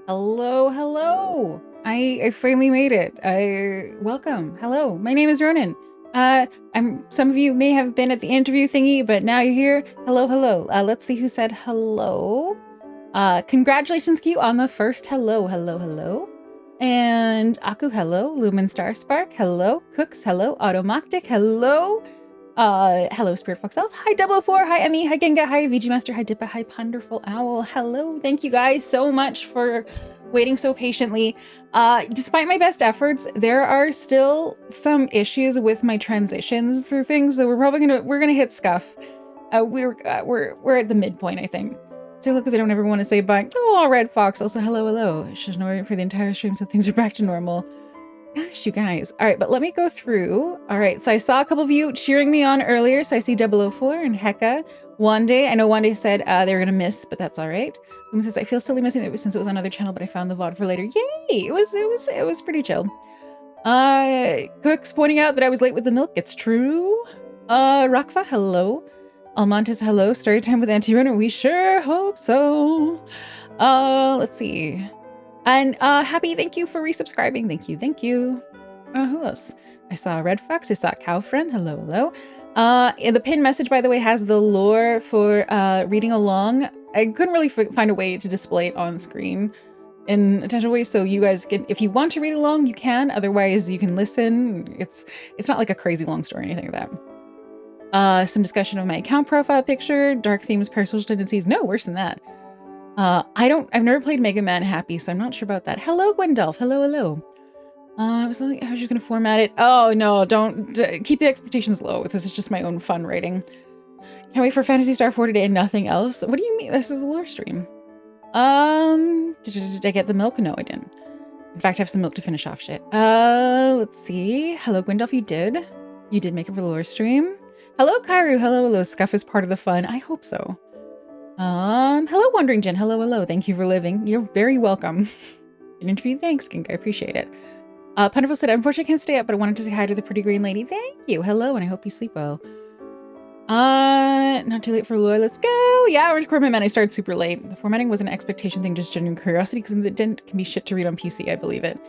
Hello, hello. I finally made it. Welcome. Hello. My name is Ronenn. Some of you may have been at the interview thingy, but now you're here. Hello, hello. Let's see who said hello. Congratulations to you on the first hello, hello, hello. And Aku, hello. Lumen Star Spark, hello. Cooks, hello. Automactic, hello. Hello, Spirit Fox Elf. Hi, 004. Hi, Emmy. Hi, Genga. Hi, VG Master. Hi, Dippa. Hi, Ponderful Owl. Hello. Thank you guys so much for waiting so patiently. Despite my best efforts, there are still some issues with my transitions through things, so we're gonna hit scuff. We're at the midpoint, I think. Say look, because I don't ever want to say bye. Oh, Red Fox. Also, hello, hello. She's ignoring for the entire stream, so things are back to normal. Gosh, you guys. All right, but let me go through. All right, so I saw a couple of you cheering me on earlier. So I see 004 and Hecka. Wande, I know Wande said they were going to miss, but that's all right. Lumen says, I feel silly missing it since it was on another channel, but I found the VOD for later. Yay! It was pretty chill. Cook's pointing out that I was late with the milk. It's true. Rakfa, hello. Almontes, hello. Story time with Auntie Runner. We sure hope so. Let's see. And Happy, thank you for resubscribing. Thank you, thank you. Who else? I saw Red Fox. I saw Cow Friend. Hello, hello. The pinned message, by the way, has the lore for reading along. I couldn't really find a way to display it on screen in intentional ways, so you guys can, if you want to read along, you can. Otherwise, you can listen. It's not like a crazy long story or anything like that. Some discussion of my account profile picture, dark themes, parasocial tendencies. No, worse than that. I've never played Mega Man Happy, so I'm not sure about that. Hello, Gwendolf. Hello, hello. I was like, I was just gonna format it. Oh no, don't keep the expectations low. This is just my own fun writing. Can't wait for Phantasy Star 4 today and nothing else. What do you mean? This is a lore stream. Did I get the milk? No, I didn't. In fact, I have some milk to finish off shit. Let's see. Hello, Gwendolf, you did. You did make it for the lore stream. Hello, Kairu. Hello, hello. Scuff is part of the fun. I hope so. Hello, Wandering Jen. Hello, hello. Thank you for living. You're very welcome. An interview. Thanks, Gink. I appreciate it. Punderful said, unfortunately I can't stay up, but I wanted to say hi to the pretty green lady. Thank you. Hello, and I hope you sleep well. Not too late for lore. Let's go. Yeah, Orange Corbin Man. I started super late. The formatting was an expectation thing, just genuine curiosity, because it can be shit to read on PC, I believe it.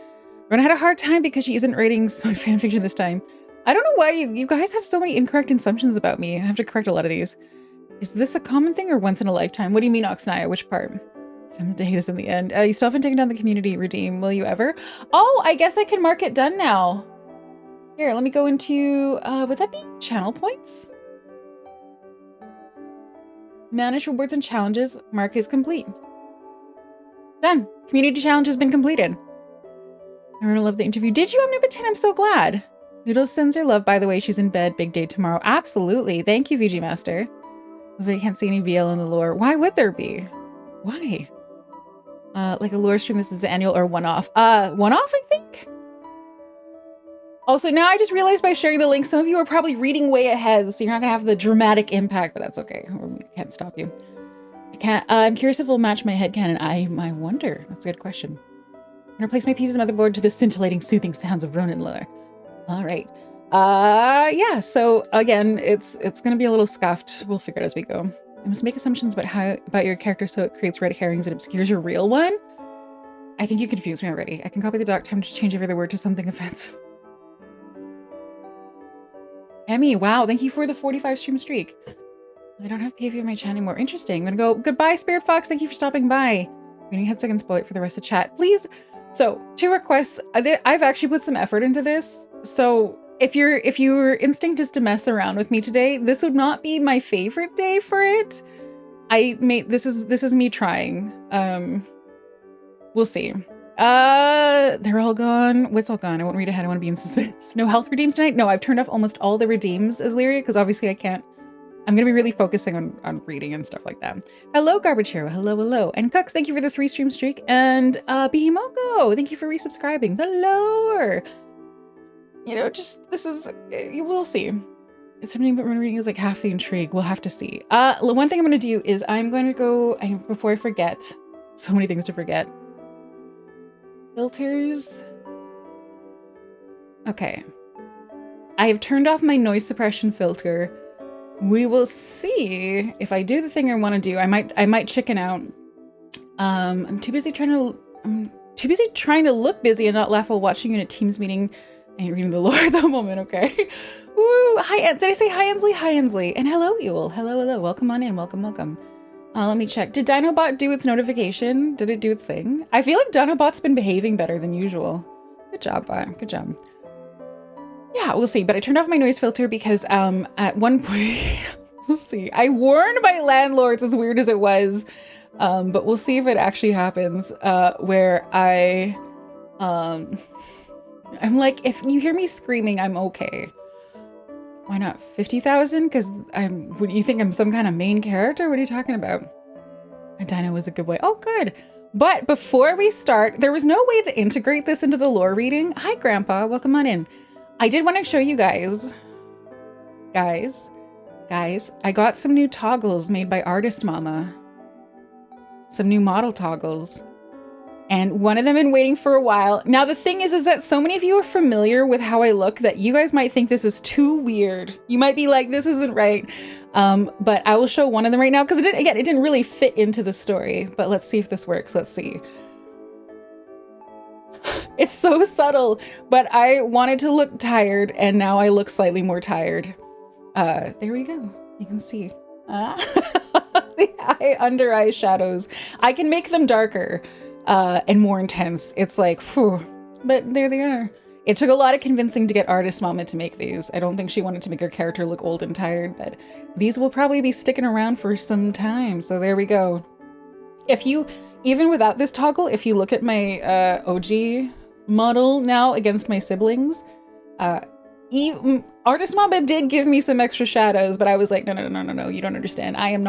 Ron had a hard time because she isn't writing my fanfiction this time. I don't know why you guys have so many incorrect assumptions about me. I have to correct a lot of these. Is this a common thing or once in a lifetime? What do you mean, Oxnaya? Which part? I'm gonna hate this in the end. You still haven't taken down the community redeem. Will you ever? Oh, I guess I can mark it done now. Here, let me go into, would that be channel points? Manage rewards and challenges. Mark is complete. Done. Community challenge has been completed. I really love the interview. Did you, Omnipotent? I'm so glad. Noodles sends her love, by the way. She's in bed. Big day tomorrow. Absolutely. Thank you, VG Master. If I can't see any BL in the lore. Why would there be? Why? Like a lore stream, this is annual or one-off. One-off, I think? Also, now I just realized by sharing the link, some of you are probably reading way ahead, so you're not gonna have the dramatic impact, but that's okay. We can't stop you. I'm curious if we'll match my headcanon. I wonder. That's a good question. I'm gonna replace my pieces motherboard to the scintillating, soothing sounds of Ronenn lore. All right. Yeah, so again, it's gonna be a little scuffed. We'll figure it as we go. You must make assumptions about your character so it creates red herrings and obscures your real one. I think you confused me already. I can copy the doc time to change every other word to something offensive. Emmy, wow, thank you for the 45 stream streak. I don't have PV on my chat anymore. Interesting. I'm gonna go, goodbye, Spirit Fox. Thank you for stopping by. I'm gonna head second spoil it for the rest of chat. Please. So, 2 requests. I've actually put some effort into this. So, if your instinct is to mess around with me today, this would not be my favorite day for it. This is me trying. We'll see. They're all gone. What's all gone? I won't read ahead. I want to be in suspense. No health redeems tonight? No, I've turned off almost all the redeems as Lyria, because obviously I can't. I'm going to be really focusing on reading and stuff like that. Hello, Garbage Hero. Hello, hello. And Cooks, thank you for the 3 stream streak. And Bihimoko, thank you for resubscribing. The lore. You know, just, this is, you will see. It's something but reading is like half the intrigue. We'll have to see. One thing I'm going to do is I'm going to go, before I forget, so many things to forget. Filters. Okay. I have turned off my noise suppression filter. We will see if I do the thing I want to do. I might chicken out. I'm too busy trying to I'm too busy trying to look busy and not laugh while watching you in a Teams meeting and reading the lore at the moment, okay? Woo! Hi, did I say hi, Ensley? Hi, Ensley. And hello, Yule. Hello, hello. Welcome on in. Welcome, welcome. Let me check. Did Dinobot do its notification? Did it do its thing? I feel like Dinobot's been behaving better than usual. Good job, Bot. Good job. Yeah, we'll see. But I turned off my noise filter because at one point, we'll see. I warned my landlords, as weird as it was, but we'll see if it actually happens, where I'm like, if you hear me screaming, I'm okay. Why not 50,000? Because what do you think I'm some kind of main character? What are you talking about? A dino was a good way. Oh, good. But before we start, there was no way to integrate this into the lore reading. Hi, Grandpa. Welcome on in. I did want to show you guys, I got some new toggles made by Artist Mama. Some new model toggles. And one of them been waiting for a while. Now, the thing is that so many of you are familiar with how I look that you guys might think this is too weird. You might be like, this isn't right. But I will show one of them right now because it didn't really fit into the story. But let's see if this works. Let's see. It's so subtle, but I wanted to look tired and now I look slightly more tired. There we go. You can see. The under eye shadows. I can make them darker and more intense. It's like, whew, but there they are. It took a lot of convincing to get Artist Mama to make these. I don't think she wanted to make her character look old and tired, but these will probably be sticking around for some time. So there we go. If you, even without this toggle, if you look at my OG model now against my siblings, Artist Mama did give me some extra shadows, but I was like, no, you don't understand. I'm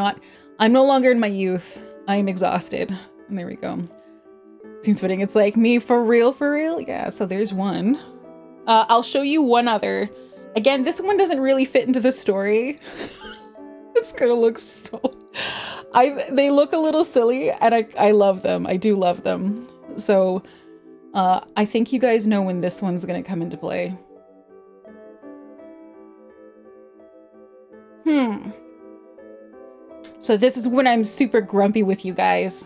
no longer in my youth. I am exhausted. And there we go. Seems fitting. It's like me for real, for real. Yeah, so there's one. I'll show you one other. Again, this one doesn't really fit into the story. It's gonna look so... they look a little silly and I love them. I do love them. So I think you guys know when this one's gonna come into play. So this is when I'm super grumpy with you guys.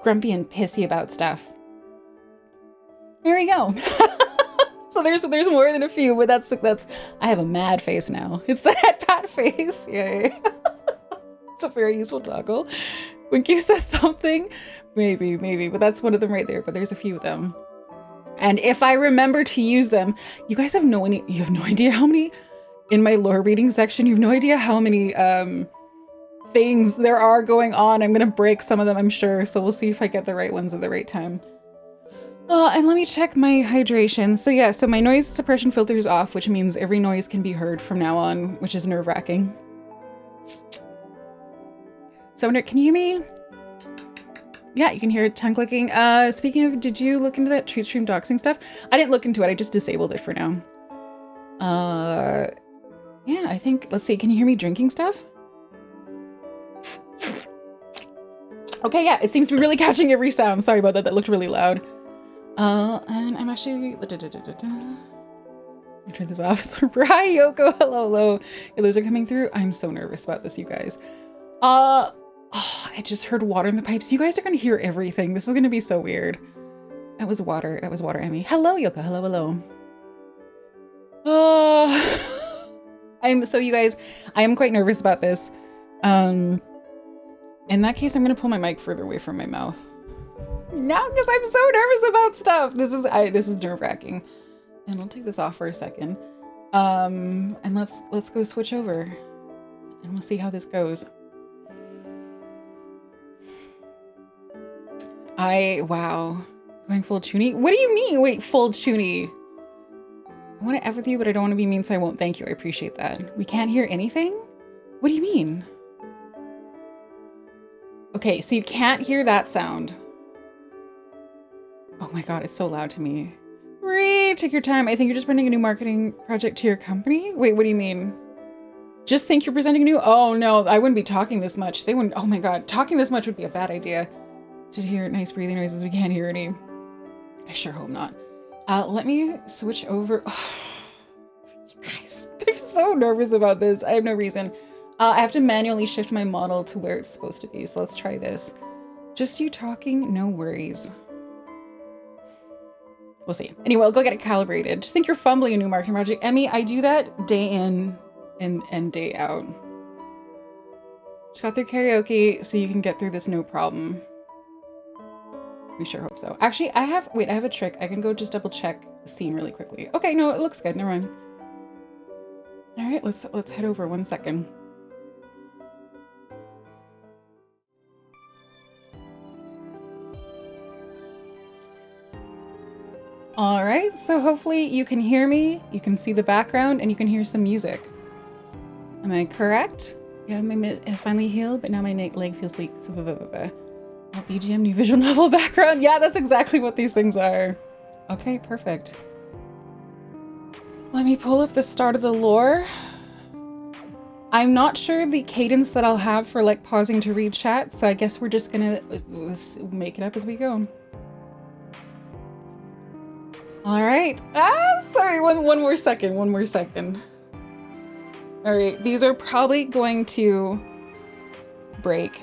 Grumpy and pissy about stuff. There we go. So there's more than a few, but that's I have a mad face now. It's that pat face. Yay. It's a very useful toggle. When Q says something, maybe, but that's one of them right there, but there's a few of them. And if I remember to use them, you guys have no idea how many in my lore reading section. You have no idea how many things there are going on. I'm gonna break some of them, I'm sure. So we'll see if I get the right ones at the right time. And let me check my hydration. So yeah, so my noise suppression filter is off, which means every noise can be heard from now on, which is nerve-wracking. So can you hear me? Yeah, you can hear tongue clicking. Speaking of, did you look into that treat stream doxing stuff? I didn't look into it. I just disabled it for now. Yeah, I think, let's see. Can you hear me drinking stuff? Okay, yeah, it seems to be really catching every sound. Sorry about that. That looked really loud. And I'm actually... I'll turn this off. Hi, Yoko. Hello. Yeah, those are coming through. I'm so nervous about this, you guys. Oh, I just heard water in the pipes. You guys are going to hear everything. This is going to be so weird. That was water, Emmy. Hello, Yoko. Hello. So you guys, I am quite nervous about this. In that case, I'm going to pull my mic further away from my mouth. Now, because I'm so nervous about stuff. This is nerve-wracking. And I'll take this off for a second. And let's go switch over. And we'll see how this goes. Wow. Going full Chuny? What do you mean? Wait, full Chuny? I want to F with you, but I don't want to be mean, so I won't thank you. I appreciate that. We can't hear anything? What do you mean? Okay, so you can't hear that sound. Oh my god, it's so loud to me. Take your time. I think you're just bringing a new marketing project to your company? Wait, what do you mean? Just think you're presenting a new... Oh no, I wouldn't be talking this much. They wouldn't... Oh my god, talking this much would be a bad idea. Did you hear nice breathing noises? We can't hear any. I sure hope not. Let me switch over. Oh, you guys, I'm so nervous about this. I have no reason. I have to manually shift my model to where it's supposed to be. So let's try this. Just you talking, no worries. We'll see. Anyway, I'll go get it calibrated. Just think you're fumbling a new marketing project. Emmy, I do that day in and day out. Just got through karaoke, so you can get through this no problem. We sure hope so. Actually, I have a trick. I can go just double check the scene really quickly. Okay, no, it looks good. Never mind. All right, let's head over 1 second. All right, so hopefully you can hear me, you can see the background, and you can hear some music. Am I correct? Yeah, my mitt has finally healed, but now my leg feels weak. So BGM, new visual novel background. Yeah, that's exactly what these things are. Okay, perfect. Let me pull up the start of the lore. I'm not sure the cadence that I'll have for like pausing to read chat, so I guess we're just gonna make it up as we go. All right. Sorry, one more second. All right, these are probably going to break.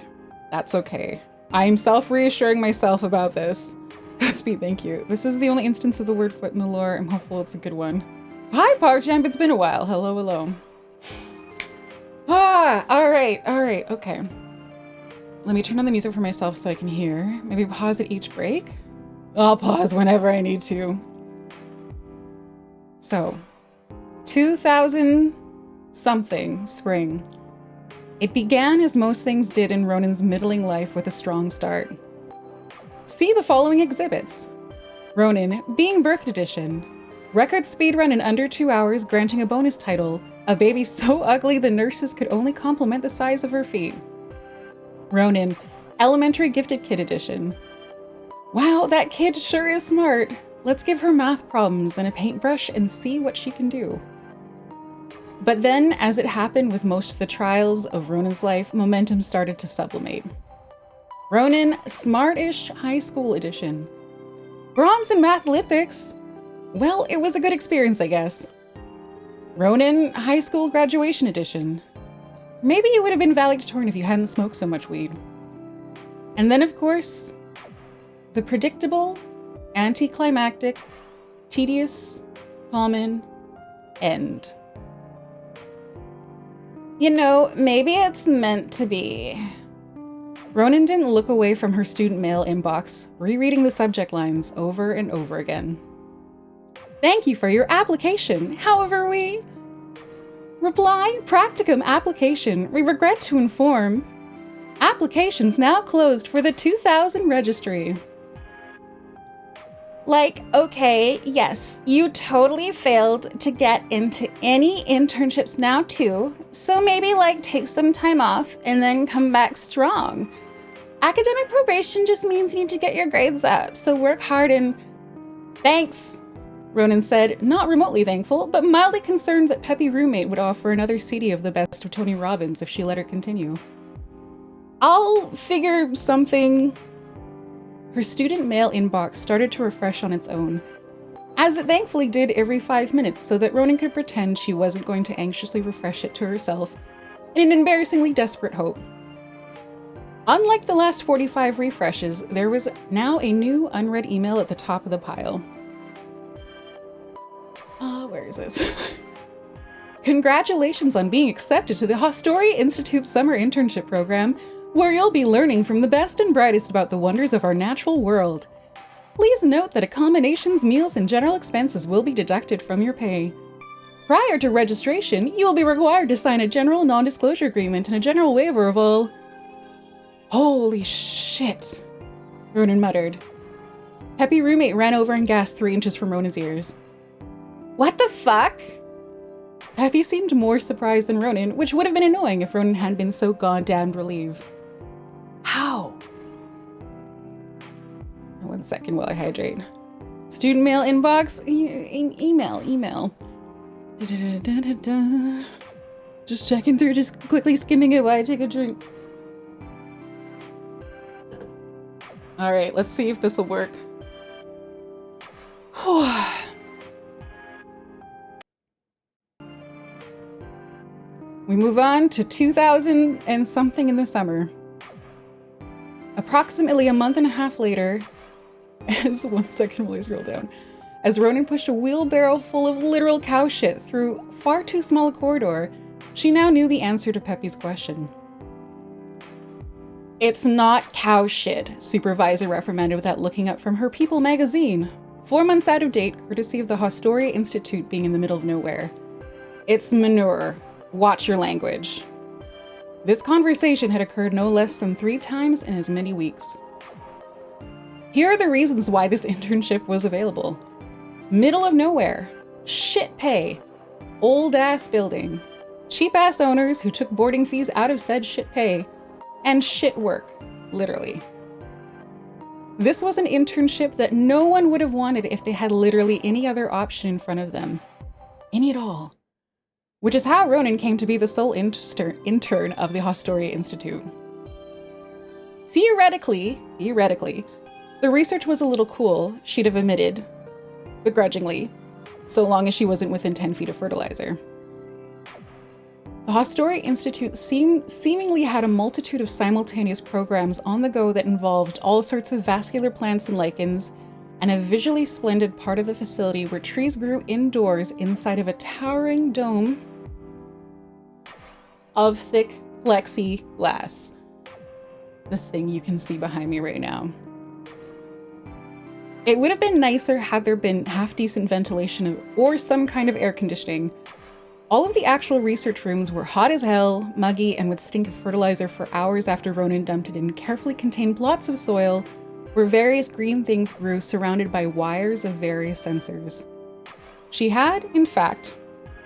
That's okay. I'm self-reassuring myself about this. Godspeed, thank you. This is the only instance of the word foot in the lore. I'm hopeful it's a good one. Hi, PowerChamp, it's been a while. Hello. All right, okay. Let me turn on the music for myself so I can hear. Maybe pause at each break. I'll pause whenever I need to. So, 2000 something spring. It began as most things did in Ronenn's middling life with a strong start. See the following exhibits. Ronenn, Being Birthed Edition. Record speedrun in under 2 hours, granting a bonus title. A baby so ugly the nurses could only compliment the size of her feet. Ronenn, Elementary Gifted Kid Edition. Wow, that kid sure is smart. Let's give her math problems and a paintbrush and see what she can do. But then, as it happened with most of the trials of Ronenn's life, momentum started to sublimate. Ronenn, Smartish High School Edition. Bronze in Math Olympics? Well, it was a good experience, I guess. Ronenn, High School Graduation Edition. Maybe you would have been valedictorian if you hadn't smoked so much weed. And then, of course, the predictable, anticlimactic, tedious, common end. You know, maybe it's meant to be. Ronenn didn't look away from her student mail inbox, rereading the subject lines over and over again. Thank you for your application. However, we... Reply, practicum application. We regret to inform. Applications now closed for the 2000 registry. Like, okay, yes, you totally failed to get into any internships now too, so maybe like take some time off and then come back strong. Academic probation just means you need to get your grades up, so work hard and... Thanks, Ronenn said, not remotely thankful, but mildly concerned that Peppy roommate would offer another CD of the best of Tony Robbins if she let her continue. I'll figure something... Her student mail inbox started to refresh on its own, as it thankfully did every 5 minutes so that Ronenn could pretend she wasn't going to anxiously refresh it to herself in an embarrassingly desperate hope. Unlike the last 45 refreshes, there was now a new unread email at the top of the pile. Where is this? Congratulations on being accepted to the Haustoria Institute's summer internship program, where you'll be learning from the best and brightest about the wonders of our natural world. Please note that accommodations, meals, and general expenses will be deducted from your pay. Prior to registration, you will be required to sign a general non-disclosure agreement and a general waiver of all... Holy shit, Ronenn muttered. Peppy roommate ran over and gasped 3 inches from Ronenn's ears. What the fuck? Peppy seemed more surprised than Ronenn, which would have been annoying if Ronenn hadn't been so goddamned relieved. How? 1 second while I hydrate. Student mail inbox? Email. Just checking through, just quickly skimming it while I take a drink. All right, let's see if this will work. We move on to 2000 and something in the summer. Approximately a month and a half later, as one second while I scroll down, as Ronenn pushed a wheelbarrow full of literal cow shit through far too small a corridor, she now knew the answer to Peppy's question. "It's not cow shit," Supervisor reprimanded without looking up from her People magazine, 4 months out of date, courtesy of the Haustoria Institute being in the middle of nowhere. "It's manure. Watch your language." This conversation had occurred no less than 3 times in as many weeks. Here are the reasons why this internship was available. Middle of nowhere, shit pay, old-ass building, cheap-ass owners who took boarding fees out of said shit pay, and shit work, literally. This was an internship that no one would have wanted if they had literally any other option in front of them. Any at all. Which is how Ronenn came to be the sole intern of the Haustoria Institute. Theoretically, the research was a little cool, she'd have admitted, begrudgingly, so long as she wasn't within 10 feet of fertilizer. The Haustoria Institute seemingly had a multitude of simultaneous programs on the go that involved all sorts of vascular plants and lichens, and a visually splendid part of the facility where trees grew indoors inside of a towering dome of thick plexiglass. The thing you can see behind me right now. It would have been nicer had there been half-decent ventilation or some kind of air conditioning. All of the actual research rooms were hot as hell, muggy, and would stink of fertilizer for hours after Ronenn dumped it in carefully contained plots of soil where various green things grew surrounded by wires of various sensors. She had, in fact,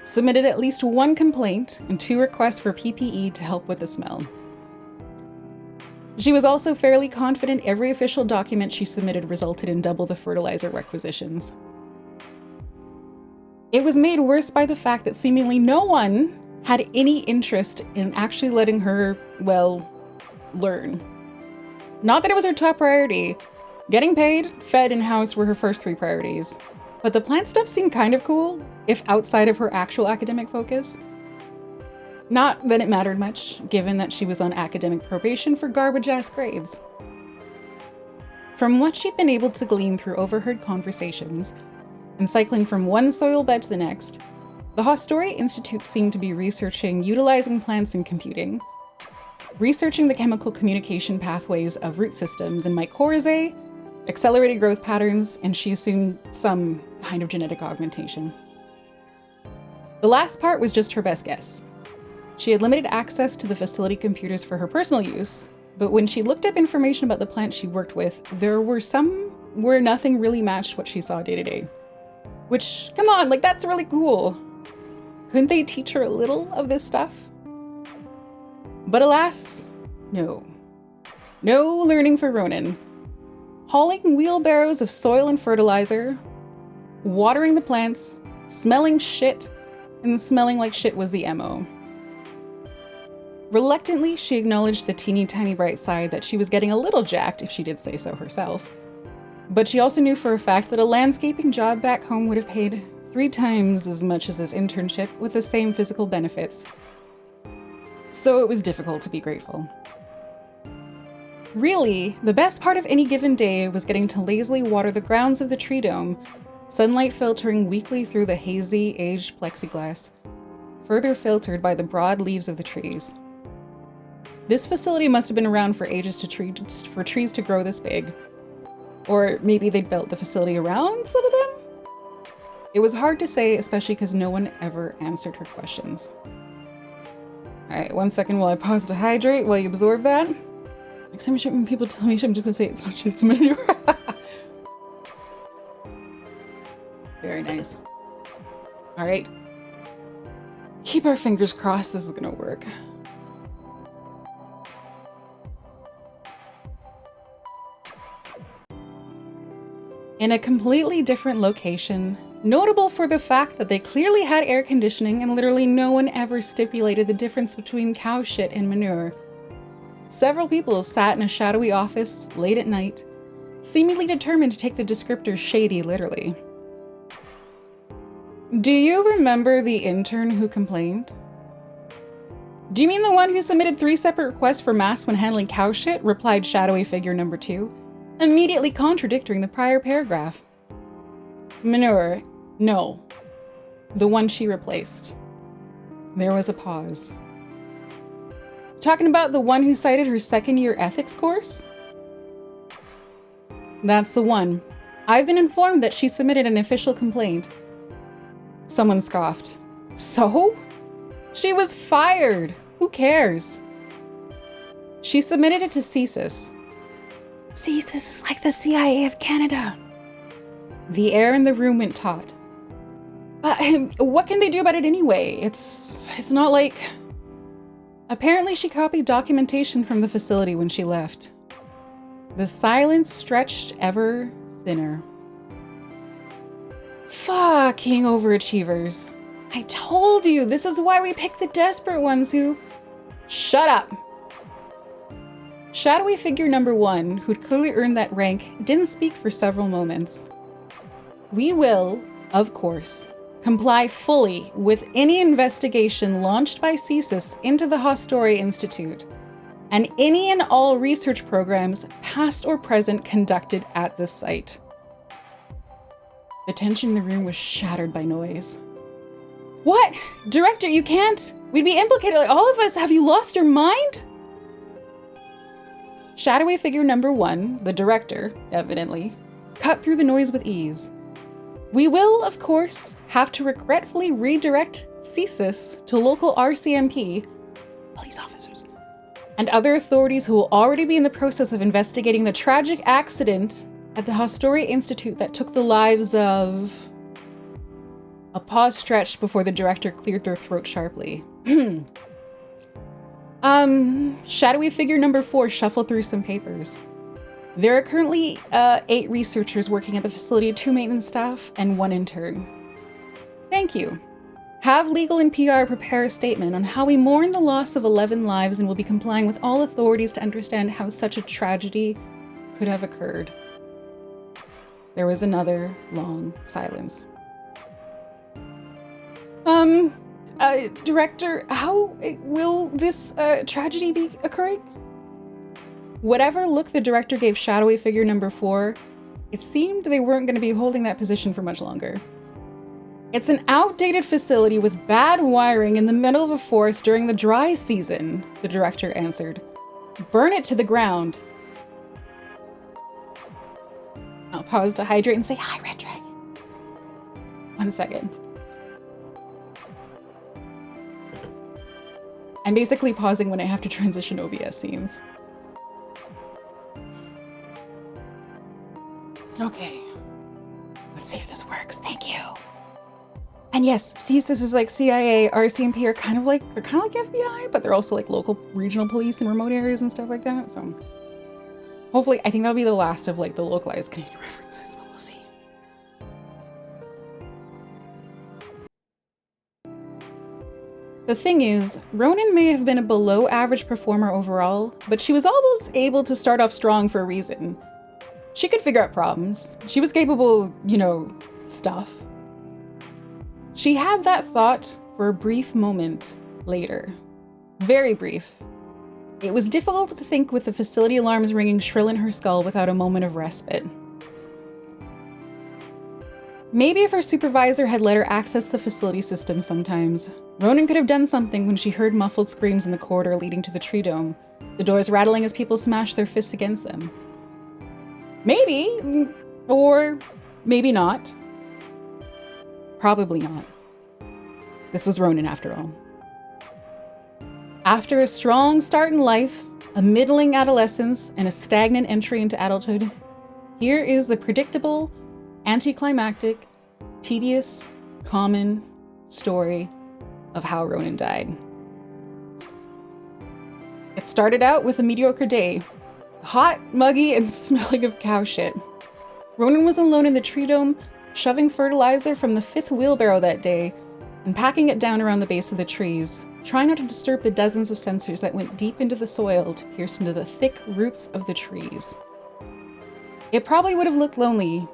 submitted at least 1 complaint and 2 requests for PPE to help with the smell. She was also fairly confident every official document she submitted resulted in double the fertilizer requisitions. It was made worse by the fact that seemingly no one had any interest in actually letting her, well, learn. Not that it was her top priority. Getting paid, fed, and housed were her first 3 priorities. But the plant stuff seemed kind of cool, if outside of her actual academic focus. Not that it mattered much, given that she was on academic probation for garbage-ass grades. From what she'd been able to glean through overheard conversations, and cycling from one soil bed to the next, the Haustoria Institute seemed to be researching utilizing plants in computing, researching the chemical communication pathways of root systems and mycorrhizae, accelerated growth patterns, and she assumed some kind of genetic augmentation. The last part was just her best guess. She had limited access to the facility computers for her personal use, but when she looked up information about the plants she worked with, there were some where nothing really matched what she saw day to day. Which, come on, like that's really cool. Couldn't they teach her a little of this stuff? But alas, no. No learning for Ronenn. Hauling wheelbarrows of soil and fertilizer, watering the plants, smelling shit, and smelling like shit was the MO. Reluctantly, she acknowledged the teeny tiny bright side that she was getting a little jacked if she did say so herself. But she also knew for a fact that a landscaping job back home would have paid 3 times as much as this internship with the same physical benefits. So it was difficult to be grateful. Really, the best part of any given day was getting to lazily water the grounds of the tree dome, sunlight filtering weakly through the hazy, aged plexiglass, further filtered by the broad leaves of the trees. This facility must have been around for ages for trees to grow this big. Or maybe they'd built the facility around some of them? It was hard to say, especially because no one ever answered her questions. Alright, 1 second while I pause to hydrate while you absorb that. Next time when people tell me I'm just gonna say it's not shit, it's manure. Very nice. Alright. Keep our fingers crossed this is gonna work. In a completely different location, notable for the fact that they clearly had air conditioning and literally no one ever stipulated the difference between cow shit and manure. Several people sat in a shadowy office late at night, seemingly determined to take the descriptor shady literally. Do you remember the intern who complained? Do you mean the one who submitted 3 separate requests for masks when handling cow shit? Replied shadowy figure number 2, immediately contradicting the prior paragraph. Manure, no. The one she replaced. There was a pause. Talking about the one who cited her second-year ethics course? That's the one. I've been informed that she submitted an official complaint. Someone scoffed. So? She was fired. Who cares? She submitted it to CSIS. CSIS is like the CIA of Canada. The air in the room went taut. What can they do about it anyway? It's not like... Apparently she copied documentation from the facility when she left. The silence stretched ever thinner. Fucking overachievers. I told you, this is why we pick the desperate ones who... Shut up. Shadowy figure number 1, who'd clearly earned that rank, didn't speak for several moments. We will, of course, comply fully with any investigation launched by CSIS into the Haustoria Institute and any and all research programs, past or present, conducted at this site. The tension in the room was shattered by noise. What? Director, you can't! We'd be implicated, like all of us! Have you lost your mind? Shadowy figure number 1, the director, evidently, cut through the noise with ease. We will, of course, have to regretfully redirect CSIS to local RCMP, police officers, and other authorities who will already be in the process of investigating the tragic accident at the Haustoria Institute that took the lives of... A pause stretched before the director cleared their throat sharply. Shadowy figure number 4 shuffled through some papers. There are currently 8 researchers working at the facility, 2 maintenance staff, and 1 intern. Thank you. Have legal and PR prepare a statement on how we mourn the loss of 11 lives and will be complying with all authorities to understand how such a tragedy could have occurred. There was another long silence. Director, how will this tragedy be occurring? Whatever look the director gave shadowy figure number 4, it seemed they weren't going to be holding that position for much longer. It's an outdated facility with bad wiring in the middle of a forest during the dry season, the director answered. Burn it to the ground. I'll pause to hydrate and say, hi, Red Dragon. 1 second. I'm basically pausing when I have to transition OBS scenes. Okay. Let's see if this works. Thank you. And yes, CSIS is like CIA, RCMP are kind of like, they're kind of like FBI, but they're also like local regional police in remote areas and stuff like that. So hopefully, I think that'll be the last of like the localized Canadian references, but we'll see. The thing is, Ronenn may have been a below average performer overall, but she was always able to start off strong for a reason. She could figure out problems. She was capable of, you know, stuff. She had that thought for a brief moment later. Very brief. It was difficult to think with the facility alarms ringing shrill in her skull without a moment of respite. Maybe if her supervisor had let her access the facility system sometimes, Ronenn could have done something when she heard muffled screams in the corridor leading to the tree dome, the doors rattling as people smashed their fists against them. Maybe, or maybe not. Probably not. This was Ronenn after all. After a strong start in life, a middling adolescence, and a stagnant entry into adulthood, here is the predictable, anticlimactic, tedious, common story of how Ronenn died. It started out with a mediocre day, hot, muggy, and smelling of cow shit. Ronenn was alone in the tree dome, shoving fertilizer from the 5th wheelbarrow that day and packing it down around the base of the trees, trying not to disturb the dozens of sensors that went deep into the soil to pierce into the thick roots of the trees. It probably would have looked lonely,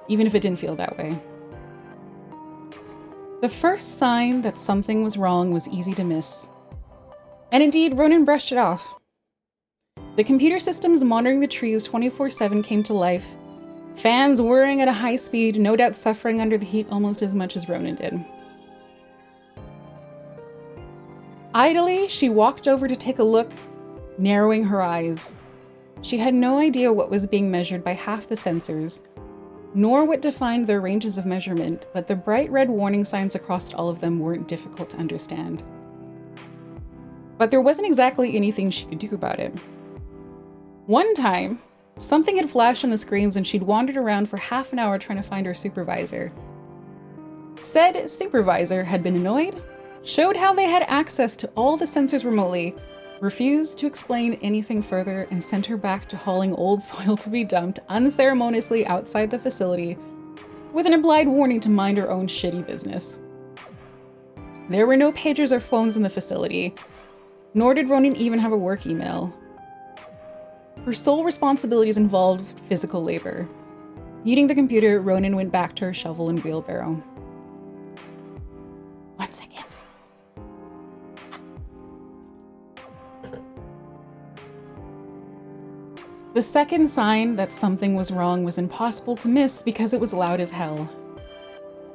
even if it didn't feel that way. The first sign that something was wrong was easy to miss. And indeed, Ronenn brushed it off. The computer systems monitoring the trees 24/7 came to life, fans whirring at a high speed, no doubt suffering under the heat almost as much as Ronenn did. Idly, she walked over to take a look, narrowing her eyes. She had no idea what was being measured by half the sensors, nor what defined their ranges of measurement, but the bright red warning signs across all of them weren't difficult to understand. But there wasn't exactly anything she could do about it. One time, something had flashed on the screens and she'd wandered around for half an hour trying to find her supervisor. Said supervisor had been annoyed, showed how they had access to all the sensors remotely, refused to explain anything further, and sent her back to hauling old soil to be dumped unceremoniously outside the facility, with an implied warning to mind her own shitty business. There were no pagers or phones in the facility, nor did Ronenn even have a work email. Her sole responsibilities involved physical labor. Eating the computer, Ronenn went back to her shovel and wheelbarrow. 1 second. The second sign that something was wrong was impossible to miss because it was loud as hell.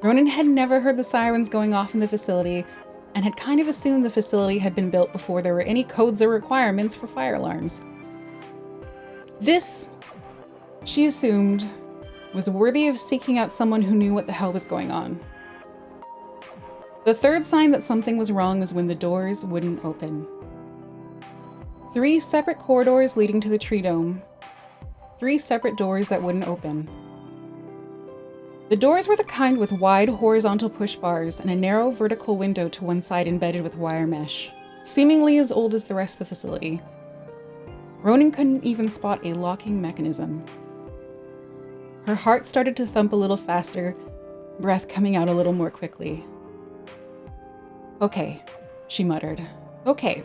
Ronenn had never heard the sirens going off in the facility and had kind of assumed the facility had been built before there were any codes or requirements for fire alarms. This, she assumed, was worthy of seeking out someone who knew what the hell was going on. The third sign that something was wrong was when the doors wouldn't open. 3 separate corridors leading to the tree dome. 3 separate doors that wouldn't open. The doors were the kind with wide horizontal push bars and a narrow vertical window to one side embedded with wire mesh, seemingly as old as the rest of the facility. Ronenn couldn't even spot a locking mechanism. Her heart started to thump a little faster, breath coming out a little more quickly. Okay, she muttered. Okay.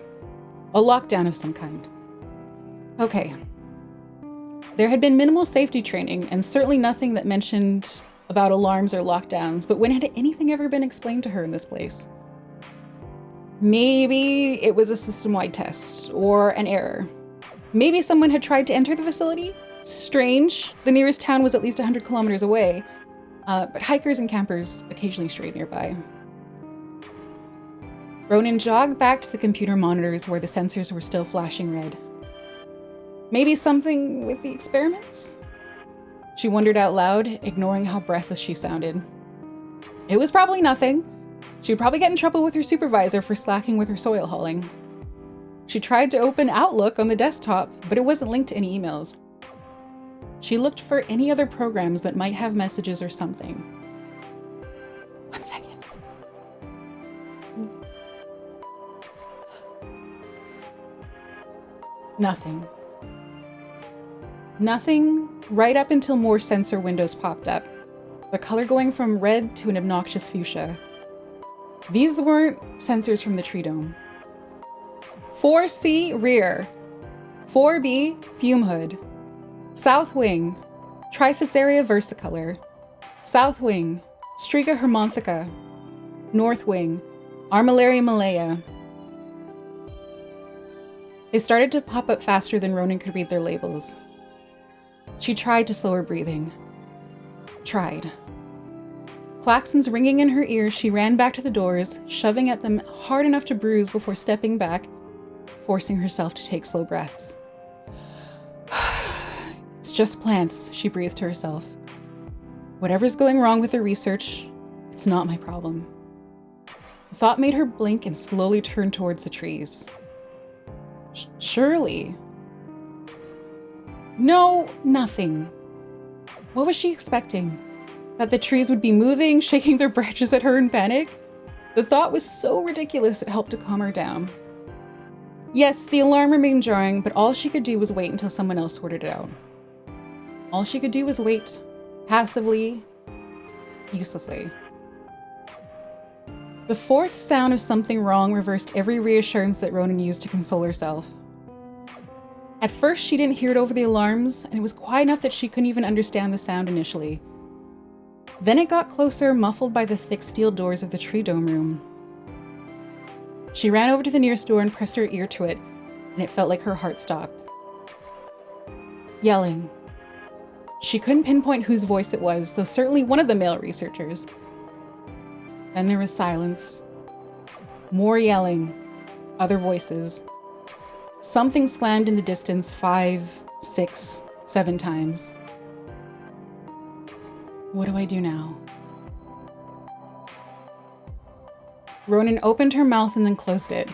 A lockdown of some kind. Okay. There had been minimal safety training and certainly nothing that mentioned about alarms or lockdowns, but when had anything ever been explained to her in this place? Maybe it was a system-wide test or an error. Maybe someone had tried to enter the facility? Strange. The nearest town was at least 100 kilometers away, but hikers and campers occasionally strayed nearby. Ronenn jogged back to the computer monitors where the sensors were still flashing red. Maybe something with the experiments? She wondered out loud, ignoring how breathless she sounded. It was probably nothing. She'd probably get in trouble with her supervisor for slacking with her soil hauling. She tried to open Outlook on the desktop, but it wasn't linked to any emails. She looked for any other programs that might have messages or something. 1 second. Nothing. Nothing right up until more sensor windows popped up, the color going from red to an obnoxious fuchsia. These weren't sensors from the tree dome. 4C rear, 4B fume hood, south wing, Triphysaria versicolor, south wing, Striga hermonthica, north wing, Armillaria malaya. They started to pop up faster than Ronenn could read their labels. She tried to slow her breathing. Tried. Klaxons ringing in her ears, she ran back to the doors, shoving at them hard enough to bruise before stepping back, forcing herself to take slow breaths. It's just plants, she breathed to herself. Whatever's going wrong with the research, it's not my problem. The thought made her blink and slowly turn towards the trees. Surely. No, nothing. What was she expecting? That the trees would be moving, shaking their branches at her in panic? The thought was so ridiculous it helped to calm her down. Yes, the alarm remained jarring, but all she could do was wait until someone else sorted it out. All she could do was wait, passively, uselessly. The fourth sound of something wrong reversed every reassurance that Ronenn used to console herself. At first, she didn't hear it over the alarms, and it was quiet enough that she couldn't even understand the sound initially. Then it got closer, muffled by the thick steel doors of the tree dome room. She ran over to the nearest door and pressed her ear to it, and it felt like her heart stopped. Yelling. She couldn't pinpoint whose voice it was, though certainly one of the male researchers. Then there was silence. More yelling. Other voices. Something slammed in the distance 5, 6, 7 times. What do I do now? Ronenn opened her mouth and then closed it.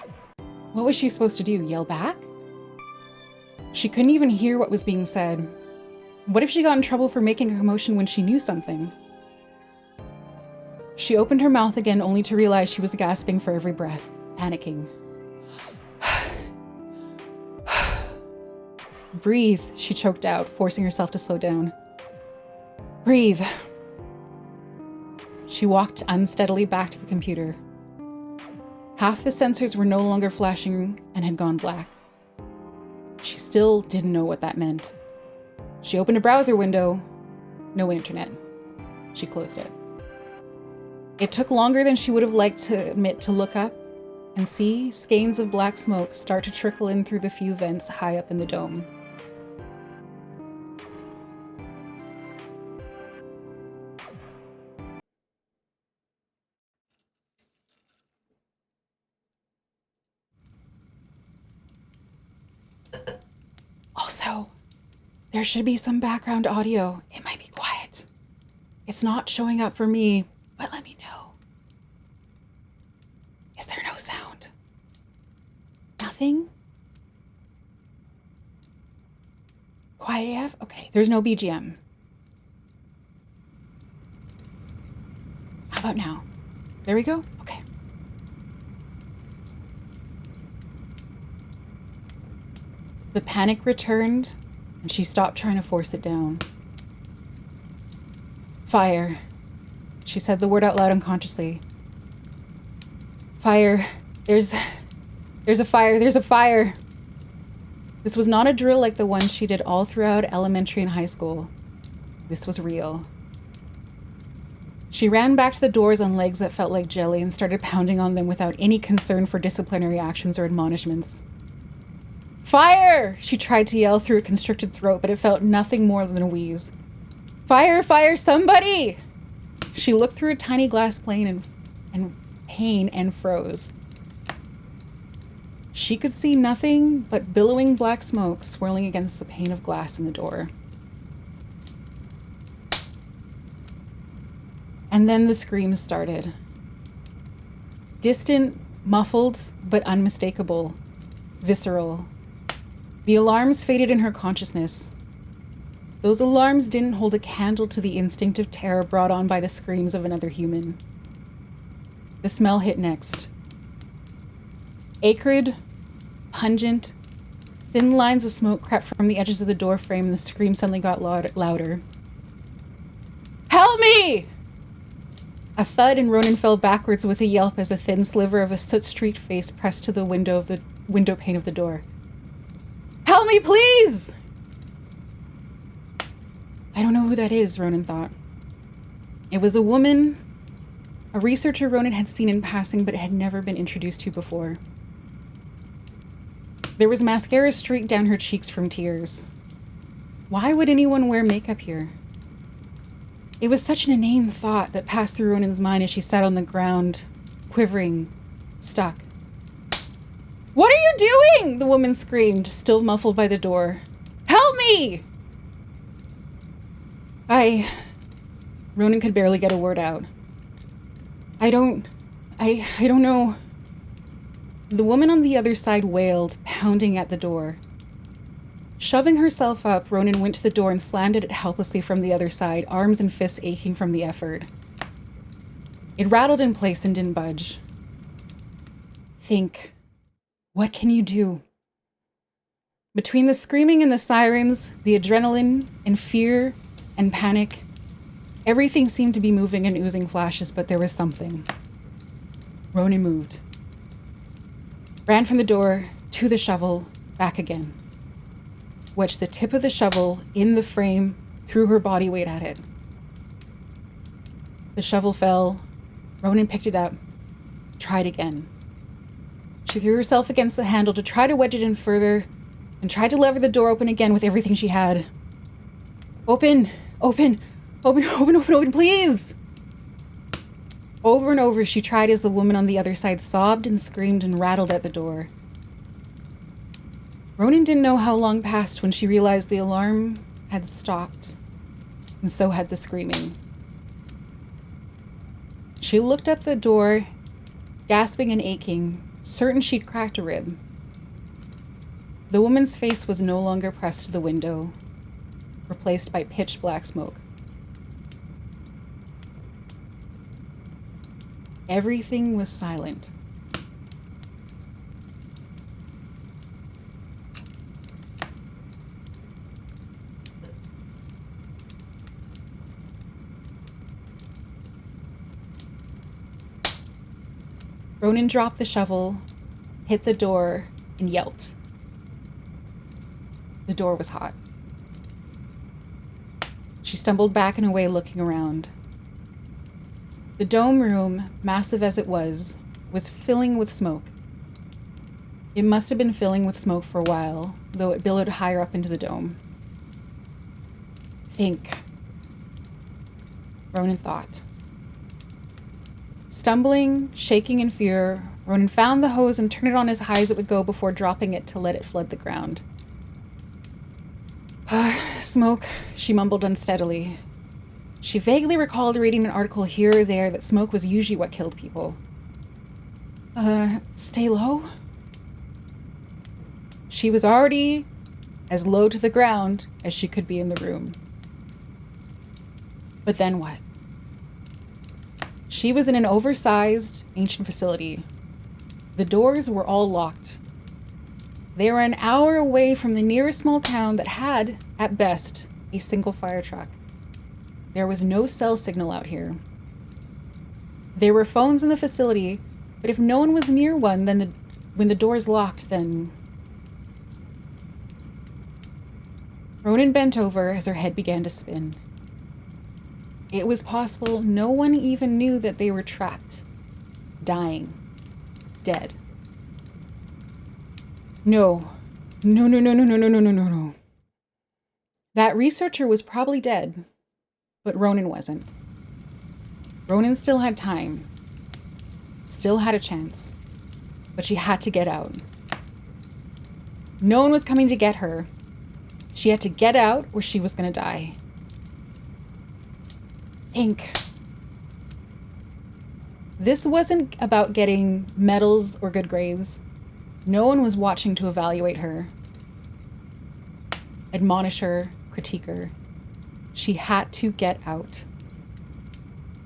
What was she supposed to do? Yell back? She couldn't even hear what was being said. What if she got in trouble for making a commotion when she knew something? She opened her mouth again only to realize she was gasping for every breath, panicking. Breathe, she choked out, forcing herself to slow down. Breathe. She walked unsteadily back to the computer. Half the sensors were no longer flashing and had gone black. She still didn't know what that meant. She opened a browser window. No internet. She closed it. It took longer than she would have liked to admit to look up and see skeins of black smoke start to trickle in through the few vents high up in the dome. Also, there should be some background audio. It might be quiet. It's not showing up for me, but let me know. Is there no sound? Nothing? Quiet AF? Okay, there's no BGM. How about now? There we go? Okay. The panic returned, and she stopped trying to force it down. Fire. She said the word out loud unconsciously. Fire. There's a fire. There's a fire. This was not a drill like the one she did all throughout elementary and high school. This was real. She ran back to the doors on legs that felt like jelly and started pounding on them without any concern for disciplinary actions or admonishments. Fire! She tried to yell through a constricted throat, but it felt nothing more than a wheeze. Fire! Fire! Somebody! She looked through a tiny glass pane and froze. She could see nothing but billowing black smoke swirling against the pane of glass in the door. And then the screams started. Distant, muffled, but unmistakable. Visceral. The alarms faded in her consciousness. Those alarms didn't hold a candle to the instinctive terror brought on by the screams of another human. The smell hit next. Acrid, pungent, thin lines of smoke crept from the edges of the door frame and the scream suddenly got louder. Help me! A thud and Ronenn fell backwards with a yelp as a thin sliver of a soot-streaked face pressed to the window pane of the door. Help me, please! I don't know who that is, Ronenn thought. It was a woman, a researcher Ronenn had seen in passing but had never been introduced to before. There was mascara streaked down her cheeks from tears. Why would anyone wear makeup here? It was such an inane thought that passed through Ronenn's mind as she sat on the ground, quivering, stuck. What are you doing? The woman screamed, still muffled by the door. Help me! Ronenn could barely get a word out. I don't know. The woman on the other side wailed, pounding at the door. Shoving herself up, Ronenn went to the door and slammed it helplessly from the other side, arms and fists aching from the effort. It rattled in place and didn't budge. Think. What can you do? Between the screaming and the sirens, the adrenaline and fear and panic, everything seemed to be moving and oozing flashes, but there was something. Ronenn moved. Ran from the door, to the shovel, back again. Wedged the tip of the shovel in the frame, threw her body weight at it. The shovel fell. Ronenn picked it up, tried again. She threw herself against the handle to try to wedge it in further and tried to lever the door open again with everything she had. Open, open, open, open, open, open, please! Over and over she tried as the woman on the other side sobbed and screamed and rattled at the door. Ronenn didn't know how long passed when she realized the alarm had stopped, and so had the screaming. She looked up the door, gasping and aching, certain she'd cracked a rib. The woman's face was no longer pressed to the window, replaced by pitch black smoke. Everything was silent. Ronenn dropped the shovel, hit the door, and yelped. The door was hot. She stumbled back and away, looking around. The dome room, massive as it was filling with smoke. It must have been filling with smoke for a while, though it billowed higher up into the dome. Think, Ronenn thought. Stumbling, shaking in fear, Ronenn found the hose and turned it on as high as it would go before dropping it to let it flood the ground. Smoke, she mumbled unsteadily. She vaguely recalled reading an article here or there that smoke was usually what killed people. Stay low? She was already as low to the ground as she could be in the room. But then what? She was in an oversized, ancient facility. The doors were all locked. They were an hour away from the nearest small town that had, at best, a single fire truck. There was no cell signal out here. There were phones in the facility, but if no one was near one, then when the doors locked, then... Ronenn bent over as her head began to spin. It was possible no one even knew that they were trapped, dying, dead. No. That researcher was probably dead, but Ronenn wasn't. Ronenn still had time, still had a chance, but she had to get out. No one was coming to get her. She had to get out or she was going to die. Think. This wasn't about getting medals or good grades. No one was watching to evaluate her, admonish her, critique her. She had to get out.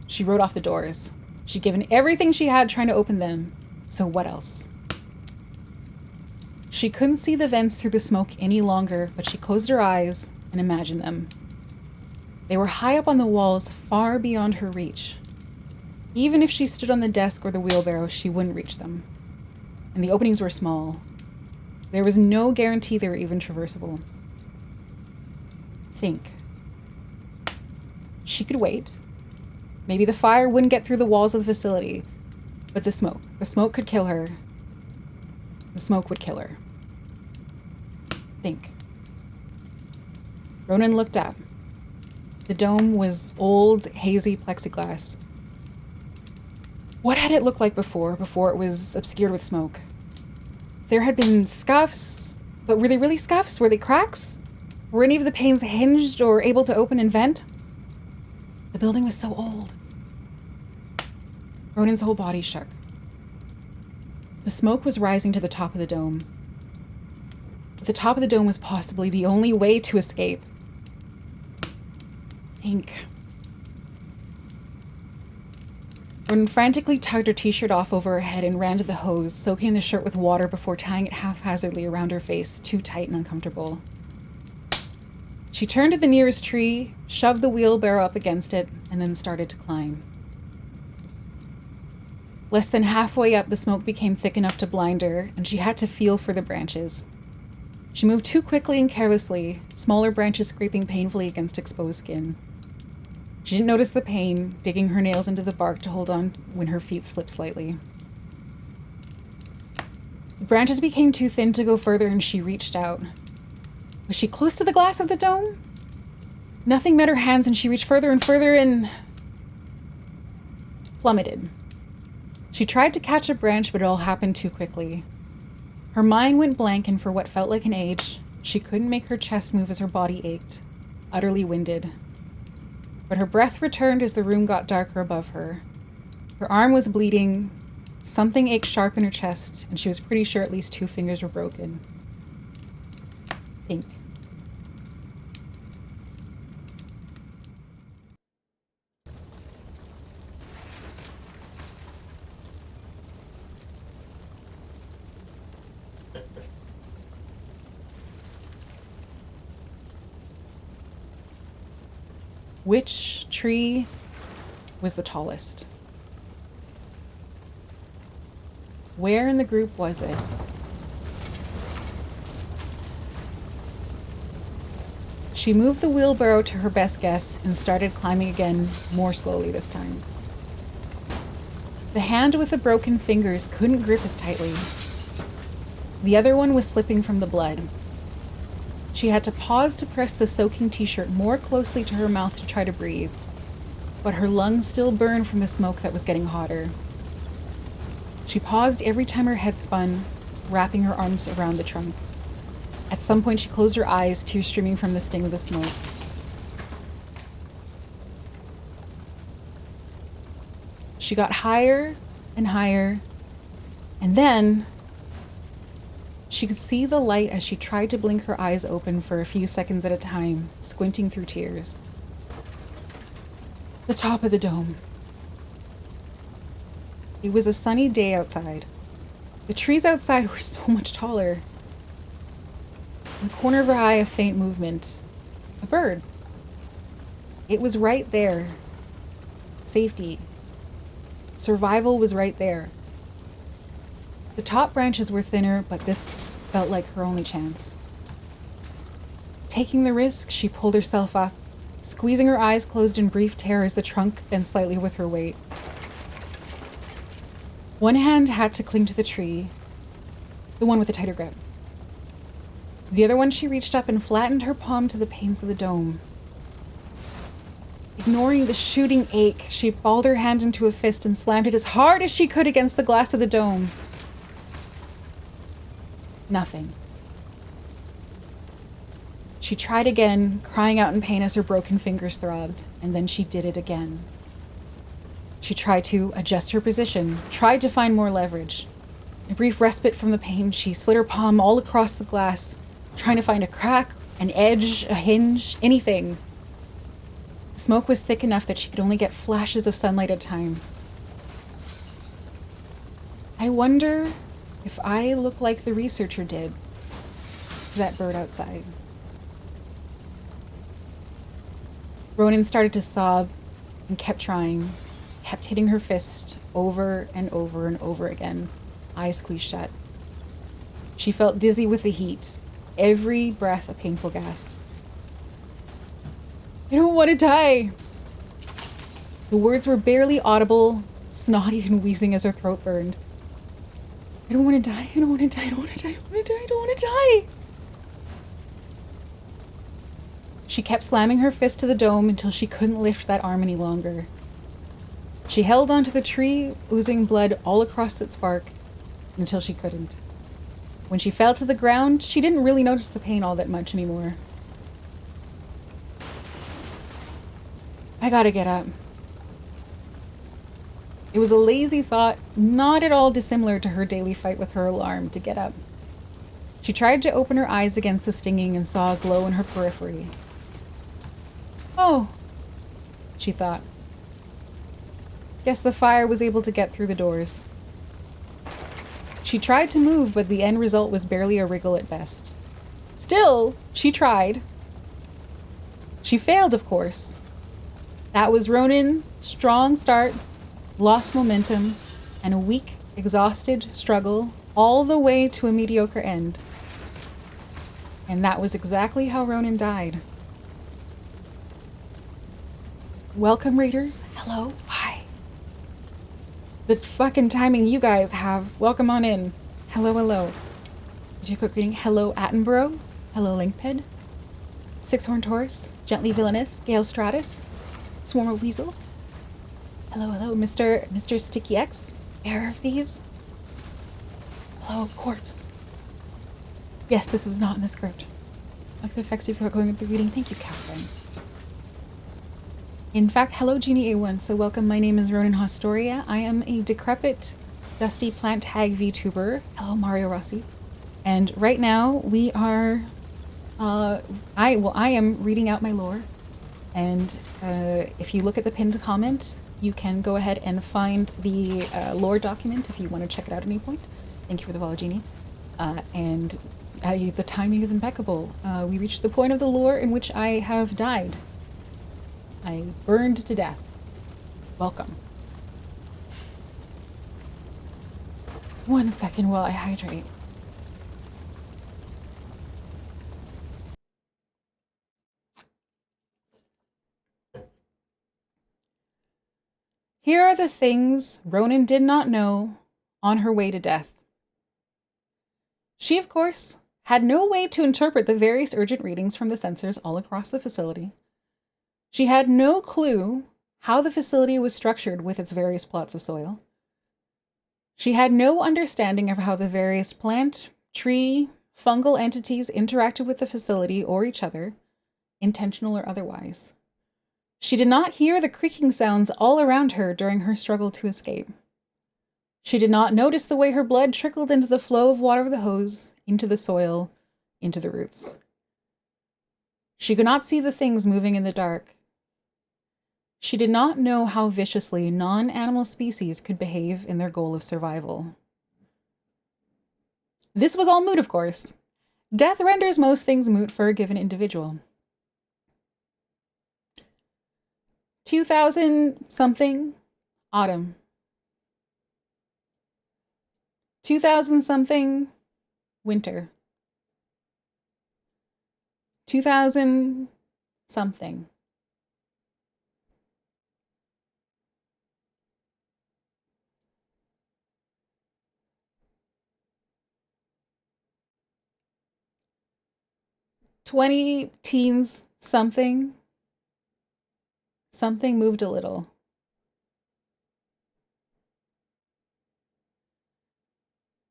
She wrote off the doors. She'd given everything she had trying to open them. So what else? She couldn't see the vents through the smoke any longer, but she closed her eyes and imagined them. They were high up on the walls, far beyond her reach. Even if she stood on the desk or the wheelbarrow, she wouldn't reach them. And the openings were small. There was no guarantee they were even traversable. Think. She could wait. Maybe the fire wouldn't get through the walls of the facility, but the smoke could kill her. The smoke would kill her. Think. Ronenn looked up. The dome was old, hazy plexiglass. What had it looked like before it was obscured with smoke? There had been scuffs, but were they really scuffs? Were they cracks? Were any of the panes hinged or able to open and vent? The building was so old. Ronenn's whole body shook. The smoke was rising to the top of the dome. But the top of the dome was possibly the only way to escape. Think. Ronenn frantically tugged her t-shirt off over her head and ran to the hose, soaking the shirt with water before tying it haphazardly around her face, too tight and uncomfortable. She turned to the nearest tree, shoved the wheelbarrow up against it, and then started to climb. Less than halfway up, the smoke became thick enough to blind her, and she had to feel for the branches. She moved too quickly and carelessly, smaller branches scraping painfully against exposed skin. She didn't notice the pain, digging her nails into the bark to hold on when her feet slipped slightly. The branches became too thin to go further and she reached out. Was she close to the glass of the dome? Nothing met her hands and she reached further and further and plummeted. She tried to catch a branch, but it all happened too quickly. Her mind went blank, and for what felt like an age, she couldn't make her chest move as her body ached, utterly winded. But her breath returned as the room got darker above her. Her arm was bleeding, something ached sharp in her chest, and she was pretty sure at least 2 fingers were broken. Think. Which tree was the tallest? Where in the group was it? She moved the wheelbarrow to her best guess and started climbing again, more slowly this time. The hand with the broken fingers couldn't grip as tightly. The other one was slipping from the blood. She had to pause to press the soaking t-shirt more closely to her mouth to try to breathe, but her lungs still burned from the smoke that was getting hotter. She paused every time her head spun, wrapping her arms around the trunk. At some point, she closed her eyes, tears streaming from the sting of the smoke. She got higher and higher, and then she could see the light as she tried to blink her eyes open for a few seconds at a time, squinting through tears. The top of the dome. It was a sunny day outside. The trees outside were so much taller. In the corner of her eye, a faint movement. A bird. It was right there. Safety. Survival was right there. The top branches were thinner, but this felt like her only chance. Taking the risk, she pulled herself up, squeezing her eyes closed in brief terror as the trunk bent slightly with her weight. One hand had to cling to the tree, the one with the tighter grip. The other one she reached up and flattened her palm to the panes of the dome. Ignoring the shooting ache, she balled her hand into a fist and slammed it as hard as she could against the glass of the dome. Nothing. She tried again, crying out in pain as her broken fingers throbbed, and then she did it again. She tried to adjust her position, tried to find more leverage. In a brief respite from the pain, she slid her palm all across the glass, trying to find a crack, an edge, a hinge, anything. The smoke was thick enough that she could only get flashes of sunlight at a time. I wonder if I look like the researcher did to that bird outside. Ronenn started to sob and kept trying, kept hitting her fist over and over and over again, eyes squeezed shut. She felt dizzy with the heat, every breath a painful gasp. I don't want to die. The words were barely audible, snotty and wheezing as her throat burned. I don't want to die, I don't want to die, I don't want to die, I don't want to die, I don't want to die. She kept slamming her fist to the dome until she couldn't lift that arm any longer. She held onto the tree, oozing blood all across its bark, until she couldn't. When she fell to the ground, she didn't really notice the pain all that much anymore. I gotta get up. It was a lazy thought, not at all dissimilar to her daily fight with her alarm to get up. She tried to open her eyes against the stinging and saw a glow in her periphery. Oh, she thought. Guess the fire was able to get through the doors. She tried to move, but the end result was barely a wriggle at best. Still, she tried. She failed, of course. That was Ronenn, strong start, lost momentum, and a weak, exhausted struggle all the way to a mediocre end. And that was exactly how Ronenn died. Welcome, readers. Hello. Hi. The fucking timing you guys have. Welcome on in. Hello, hello. Did you quick reading? Hello, Attenborough. Hello, Linkped. Six-Horned Horse. Gently Villainous. Gale Stratus. Swarm of Weasels. Hello, hello, Mr. Sticky X. Bearer of These. Hello, Corpse. Yes, this is not in the script. Like the effects if you're going through reading. Thank you, Catherine. In fact, hello, Genie A1. So welcome. My name is Ronenn Haustoria. I am a decrepit, dusty plant tag VTuber. Hello, Mario Rossi. And right now we are, I am reading out my lore. And if you look at the pinned comment, you can go ahead and find the lore document if you want to check it out at any point. Thank you for the follow, Genie. The timing is impeccable. We reached the point of the lore in which I have died. I burned to death. Welcome. 1 second while I hydrate. Here are the things Ronenn did not know on her way to death. She, of course, had no way to interpret the various urgent readings from the sensors all across the facility. She had no clue how the facility was structured with its various plots of soil. She had no understanding of how the various plant, tree, fungal entities interacted with the facility or each other, intentional or otherwise. She did not hear the creaking sounds all around her during her struggle to escape. She did not notice the way her blood trickled into the flow of water of the hose, into the soil, into the roots. She could not see the things moving in the dark. She did not know how viciously non-animal species could behave in their goal of survival. This was all moot, of course. Death renders most things moot for a given individual. 2000-something, autumn. 2000-something, winter. 2000-something. Teens, something. Something moved a little.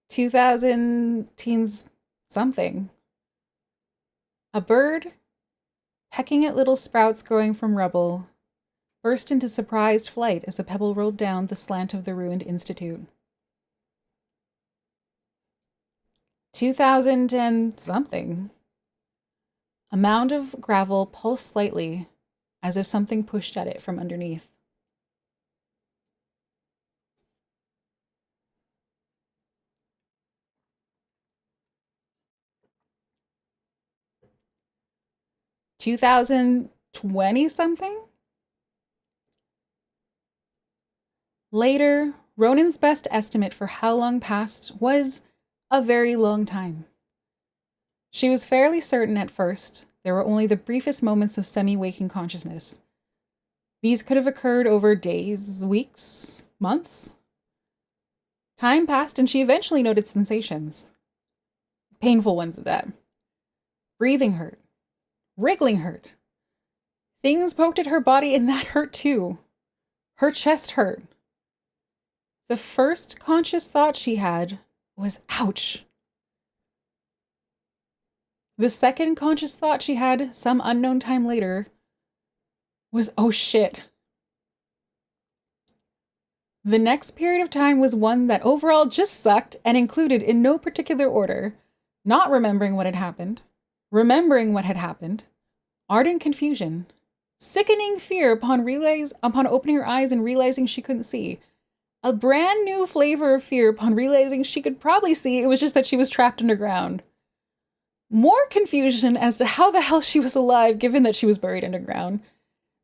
2000 teens, something. A bird, pecking at little sprouts growing from rubble, burst into surprised flight as a pebble rolled down the slant of the ruined institute. 2000 and something. A mound of gravel pulsed slightly, as if something pushed at it from underneath. $2020-something? Later, Ronenn's best estimate for how long passed was a very long time. She was fairly certain at first there were only the briefest moments of semi-waking consciousness. These could have occurred over days, weeks, months. Time passed and she eventually noted sensations. Painful ones at that. Breathing hurt. Wriggling hurt. Things poked at her body and that hurt too. Her chest hurt. The first conscious thought she had was, ouch. The second conscious thought she had some unknown time later was, oh shit. The next period of time was one that overall just sucked and included in no particular order, not remembering what had happened, remembering what had happened, ardent confusion, sickening fear upon opening her eyes and realizing she couldn't see, a brand new flavor of fear upon realizing she could probably see, it was just that she was trapped underground. More confusion as to how the hell she was alive given that she was buried underground.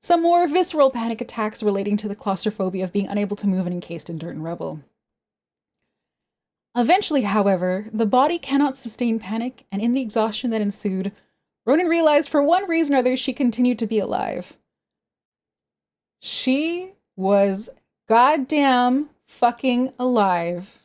Some more visceral panic attacks relating to the claustrophobia of being unable to move and encased in dirt and rubble. Eventually, however, the body cannot sustain panic, and in the exhaustion that ensued, Ronenn realized for one reason or other she continued to be alive. She was goddamn fucking alive.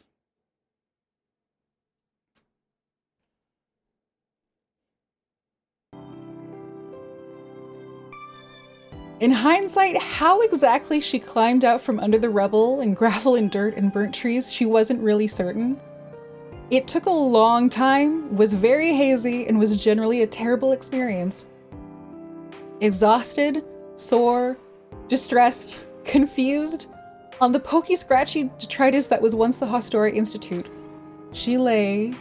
In hindsight, how exactly she climbed out from under the rubble and gravel and dirt and burnt trees, she wasn't really certain. It took a long time, was very hazy, and was generally a terrible experience. Exhausted, sore, distressed, confused, on the pokey, scratchy detritus that was once the Haustoria Institute, she lay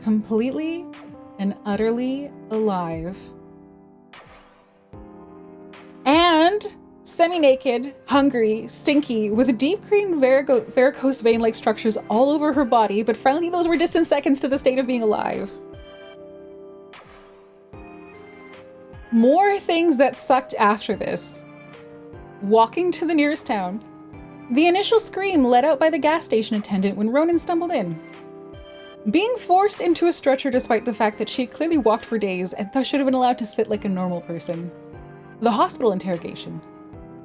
completely and utterly alive. And semi-naked, hungry, stinky, with deep green varicose vein-like structures all over her body, but frankly, those were distant seconds to the state of being alive. More things that sucked after this. Walking to the nearest town, the initial scream let out by the gas station attendant when Ronenn stumbled in. Being forced into a stretcher despite the fact that she had clearly walked for days and thus should have been allowed to sit like a normal person. The hospital interrogation.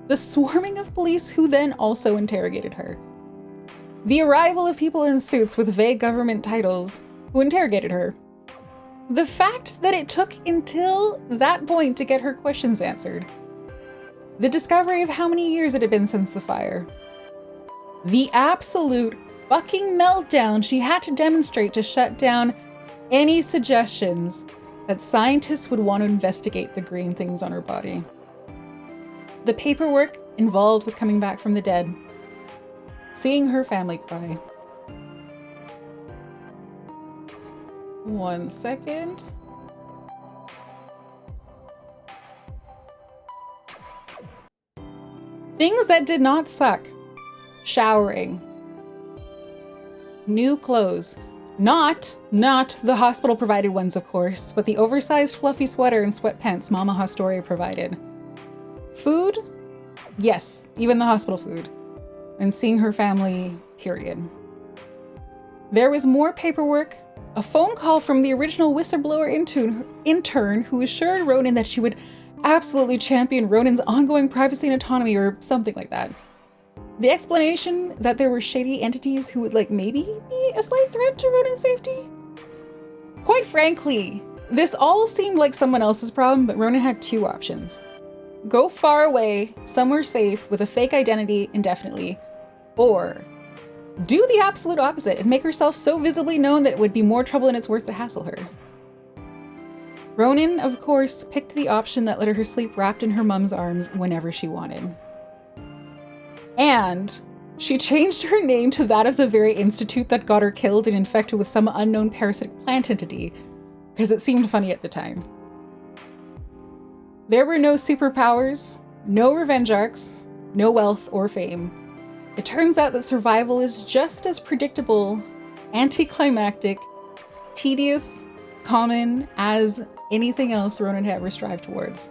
The swarming of police who then also interrogated her. The arrival of people in suits with vague government titles who interrogated her. The fact that it took until that point to get her questions answered. The discovery of how many years it had been since the fire. The absolute fucking meltdown she had to demonstrate to shut down any suggestions that scientists would want to investigate the green things on her body. The paperwork involved with coming back from the dead. Seeing her family cry. One second. Things that did not suck. Showering. New clothes. Not the hospital provided ones, of course, but the oversized fluffy sweater and sweatpants Mama Haustoria provided. Food? Yes, even the hospital food. And seeing her family, period. There was more paperwork, a phone call from the original whistleblower intern who assured Ronenn that she would absolutely champion Ronenn's ongoing privacy and autonomy or something like that. The explanation that there were shady entities who would maybe be a slight threat to Ronenn's safety? Quite frankly, this all seemed like someone else's problem, but Ronenn had two options. Go far away, somewhere safe, with a fake identity indefinitely, or do the absolute opposite and make herself so visibly known that it would be more trouble than it's worth to hassle her. Ronenn, of course, picked the option that let her sleep wrapped in her mom's arms whenever she wanted. And she changed her name to that of the very institute that got her killed and infected with some unknown parasitic plant entity, because it seemed funny at the time. There were no superpowers, no revenge arcs, no wealth or fame. It turns out that survival is just as predictable, anticlimactic, tedious, common as anything else Ronenn had ever strived towards.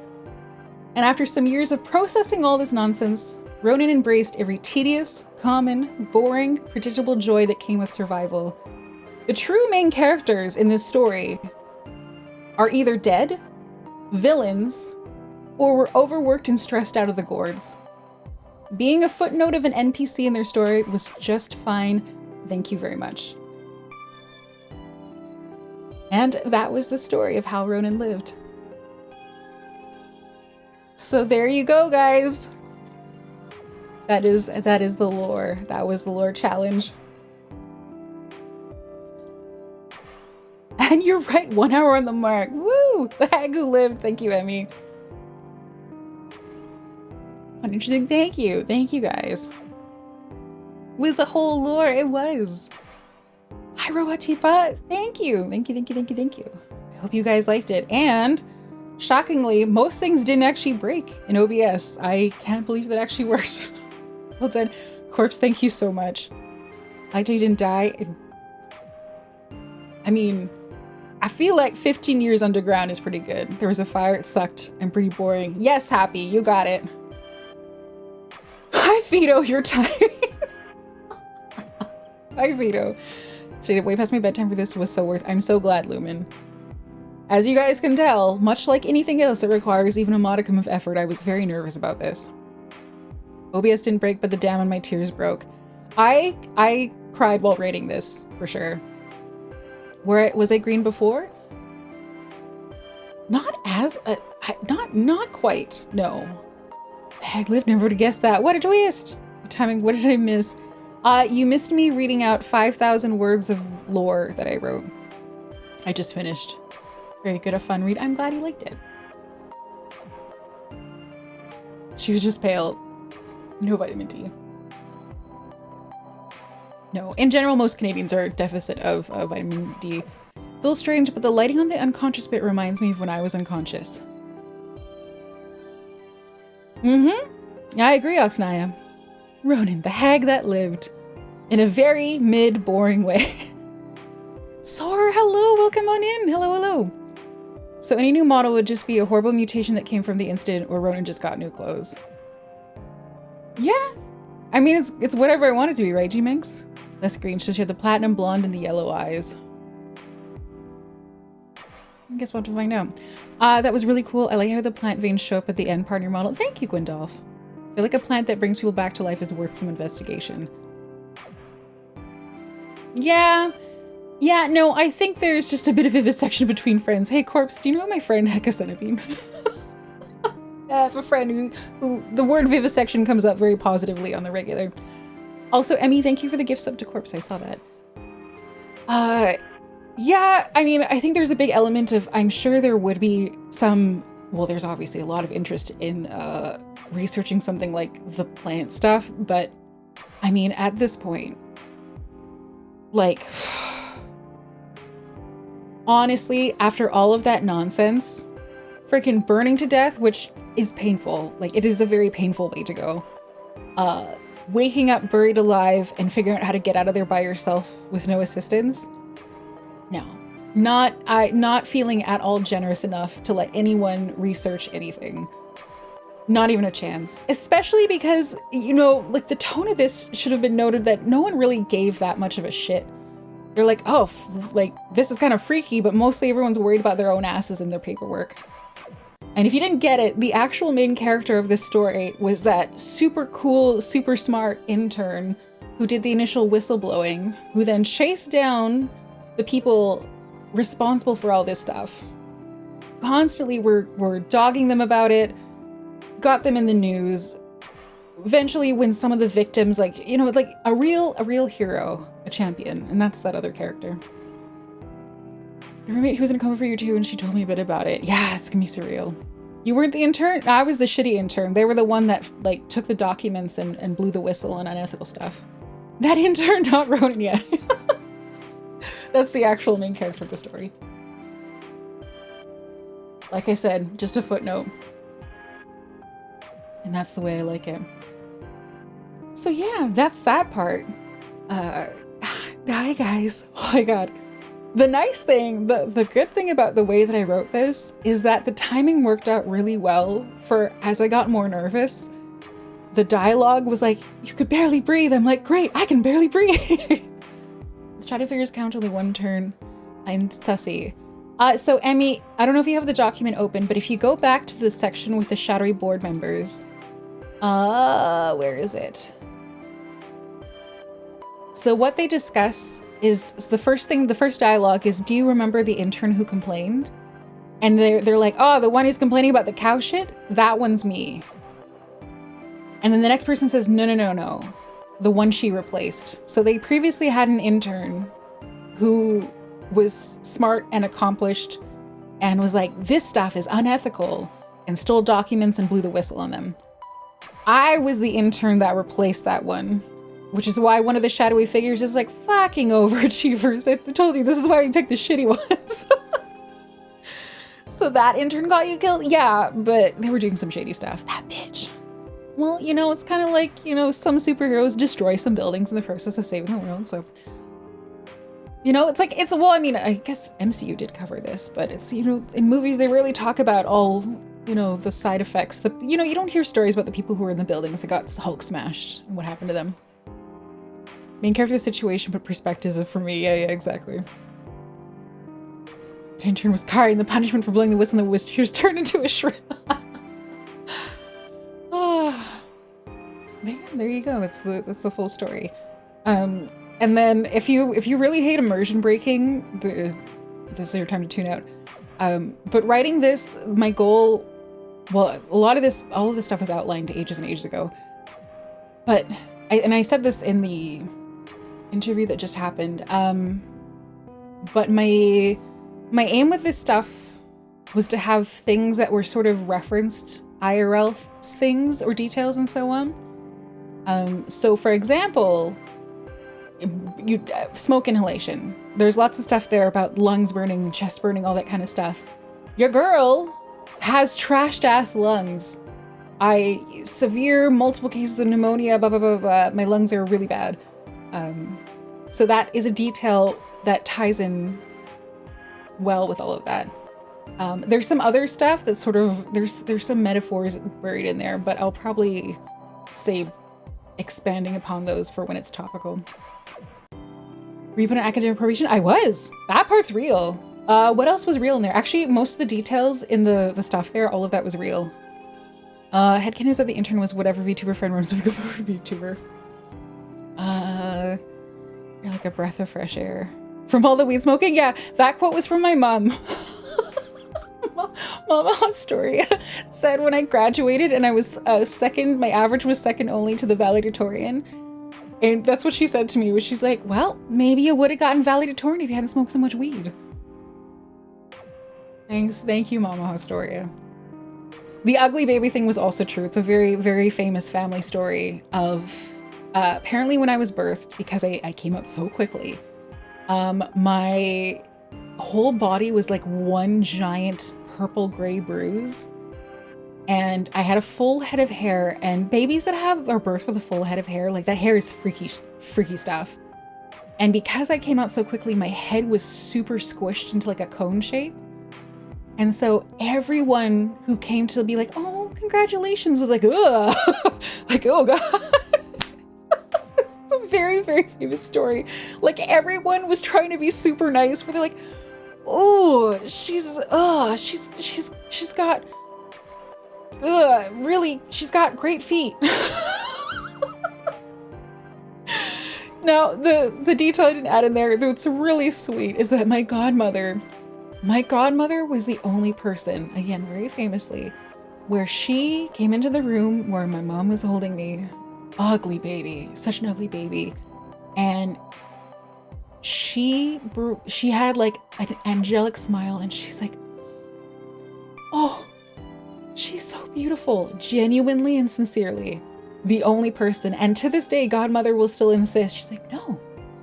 And after some years of processing all this nonsense, Ronenn embraced every tedious, common, boring, predictable joy that came with survival. The true main characters in this story are either dead, villains, or were overworked and stressed out of the gourds. Being a footnote of an NPC in their story was just fine, thank you very much. And that was the story of how Ronenn lived. So there you go, guys. That is the lore. That was the lore challenge. And you're right, 1 hour on the mark. Woo! The hag who lived. Thank you, Emmy. What interesting. Thank you. Thank you, guys. It was the whole lore. It was. Hi, Robot Teapot. Thank you. Thank you, thank you, thank you, thank you. I hope you guys liked it. And shockingly, most things didn't actually break in OBS. I can't believe that actually worked. Well done. Corpse, thank you so much. I like that you didn't die. I mean, I feel like 15 years underground is pretty good. There was a fire, it sucked. I'm pretty boring. Yes, Happy, you got it. Hi, Vito, you're tired. Hi, Vito. Stayed way past my bedtime for this was so worth. I'm so glad, Lumen. As you guys can tell, much like anything else that requires even a modicum of effort, I was very nervous about this. OBS didn't break, but the dam on my tears broke. I cried while rating this, for sure. Was I green before? Not quite, no. I'd lived, never would have guessed that. What a twist! Timing, what did I miss? You missed me reading out 5,000 words of lore that I wrote. I just finished. Very good, a fun read. I'm glad you liked it. She was just pale. No vitamin D. No, in general, most Canadians are deficit of vitamin D. It's a little strange, but the lighting on the unconscious bit reminds me of when I was unconscious. Mm-hmm. I agree, Oxnaya. Ronenn, the hag that lived. In a very mid-boring way. Sor, hello, welcome on in. Hello, hello. So any new model would just be a horrible mutation that came from the incident, or Ronenn just got new clothes. Yeah. I mean, it's whatever I want it to be, right, G-Minx? Less green, so she had the platinum blonde and the yellow eyes. I guess we'll have to find out. That was really cool. I like how the plant veins show up at the end part of your model. Thank you, Gwendolf. I feel like a plant that brings people back to life is worth some investigation. Yeah. Yeah, no, I think there's just a bit of vivisection between friends. Hey, Corpse, do you know my friend Hecacenobine? I have a friend who the word vivisection comes up very positively on the regular. Also, Emmy, thank you for the gift sub to Corpse. I saw that. Yeah, I mean, I think there's a big element of, I'm sure there would be some, well, there's obviously a lot of interest in researching something like the plant stuff, but I mean, at this point, like, honestly, after all of that nonsense, freaking burning to death, which is painful, like it is a very painful way to go. Waking up buried alive and figuring out how to get out of there by yourself with no assistance. No, not feeling at all generous enough to let anyone research anything. Not even a chance, especially because, you know, like the tone of this should have been noted that no one really gave that much of a shit. They're like, oh, like this is kind of freaky, but mostly everyone's worried about their own asses and their paperwork. And if you didn't get it, the actual main character of this story was that super cool, super smart intern who did the initial whistleblowing, who then chased down the people responsible for all this stuff. Constantly were dogging them about it, got them in the news. Eventually, when some of the victims, like, you know, like a real hero, a champion, and that's that other character. A roommate who was in a coma for year 2 and she told me a bit about it. Yeah, it's gonna be surreal. You weren't the intern? I was the shitty intern. They were the one that like took the documents and blew the whistle on unethical stuff. That intern, not Ronenn yet. That's the actual main character of the story. Like I said, just a footnote. And that's the way I like it. So yeah, that's that part. Hi guys. Oh my god. The nice thing, the good thing about the way that I wrote this is that the timing worked out really well for as I got more nervous. The dialogue was like, you could barely breathe. I'm like, great, I can barely breathe. The shadow figures count only one turn. I'm sussy. So Emmy, I don't know if you have the document open, but if you go back to the section with the shadowy board members, where is it? So what they discuss is the first dialogue is, do you remember the intern who complained? And they're like, oh, the one who's complaining about the cow shit? That one's me. And then the next person says, no. The one she replaced. So they previously had an intern who was smart and accomplished and was like, this stuff is unethical, and stole documents and blew the whistle on them. I was the intern that replaced that one, which is why one of the shadowy figures is like, fucking overachievers. I told you, this is why we picked the shitty ones. So that intern got you killed? Yeah, but they were doing some shady stuff. That bitch. Well, you know, it's kind of like, you know, some superheroes destroy some buildings in the process of saving the world, so. You know, it's like, well, I mean, I guess MCU did cover this, but it's, you know, in movies they rarely talk about all, you know, the side effects. You know, you don't hear stories about the people who were in the buildings that got Hulk smashed and what happened to them. Main character of the situation, but perspectives for me. Yeah, exactly. The intern was carrying the punishment for blowing the whistle, and the whistle she was turned into a shrimp. Man, there you go. That's the full story. And then if you really hate immersion breaking, this is your time to tune out. But writing this, my goal well, all of this stuff was outlined ages and ages ago. But I said this in the interview that just happened. But my aim with this stuff was to have things that were sort of referenced IRL things or details and so on. So for example, smoke inhalation. There's lots of stuff there about lungs burning, chest burning, all that kind of stuff. Your girl has trashed ass lungs. Severe multiple cases of pneumonia, blah, blah, blah, blah. My lungs are really bad. So that is a detail that ties in well with all of that. There's some other stuff that's sort of, there's some metaphors buried in there, but I'll probably save expanding upon those for when it's topical. Were you put on academic probation? I was. That part's real. What else was real in there? Actually, most of the details in the stuff there, all of that was real. Headcanon is that the intern was whatever VTuber friend runs would go for VTuber. You're like a breath of fresh air. From all the weed smoking? Yeah, that quote was from my mom. Mama Haustoria said when I graduated and I was second, my average was second only to the valedictorian. And that's what she said to me, was she's like, well, maybe you would have gotten valedictorian if you hadn't smoked so much weed. Thanks. Thank you, Mama Haustoria. The ugly baby thing was also true. It's a very, very famous family story of apparently when I was birthed, because I came out so quickly, my whole body was like one giant purple gray bruise. And I had a full head of hair, and babies that are birthed with a full head of hair, like that hair is freaky stuff. And because I came out so quickly, my head was super squished into like a cone shape. And so everyone who came to be like, oh, congratulations, was like, ugh, like, oh God. It's a very, very famous story. Like everyone was trying to be super nice, where they're like, oh, she's got, really, she's got great feet. Now, the detail I didn't add in there, that's really sweet, is that my godmother was the only person, again, very famously, where she came into the room where my mom was holding me. Ugly baby, such an ugly baby. And she had like an angelic smile, and she's like, oh, she's so beautiful, genuinely and sincerely. The only person. And to this day, godmother will still insist. She's like, no,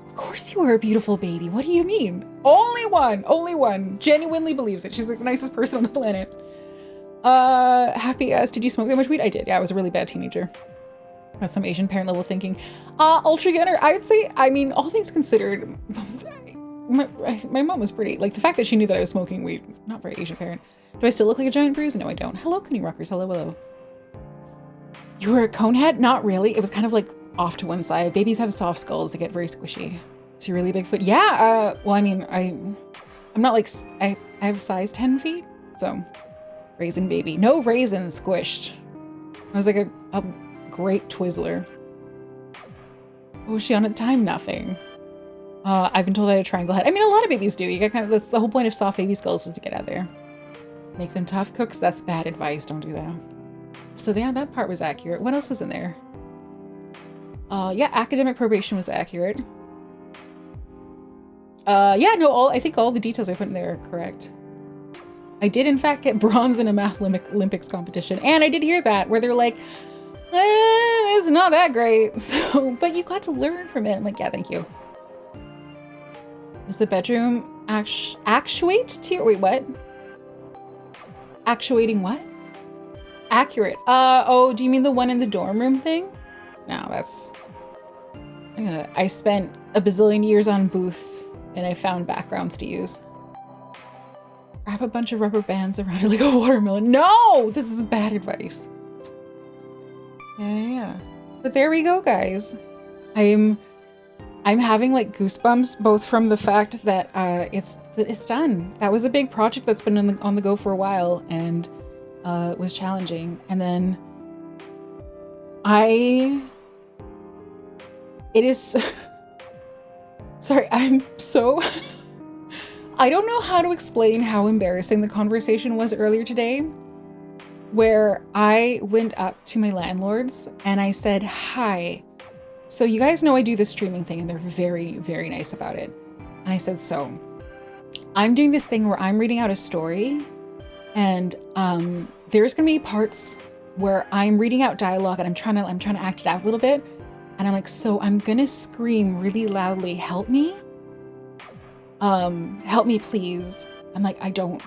of course you were a beautiful baby. What do you mean? Only one genuinely believes it. She's like the nicest person on the planet. Happy ass, did you smoke that much weed? I did. Yeah, I was a really bad teenager. That's some Asian parent level thinking. Ultra Gunner, I would say, I mean, all things considered, my mom was pretty, like the fact that she knew that I was smoking weed, not very Asian parent. Do I still look like a giant bruise? No, I don't. Hello, Coonie Rockers. Hello, hello. You were a conehead? Not really. It was kind of like off to one side. Babies have soft skulls. They get very squishy. So you're really big foot? Yeah. Well, I mean, I'm not like, I have size 10 feet. So raisin baby. No raisins squished. I was like a great Twizzler. What was she on at the time? Nothing. I've been told I had a triangle head. I mean, a lot of babies do. You got kind of, that's the whole point of soft baby skulls, is to get out there. Make them tough cooks. That's bad advice. Don't do that. So yeah, that part was accurate. What else was in there? Yeah, academic probation was accurate. Yeah, no, I think all the details I put in there are correct. I did in fact get bronze in a math Olympics competition, and I did hear that where they're like, it's not that great. So, but you got to learn from it. I'm like, yeah, thank you. Was the bedroom actuate to your, wait, what? Actuating what? Accurate. Oh, do you mean the one in the dorm room thing? No, that's... I spent a bazillion years on Booth, and I found backgrounds to use. Wrap a bunch of rubber bands around it like a watermelon. No! This is bad advice. Yeah. But there we go, guys. I'm having like goosebumps, both from the fact that it's done. That was a big project that's been on the go for a while, and was challenging. And then it is sorry, I'm so I don't know how to explain how embarrassing the conversation was earlier today, where I went up to my landlords and I said, hi, so you guys know I do this streaming thing and they're very, very nice about it. And I said, so I'm doing this thing where I'm reading out a story and there's gonna be parts where I'm reading out dialogue and I'm trying to act it out a little bit. And I'm like, so I'm gonna scream really loudly, help me please. I'm like, I don't,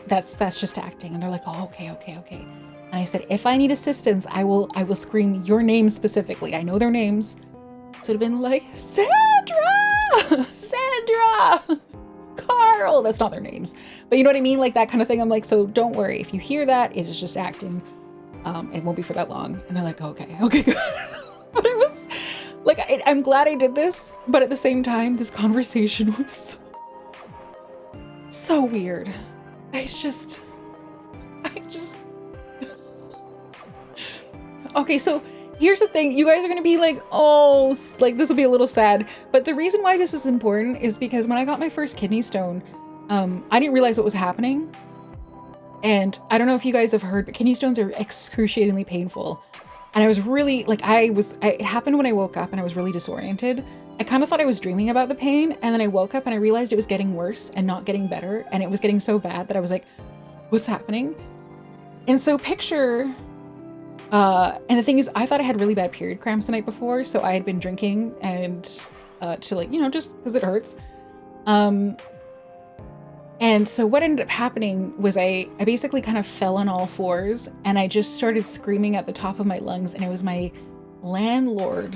that's just acting. And they're like, oh, okay. And I said, if I need assistance, I will scream your name specifically. I know their names. So it'd have been like, Sandra, Carl. That's not their names, but you know what I mean? Like that kind of thing. I'm like, so don't worry. If you hear that, it is just acting. It won't be for that long. And they're like, okay, good. But it was like, I'm glad I did this. But at the same time, this conversation was so weird. I just, okay, so here's the thing. You guys are going to be like, oh, like this will be a little sad. But the reason why this is important is because when I got my first kidney stone, I didn't realize what was happening. And I don't know if you guys have heard, but kidney stones are excruciatingly painful. And I was really like, it happened when I woke up and I was really disoriented. I kind of thought I was dreaming about the pain. And then I woke up and I realized it was getting worse and not getting better. And it was getting so bad that I was like, what's happening? And so picture, and the thing is, I thought I had really bad period cramps the night before. So I had been drinking and to like, you know, just because it hurts. And so what ended up happening was I basically kind of fell on all fours and I just started screaming at the top of my lungs. And it was my landlord,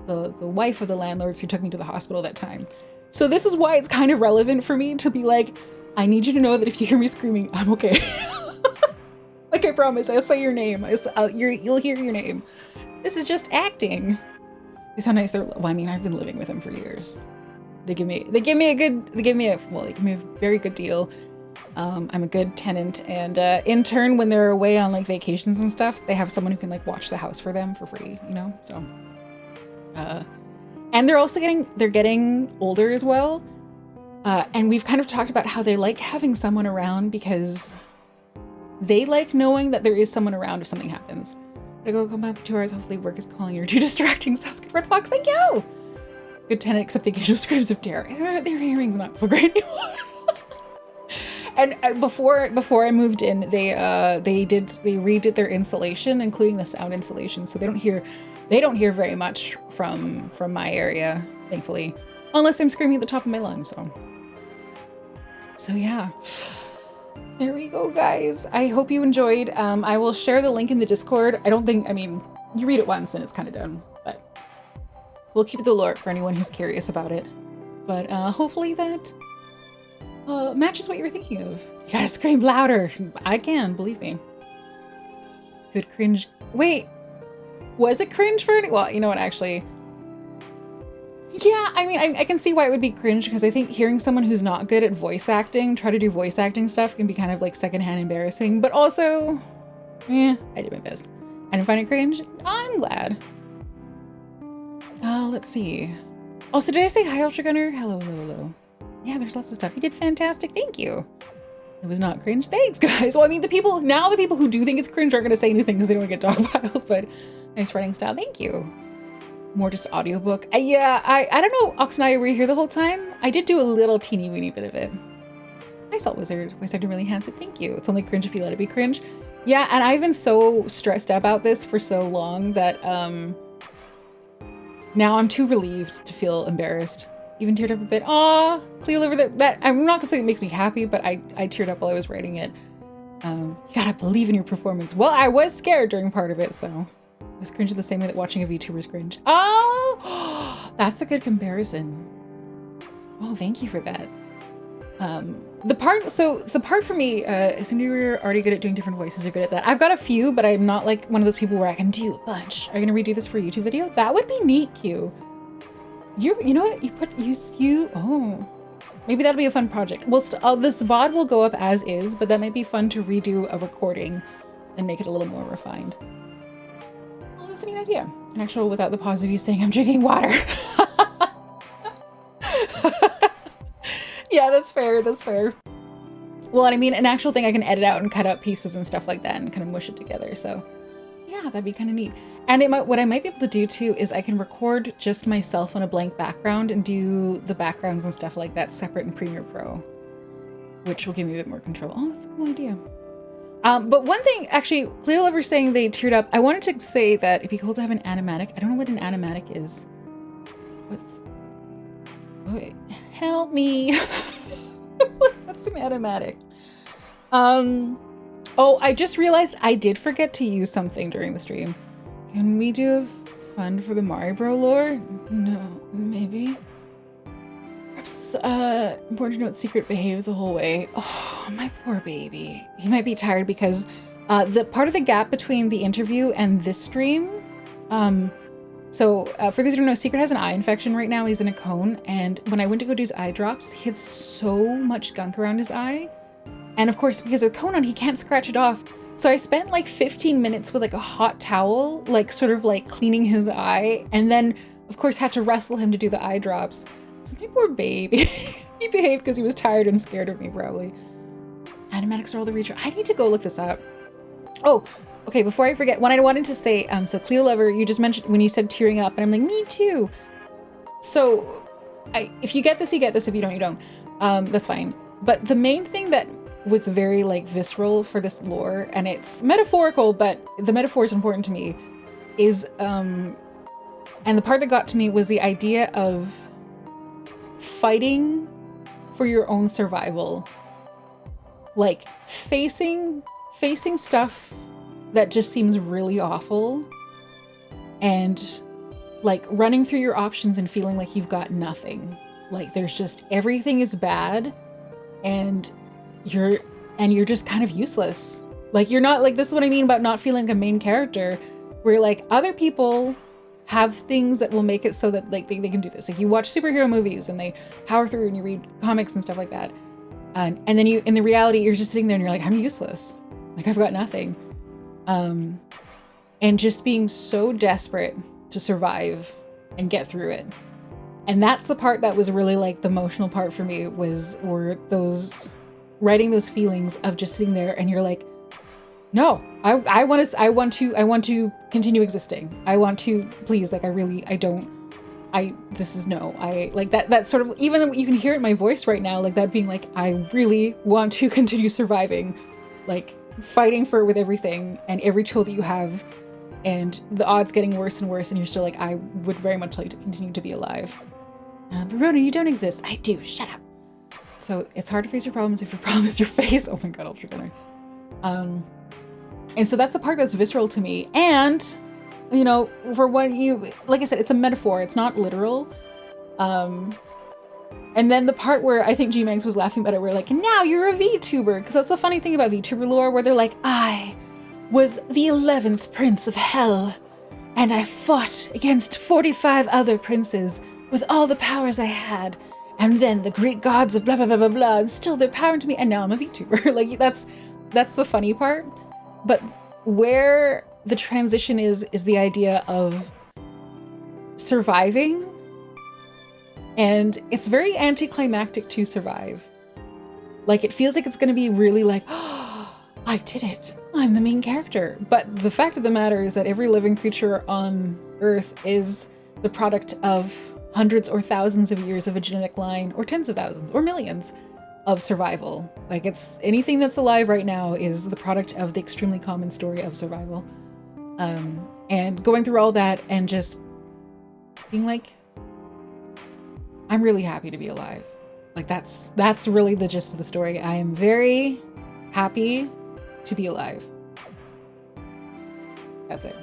the wife of the landlords who took me to the hospital that time. So this is why it's kind of relevant for me to be like, I need you to know that if you hear me screaming, I'm okay. Like I promise, I'll say your name. You'll hear your name. This is just acting. It's how nice they're. Well, I mean, I've been living with them for years. They give me a very good deal. I'm a good tenant, and in turn, when they're away on like vacations and stuff, they have someone who can like watch the house for them for free, you know? So, and they're also getting older as well. And we've kind of talked about how they like having someone around because they like knowing that there is someone around if something happens. I go come up 2 hours, hopefully work is calling. You're too distracting. Sounds good, Red Fox, thank you! Good tenant, except the occasional screams of terror. Their hearing's not so great anymore. And before I moved in, they redid their insulation, including the sound insulation, so they don't hear very much from my area, thankfully, unless I'm screaming at the top of my lungs. So yeah, there we go, guys. I hope you enjoyed. I will share the link in the Discord. You read it once and it's kind of done, but we'll keep it the lore for anyone who's curious about it. But hopefully that matches what you were thinking of. You gotta scream louder. I can, believe me. Good cringe. Wait, was it cringe for any? Well, you know what, actually. Yeah, I mean, I can see why it would be cringe because I think hearing someone who's not good at voice acting try to do voice acting stuff can be kind of like secondhand embarrassing, but also, I did my best. I didn't find it cringe. I'm glad. Let's see. Also, did I say hi, Ultra Gunner? Hello, hello, hello. Yeah, there's lots of stuff. You did fantastic. Thank you. It was not cringe. Thanks, guys. Well, I mean, the people who do think it's cringe aren't going to say anything because they don't get dogpiled, but nice writing style. Thank you. More just audiobook. I don't know, Ox and I were here the whole time. I did do a little teeny weeny bit of it. Hi, Salt Wizard. Voice acting really handsome. Thank you. It's only cringe if you let it be cringe. Yeah, and I've been so stressed about this for so long that now I'm too relieved to feel embarrassed. Even teared up a bit. Aw, Cleo Liver, that I'm not gonna say it makes me happy, but I teared up while I was writing it. You gotta believe in your performance. Well, I was scared during part of it, so I was cringing the same way that watching a VTuber's cringe. Oh, that's a good comparison. Oh, thank you for that. The part for me, assuming you were already good at doing different voices, you're good at that. I've got a few, but I'm not like one of those people where I can do a bunch. Are you gonna redo this for a YouTube video? That would be neat, Q. You know what? Oh, maybe that'll be a fun project. Well, this VOD will go up as is, but that might be fun to redo a recording and make it a little more refined. Oh, that's a neat idea. An actual without the pause of you saying I'm drinking water. Yeah, that's fair. That's fair. Well, and I mean, an actual thing I can edit out and cut out pieces and stuff like that and kind of mush it together. So yeah, that'd be kind of neat. And what I might be able to do too is I can record just myself on a blank background and do the backgrounds and stuff like that separate in Premiere Pro, which will give me a bit more control. Oh, that's a cool idea. But one thing, actually, Cleo Lover's saying they teared up. I wanted to say that it'd be cool to have an animatic. I don't know what an animatic is. Wait, help me. What's an animatic? Oh, I just realized I did forget to use something during the stream. Can we do a fund for the Mario Bro lore? No, maybe. Perhaps, important to note, Secret behaved the whole way. Oh, my poor baby. He might be tired because the part of the gap between the interview and this stream, for those who don't know, Secret has an eye infection right now. He's in a cone, and when I went to go do his eye drops, he had so much gunk around his eye. And of course, because of the cone on, he can't scratch it off. So I spent like 15 minutes with like a hot towel, like sort of like cleaning his eye, and then of course had to wrestle him to do the eye drops. So my poor baby. He behaved because he was tired and scared of me, probably. Animatics are all the reach. I need to go look this up. Oh, okay, before I forget, what I wanted to say, so Cleo Lover, you just mentioned when you said tearing up, and I'm like, me too. So if you get this, you get this. If you don't, you don't. That's fine. But the main thing that was very like visceral for this lore, and it's metaphorical, but the metaphor is important to me, is, and the part that got to me was the idea of fighting for your own survival. Like facing stuff that just seems really awful, and like running through your options and feeling like you've got nothing. Like there's just, everything is bad, and you're just kind of useless. Like you're not, like, this is what I mean about not feeling a main character, where like other people have things that will make it so that like they can do this. Like you watch superhero movies and they power through, and you read comics and stuff like that. And then you, in the reality, you're just sitting there and you're like, I'm useless. Like I've got nothing. And just being so desperate to survive and get through it. And that's the part that was really like the emotional part for me, were those writing those feelings of just sitting there and you're like, no, I want to continue existing. I want to, please, like this is no, I like that sort of, even though you can hear it in my voice right now, like that being like, I really want to continue surviving, like fighting for it with everything and every tool that you have, and the odds getting worse and worse, and you're still like, I would very much like to continue to be alive. But Ronenn, you don't exist. I do, shut up. So it's hard to face your problems if your problem is your face. Oh my god, ultra gunner. And so that's the part that's visceral to me. And, you know, for what you, like I said, it's a metaphor. It's not literal. And then the part where I think G-Manx was laughing about it, where like, now you're a VTuber. Because that's the funny thing about VTuber lore, where they're like, I was the 11th prince of hell, and I fought against 45 other princes with all the powers I had. And then the Greek gods of blah, blah, blah, blah, blah, and still they're power to me. And now I'm a VTuber. Like that's the funny part. But where the transition is the idea of surviving. And it's very anticlimactic to survive. Like it feels like it's going to be really like, oh, I did it. I'm the main character. But the fact of the matter is that every living creature on Earth is the product of hundreds or thousands of years of a genetic line, or tens of thousands or millions of survival. Like it's anything that's alive right now is the product of the extremely common story of survival. And going through all that and just being like, I'm really happy to be alive. Like that's really the gist of the story. I am very happy to be alive. That's it.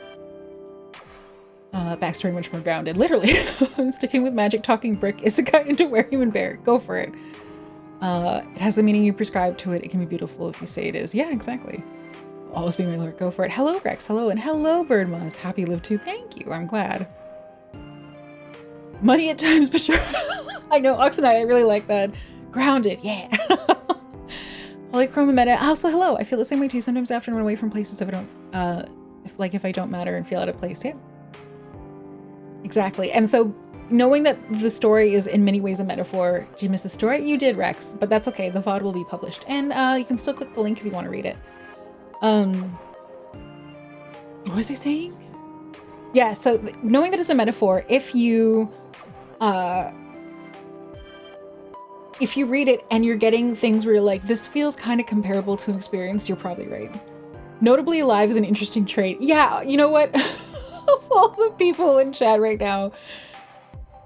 Backstory much more grounded. Literally, sticking with magic talking brick is the guide into where human bear. Go for it. It has the meaning you prescribe to it. It can be beautiful if you say it is. Yeah, exactly. Always be my lord. Go for it. Hello, Rex. Hello, and hello, Birdmoss. Happy live too. Thank you. I'm glad. Money at times, but sure. I know, Oxenite, I really like that. Grounded, yeah. Polychroma meta. Also, hello. I feel the same way too. Sometimes I have to run away from places if I don't, if I don't matter and feel out of place. Yeah. Exactly. And so knowing that the story is in many ways a metaphor. Did you miss the story? You did, Rex, but that's okay. The VOD will be published, and you can still click the link if you want to read it. What was I saying? Yeah, so knowing that it's a metaphor, if you read it and you're getting things where you're like, this feels kind of comparable to an experience, you're probably right. Notably alive is an interesting trait. Yeah, you know what? Of all the people in chat right now,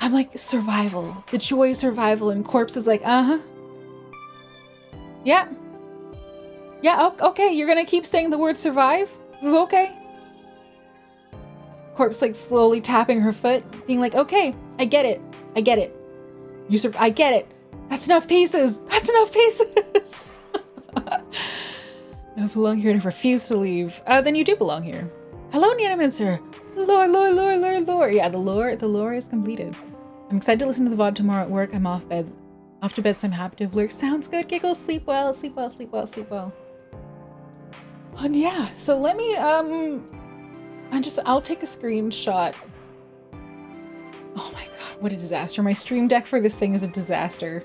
I'm like, survival, the joy of survival, and Corpse is like, yeah. Yeah, okay, you're gonna keep saying the word survive? Okay. Corpse like slowly tapping her foot, being like, okay, I get it. I get it. I get it. That's enough pieces. That's enough pieces. I belong here and I refuse to leave. Then you do belong here. Hello, Neonomancer. Lore. Yeah, the lore is completed. I'm excited to listen to the VOD tomorrow at work. I'm off to bed, so I'm happy to have lurked. Sounds good. Giggles. Sleep well. Sleep well. Sleep well. Sleep well. And yeah, so let me I'll take a screenshot. Oh my god, what a disaster. My stream deck for this thing is a disaster.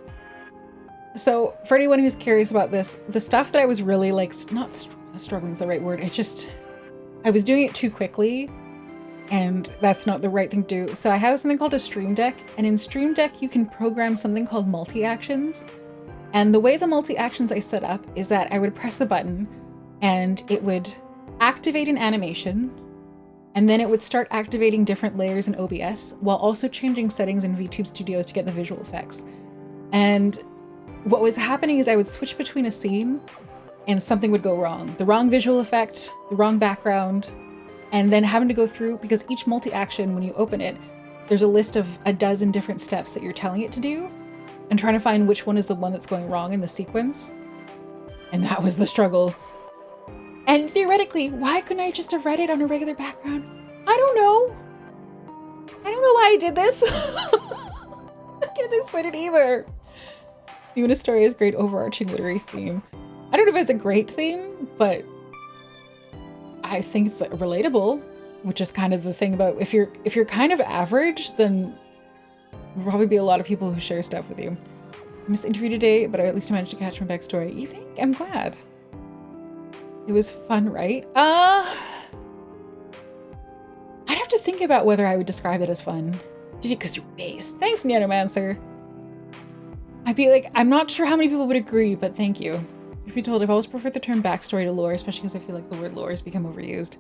So for anyone who's curious about this, the stuff that I was really like, not struggling is the right word. It's just, I was doing it too quickly and that's not the right thing to do. So I have something called a stream deck, and in stream deck, you can program something called multi-actions. And the way the multi-actions I set up is that I would press a button and it would activate an animation, and then it would start activating different layers in OBS while also changing settings in VTube Studios to get the visual effects. And what was happening is I would switch between a scene and something would go wrong. The wrong visual effect, the wrong background, and then having to go through, because each multi-action, when you open it, there's a list of a dozen different steps that you're telling it to do, and trying to find which one is the one that's going wrong in the sequence. And that was the struggle. And theoretically, why couldn't I just have read it on a regular background? I don't know. I don't know why I did this. I can't explain it either. Even Haustoria great overarching literary theme. I don't know if it's a great theme, but I think it's relatable, which is kind of the thing about if you're kind of average, then there'll probably be a lot of people who share stuff with you. I missed the interview today, but at least I managed to catch my backstory. You think? I'm glad. It was fun, right? I'd have to think about whether I would describe it as fun. Did you? Because you're based. Thanks, Neonomancer. I'd be like, I'm not sure how many people would agree, but thank you. If you told, I've always preferred the term backstory to lore, especially because I feel like the word lore has become overused.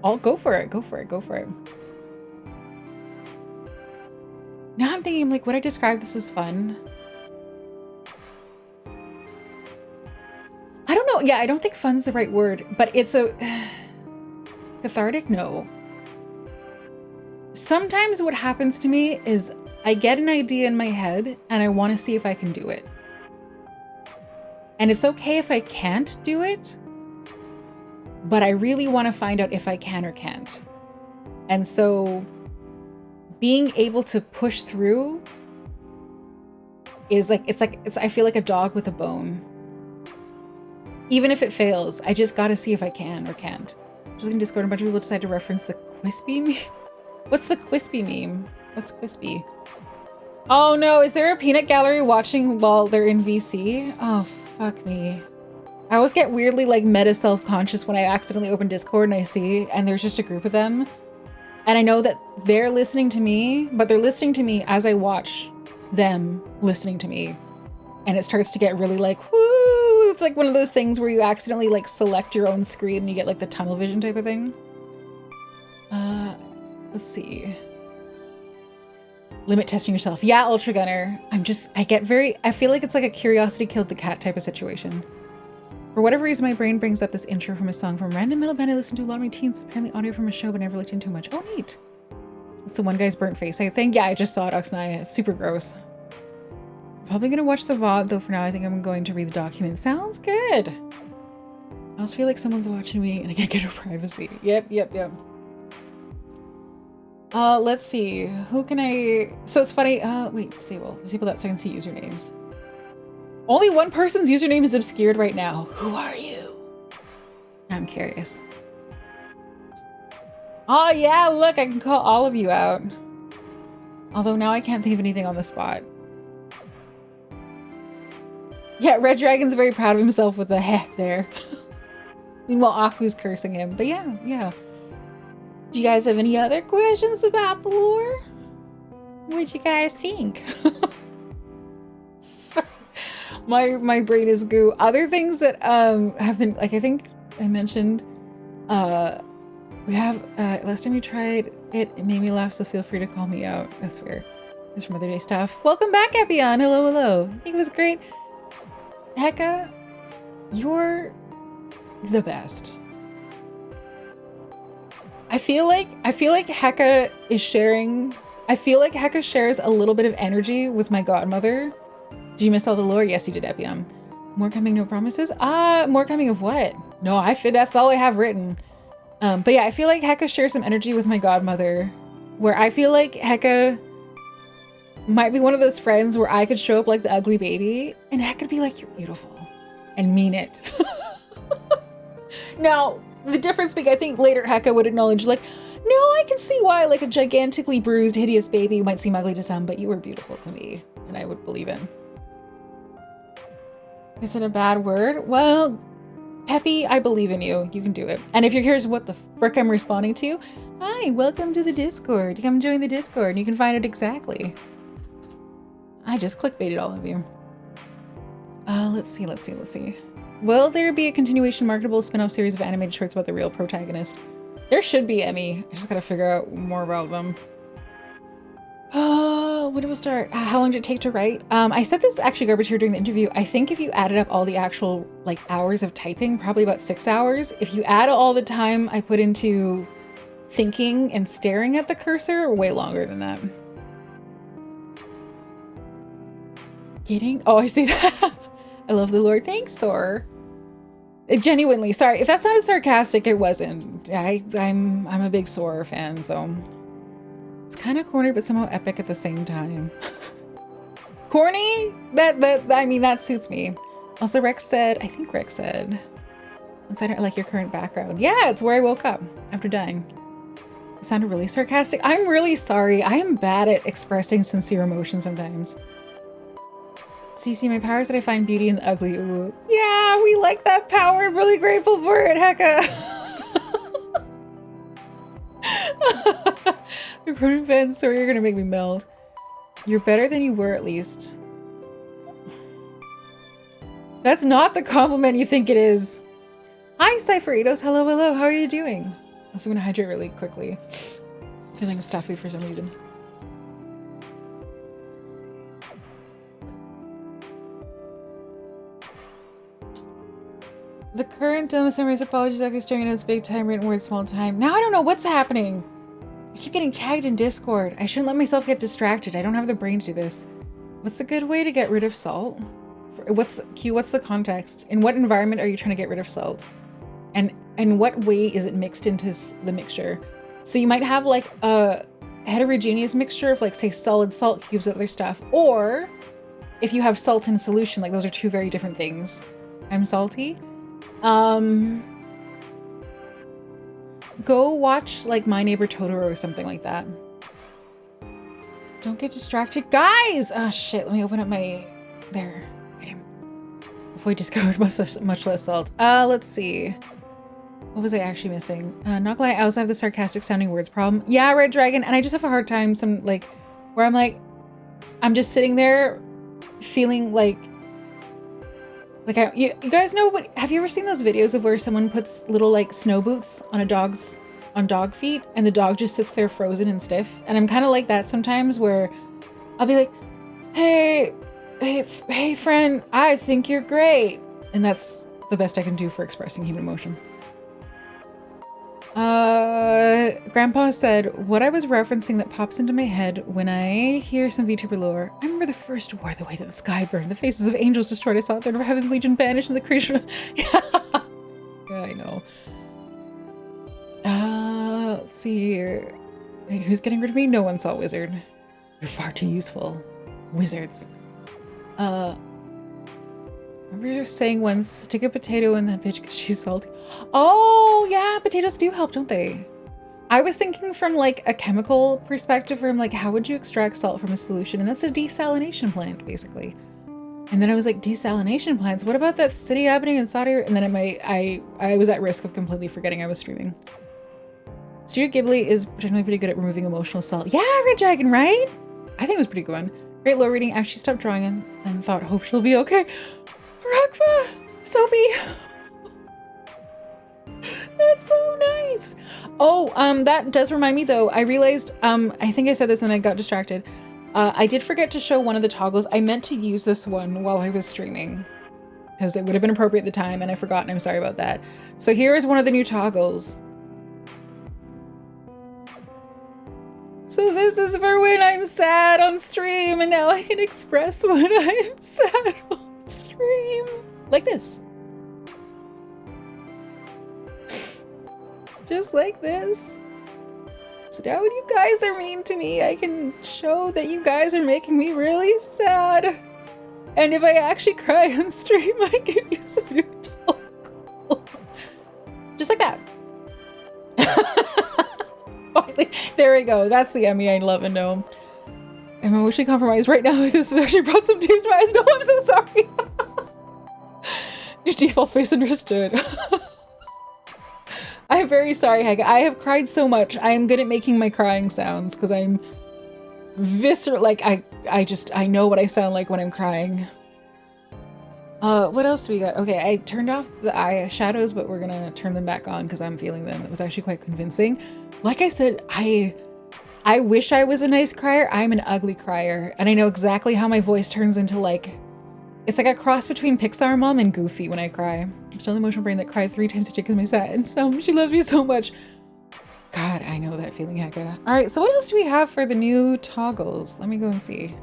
I'll go for it. Go for it. Go for it. Now I'm thinking, like, would I describe this as fun? I don't know. Yeah, I don't think fun's the right word, but it's a cathartic. No. Sometimes what happens to me is I get an idea in my head and I want to see if I can do it. And it's okay if I can't do it, but I really want to find out if I can or can't. And so being able to push through is like, I feel like a dog with a bone. Even if it fails, I just got to see if I can or can't. Just in Discord, a bunch of people decide to reference the Quispy meme. What's the Quispy meme? What's Quispy? Oh no, is there a peanut gallery watching while they're in VC? Oh, fuck me. I always get weirdly like meta self-conscious when I accidentally open Discord and I see, and there's just a group of them. And I know that they're listening to me, but they're listening to me as I watch them listening to me. And it starts to get really like, woo! It's like one of those things where you accidentally like select your own screen and you get like the tunnel vision type of thing. Let's see. Limit testing yourself. Yeah, Ultra Gunner. I feel like it's like a curiosity killed the cat type of situation. For whatever reason, my brain brings up this intro from a song from a random metal band I listened to a lot of my teens. Apparently audio from a show, but never looked into much. Oh, neat. It's the one guy's burnt face, I think. Yeah, I just saw it, Oxnaya. It's super gross. I'm probably gonna watch the VOD, though for now I think I'm going to read the document. Sounds good. I also feel like someone's watching me and I can't get her privacy. Yep. Let's see. Who can I... So it's funny. Wait, disable that so I can see usernames. Only one person's username is obscured right now. Who are you? I'm curious. Oh yeah, look, I can call all of you out. Although now I can't think of anything on the spot. Yeah, Red Dragon's very proud of himself with the heh there. Meanwhile, Aku's cursing him. But yeah. Do you guys have any other questions about the lore? What'd you guys think? Sorry. My brain is goo. Other things that have been, like, I think I mentioned, we have, last time you tried it made me laugh, so feel free to call me out. That's fair. It's from Other Day stuff. Welcome back, Epion. Hello. I think it was great. Heka, you're the best. I feel like Heka is sharing. I feel like Heka shares a little bit of energy with my godmother. Do you miss all the lore? Yes, you did, Epion. More coming, no promises? More coming of what? No, that's all I have written. But yeah, I feel like Heka shares some energy with my godmother, where I feel like Heka might be one of those friends where I could show up like the ugly baby, and Heka could be like, you're beautiful, and mean it. Now, the difference being, I think later Heka would acknowledge, like, no, I can see why, like, a gigantically bruised, hideous baby might seem ugly to some, but you were beautiful to me, and I would believe him. Is it a bad word? Well, Peppy, I believe in you. You can do it. And if you're curious what the frick I'm responding to, hi, welcome to the Discord. Come join the Discord, and you can find it exactly. I just clickbaited all of you. Let's see. Will there be a continuation marketable spin-off series of animated shorts about the real protagonist? There should be, Emmy. I just gotta figure out more about them. When do we start? How long did it take to write? I said this actually garbage here during the interview. I think if you added up all the actual like hours of typing, probably about 6 hours. If you add all the time I put into thinking and staring at the cursor, way longer than that. Oh, I see that. I love the lore. Thanks, Sor. Genuinely, sorry. If that sounded sarcastic, it wasn't. I'm a big Sor fan, so it's kind of corny, but somehow epic at the same time. Corny? I mean, that suits me. Also, I think Rex said, inside like your current background. Yeah, it's where I woke up after dying. It sounded really sarcastic. I'm really sorry. I am bad at expressing sincere emotion sometimes. CC, my power is that I find beauty in the ugly. Ooh. Yeah, we like that power. I'm really grateful for it, Heka. The Ronin fans, sorry, you're gonna make me melt. You're better than you were, at least. That's not the compliment you think it is. Hi, Cypheritos. Hello. How are you doing? I'm also gonna hydrate really quickly. I'm feeling stuffy for some reason. The current summaries apologies actually staring at its big time written word small time. Now I don't know what's happening. I keep getting tagged in Discord. I shouldn't let myself get distracted. I don't have the brain to do this. What's a good way to get rid of salt? What's the context? In what environment are you trying to get rid of salt? And in what way is it mixed into the mixture? So you might have like a heterogeneous mixture of like, say, solid salt cubes with other stuff. Or if you have salt in solution, like those are two very different things. I'm salty. Go watch like My Neighbor Totoro or something like that. Don't get distracted. Guys! Oh shit, let me open up my... There. Okay. Before we discovered much less salt. Let's see. What was I actually missing? Not gonna lie, I also have the sarcastic sounding words problem. Yeah, Red Dragon, and I just have a hard time where I'm like, I'm just sitting there feeling like you guys know what, have you ever seen those videos of where someone puts little like snow boots on dog feet and the dog just sits there frozen and stiff? And I'm kind of like that sometimes, where I'll be like, hey friend, I think you're great. And that's the best I can do for expressing human emotion. Grandpa said, what I was referencing that pops into my head when I hear some VTuber lore. I remember the first war, the way that the sky burned, the faces of angels destroyed. I saw it there, of Heaven's Legion banished, and the creation. Yeah, I know. Let's see here. Wait, who's getting rid of me? No one saw Wizard. You're far too useful. Wizards. Remember just saying once, stick a potato in that bitch because she's salty. Oh, yeah, potatoes do help, don't they? I was thinking from like a chemical perspective, from like, how would you extract salt from a solution? And that's a desalination plant, basically. And then I was like, desalination plants? What about that city happening in Saudi? And then I was at risk of completely forgetting I was streaming. Studio Ghibli is particularly pretty good at removing emotional salt. Yeah, Red Dragon, right? I think it was pretty good one. Great low reading. Actually stopped drawing and thought, hope she'll be okay. Rakva! Soapy! That's so nice. Oh, that does remind me though. I realized, I think I said this and I got distracted. I did forget to show one of the toggles. I meant to use this one while I was streaming because it would have been appropriate at the time and I forgot and I'm sorry about that. So here is one of the new toggles. So this is for when I'm sad on stream and now I can express when I'm sad on stream. Like this. Just like this. So now when you guys are mean to me, I can show that you guys are making me really sad. And if I actually cry on stream, I can use a new toggle. Just like that. Finally, there we go. That's the Emmy I love and know. I'm emotionally compromised right now. This has actually brought some tears to my eyes. No, I'm so sorry. Your default face understood. I'm very sorry, Haga. I have cried so much. I am good at making my crying sounds because I'm visceral. Like I know what I sound like when I'm crying. What else do we got? Okay, I turned off the eye shadows, but we're gonna turn them back on because I'm feeling them. It was actually quite convincing. Like I said, I wish I was a nice crier. I'm an ugly crier, and I know exactly how my voice turns into like, it's like a cross between Pixar Mom and Goofy when I cry. I'm still an emotional brain that cried 3 times a day because my sad and so she loves me so much. God, I know that feeling, Hecka. All right, so what else do we have for the new toggles? Let me go and see.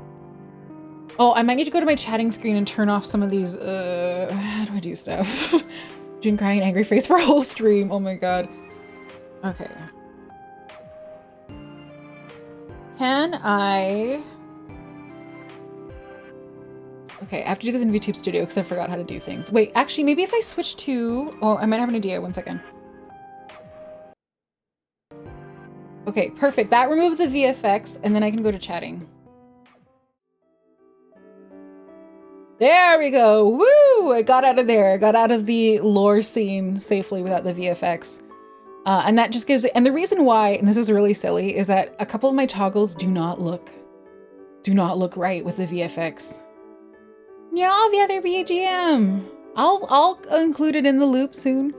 Oh, I might need to go to my chatting screen and turn off some of these, how do I do stuff? Doing crying angry face for a whole stream. Oh my God. Okay. Can I... Okay, I have to do this in VTube Studio because I forgot how to do things. Wait, actually, maybe if I switch to... Oh, I might have an idea. 1 second. Okay, perfect. That removed the VFX, and then I can go to chatting. There we go. Woo! I got out of there. I got out of the lore scene safely without the VFX. And that just gives it... And the reason why, and this is really silly, is that a couple of my toggles do not look right with the VFX. Yeah, the other BGM. I'll include it in the loop soon.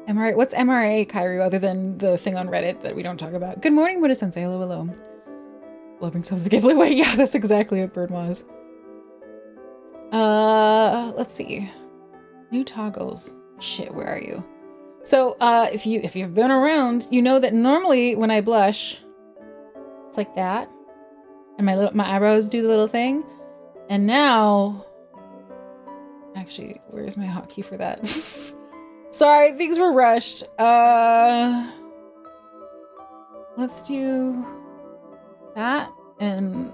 MRA, what's MRA, Kairu, other than the thing on Reddit that we don't talk about? Good morning, Buddha Sensei. Hello, hello. Loving sounds a giveaway. Yeah, that's exactly what Bird was. Let's see. New toggles. Shit, where are you? So, if you've been around, you know that normally when I blush, it's like that, and my eyebrows do the little thing, and now, actually, where's my hotkey for that? Sorry, things were rushed. Let's do that and.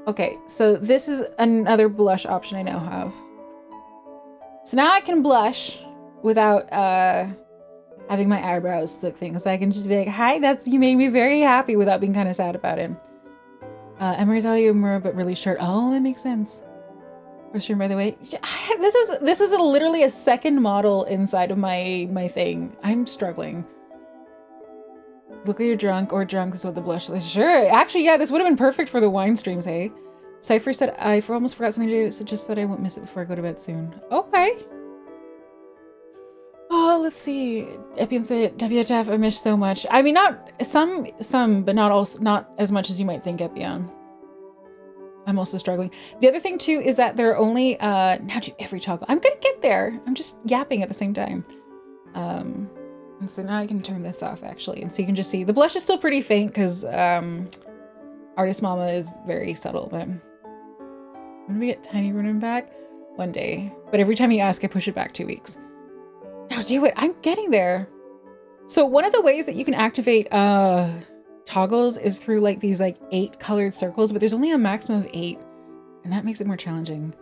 Okay, so this is another blush option I now have. So now I can blush without having my eyebrows look things. So I can just be like, hi, you made me very happy without being kind of sad about it. Emery's Alumura, but really short. Oh, that makes sense. First room, by the way. This is literally a second model inside of my thing. I'm struggling. Look like you're drunk or drunk is what the blush is. Sure. Actually, yeah, this would have been perfect for the wine streams, hey? Cypher said, I almost forgot something to do, so just that I won't miss it before I go to bed soon. Okay. Oh, let's see. Epian said, WTF, I miss so much. I mean, not some, but not as much as you might think, Epian. I'm also struggling. The other thing too is that there are only, now do every toggle. I'm gonna get there. I'm just yapping at the same time. And so now I can turn this off actually. And so you can just see the blush is still pretty faint because Artist Mama is very subtle, but when do we get Tiny Ronenn back? One day. But every time you ask, I push it back 2 weeks. Now do it. I'm getting there. So one of the ways that you can activate toggles is through like these 8 colored circles, but there's only a maximum of 8. And that makes it more challenging.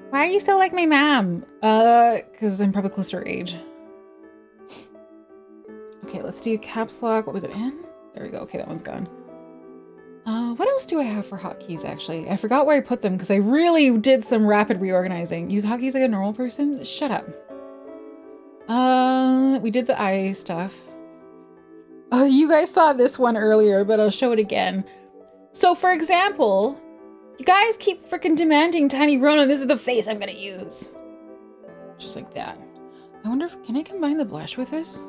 Why are you so like my mom? Because I'm probably close to her age. Okay, let's do caps lock. What was it in? There we go. Okay, that one's gone. What else do I have for hotkeys, actually? I forgot where I put them because I really did some rapid reorganizing. Use hotkeys like a normal person? Shut up. We did the eye stuff. Oh, you guys saw this one earlier, but I'll show it again. So, for example, you guys keep freaking demanding Tiny Rona. This is the face I'm gonna use. Just like that. I wonder if, can I combine the blush with this?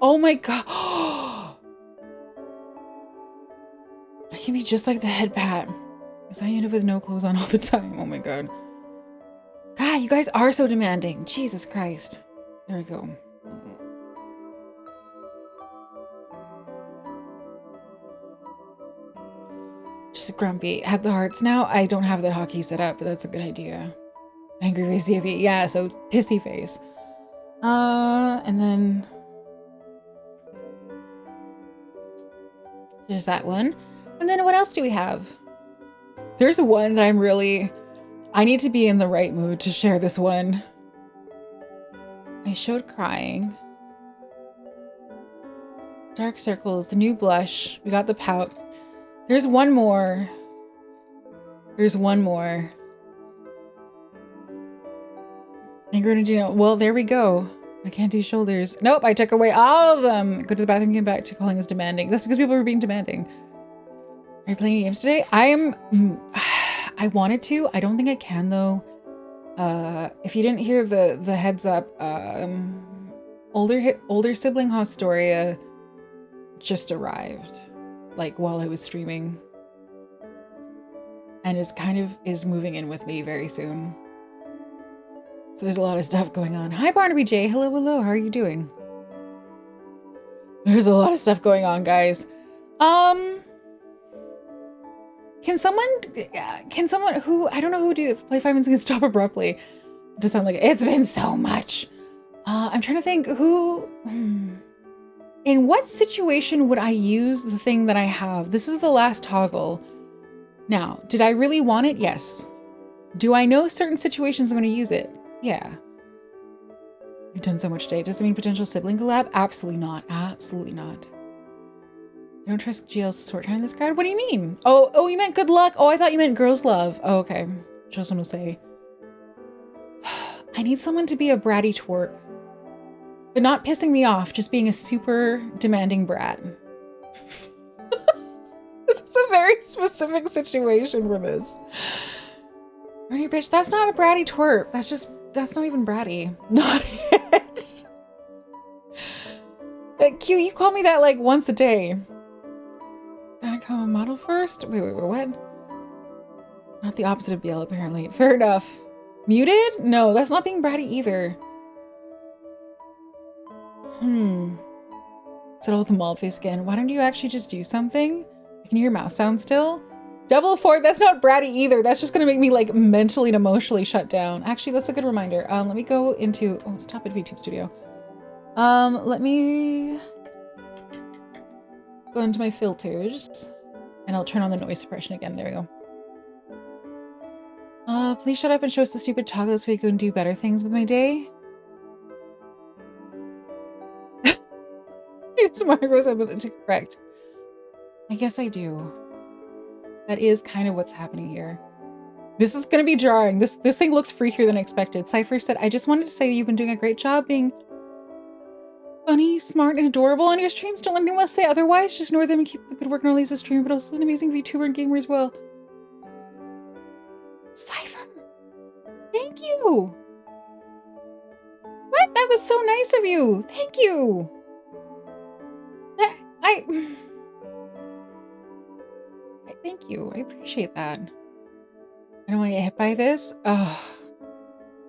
Oh my god. I can be just like the head pat. Because I end up with no clothes on all the time. Oh my god. God, you guys are so demanding. Jesus Christ. There we go. Just grumpy. Had the hearts now. I don't have that hotkey set up, but that's a good idea. Angry face, yippee. Yeah, so pissy face. And then there's that one. And then what else do we have? There's one that I'm really, I need to be in the right mood to share this one. I showed crying. Dark circles, the new blush. We got the pout. There's one more. There's one more. And Grenadino. Well, there we go. I can't do shoulders. Nope, I took away all of them. Go to the bathroom, came back to calling us demanding. That's because people were being demanding. Are you playing games today? I wanted to. I don't think I can though. If you didn't hear the heads up, older sibling Haustoria just arrived, like while I was streaming, and is moving in with me very soon. So there's a lot of stuff going on. Hi Barnaby J. Hello, hello. How are you doing? There's a lot of stuff going on, guys. Can someone who, I don't know who would do it, play 5 minutes and stop abruptly? It just sound like it's been so much. I'm trying to think who, in what situation would I use the thing that I have? This is the last toggle. Now, did I really want it? Yes. Do I know certain situations I'm going to use it? Yeah. You've done so much today. Does it mean potential sibling collab? Absolutely not. Absolutely not. I don't trust GL's short time in this crowd. What do you mean? Oh, you meant good luck. Oh, I thought you meant girls love. Oh, okay. Just want to say, I need someone to be a bratty twerp, but not pissing me off, just being a super demanding brat. This is a very specific situation for this. Bernie bitch, that's not a bratty twerp. That's not even bratty. Not it. That cute, you call me that like once a day. Gotta come a model first? Wait, what? Not the opposite of BL, apparently. Fair enough. Muted? No, that's not being bratty either. Said all the mall face again. Why don't you actually just do something? Can you hear your mouth sound still? Double fort, that's not bratty either. That's just gonna make me like mentally and emotionally shut down. Actually, that's a good reminder. Let me go into, oh, stop at VTube Studio. Let me go into my filters and I'll turn on the noise suppression again. There we go. Please shut up and show us the stupid toggle so we can do better things with my day. It's Margot's ability to correct. I guess I do. That is kind of what's happening here. This is gonna be jarring. This thing looks freakier than expected. Cypher said, I just wanted to say you've been doing a great job being funny, smart, and adorable on your streams. Don't let anyone else say otherwise. Just ignore them and keep the good work not only as a streamer, but also an amazing VTuber and gamer as well. Cypher! Thank you! What? That was so nice of you! Thank you! Thank you. I appreciate that. I don't want to get hit by this. Ugh.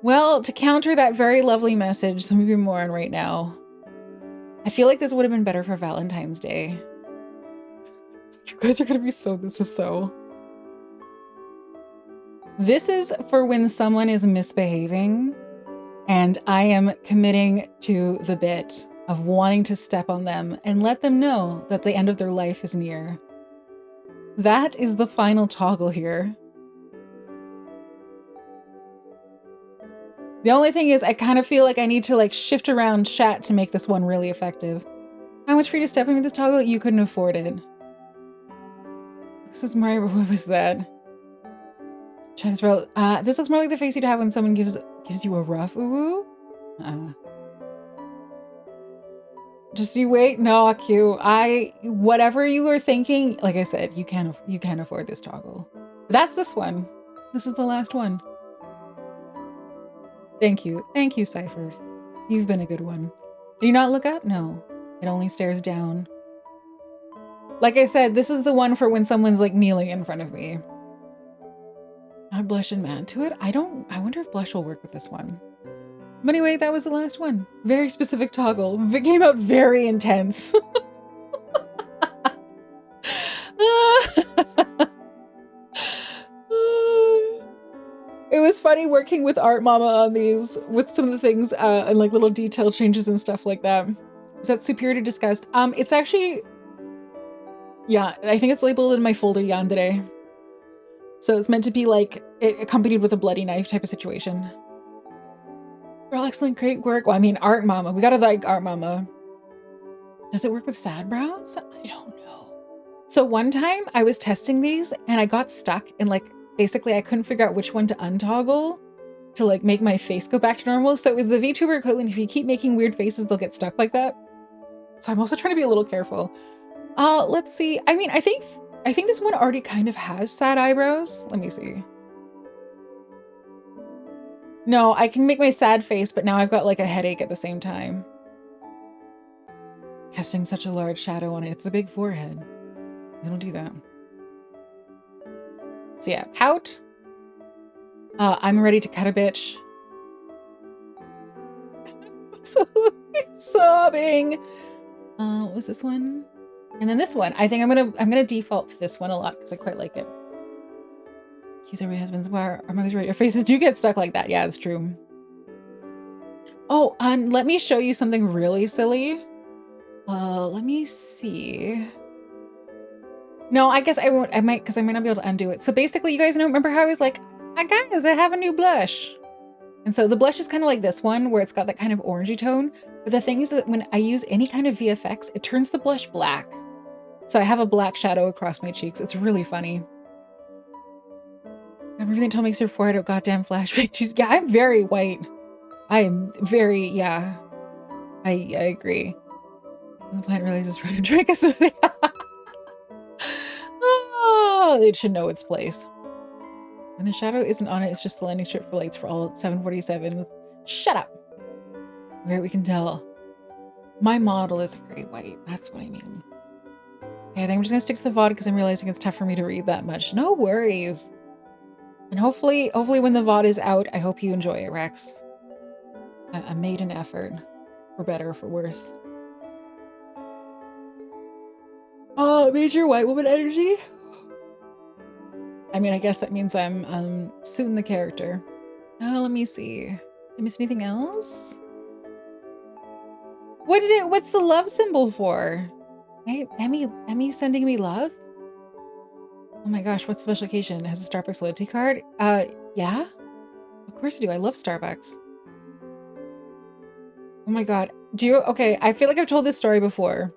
Well, to counter that very lovely message, some of you more on right now. I feel like this would have been better for Valentine's Day. You guys are gonna be so, this is so. This is for when someone is misbehaving and I am committing to the bit of wanting to step on them and let them know that the end of their life is near. That is the final toggle here. The only thing is I kind of feel like I need to like shift around chat to make this one really effective. How much free to step in with this toggle? You couldn't afford it. This is my, what was that? Chinese bro. This looks more like the face you'd have when someone gives you a rough ooh. Just you wait. No, Q. Whatever you were thinking, like I said, you can't afford this toggle. But that's this one. This is the last one. Thank you, Cypher. You've been a good one. Do you not look up? No, it only stares down. Like I said, this is the one for when someone's like kneeling in front of me. Not blush and mad to it. I wonder if blush will work with this one. But anyway, that was the last one. Very specific toggle. It came out very intense. It was funny working with Art Mama on these, with some of the things and like little detail changes and stuff like that. Is that superior to disgust? It's actually, yeah, I think it's labeled in my folder yandere. So it's meant to be like it accompanied with a bloody knife type of situation. Girl, excellent, great work. Well, I mean, Art Mama. We gotta like Art Mama. Does it work with sad brows? I don't know. So one time I was testing these and I got stuck and like, basically I couldn't figure out which one to untoggle to like make my face go back to normal. So it was the VTuber equivalent. If you keep making weird faces, they'll get stuck like that. So I'm also trying to be a little careful. Let's see. I mean, I think this one already kind of has sad eyebrows. Let me see. No, I can make my sad face, but now I've got like a headache at the same time. Casting such a large shadow on it. It's a big forehead. I don't do that. So yeah, pout. I'm ready to cut a bitch. Sobbing. What was this one? And then this one. I think I'm gonna default to this one a lot because I quite like it. He's every husband's wire. Our mother's right. Our faces do get stuck like that. Yeah, it's true. Oh, and let me show you something really silly. Let me see. No, I guess I won't. I might, because I might not be able to undo it. So basically, you guys know, remember how I was like, guys, I have a new blush. And so the blush is kind of like this one, where it's got that kind of orangey tone. But the thing is that when I use any kind of VFX, it turns the blush black. So I have a black shadow across my cheeks. It's really funny. Everything until makes your forehead a goddamn flashback. Yeah, I'm very white. I am very, yeah. I agree. And the plant realizes we're to drink us. Oh, it should know its place. And the shadow isn't on it, it's just the landing strip for lights for all 747. Shut up. Where we can tell. My model is very white. That's what I mean. Okay, I think I'm just gonna stick to the VOD because I'm realizing it's tough for me to read that much. No worries. And hopefully when the VOD is out, I hope you enjoy it, Rex. I made an effort. For better or for worse. Oh, major white woman energy? I mean, I guess that means I'm suiting the character. Oh, let me see. Did I miss anything else? What's the love symbol for? Hey, Emmy sending me love? Oh my gosh, what's the special occasion? It has a Starbucks loyalty card? Yeah? Of course I do. I love Starbucks. Oh my god. Okay, I feel like I've told this story before.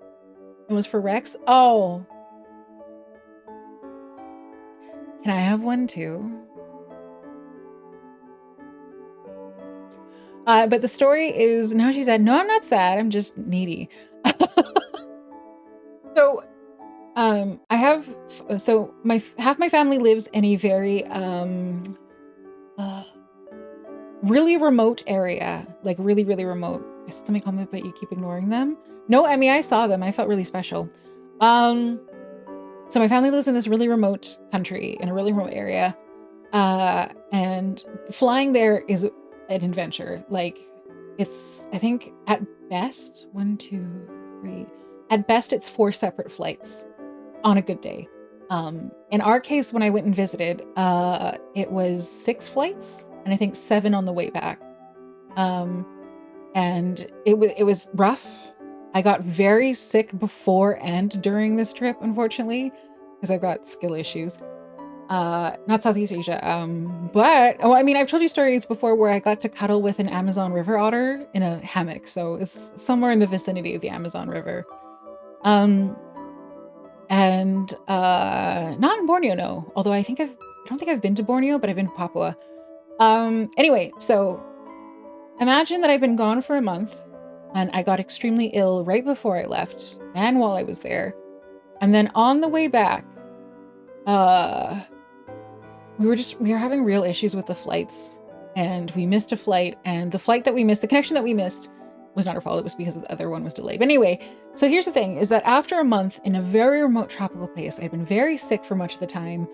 It was for Rex? Oh. Can I have one too? But the story is, now she's sad. No, I'm not sad. I'm just needy. So, half my family lives in a very, really remote area. Like really, really remote. I said somebody comment, but you keep ignoring them. No, I mean, I saw them. I felt really special. So my family lives in this really remote country, in a really remote area. And flying there is an adventure. Like, it's, I think at best, 1, 2, 3. At best, it's 4 separate flights on a good day. In our case, when I went and visited, it was 6 flights, and I think 7 on the way back. And it was rough. I got very sick before and during this trip, unfortunately, because I've got skill issues. Not Southeast Asia. But oh, I mean, I've told you stories before where I got to cuddle with an Amazon River otter in a hammock. So it's somewhere in the vicinity of the Amazon River. And not in Borneo, no. Although I don't think I've been to Borneo, but I've been to Papua. Anyway, so imagine that I've been gone for a month and I got extremely ill right before I left and while I was there. And then on the way back, we were having real issues with the flights and we missed a flight, and the flight that we missed, the connection that we missed was not our fault. It was because the other one was delayed. But anyway, so here's the thing is that after a month in a very remote tropical place, I've been very sick for much of the time.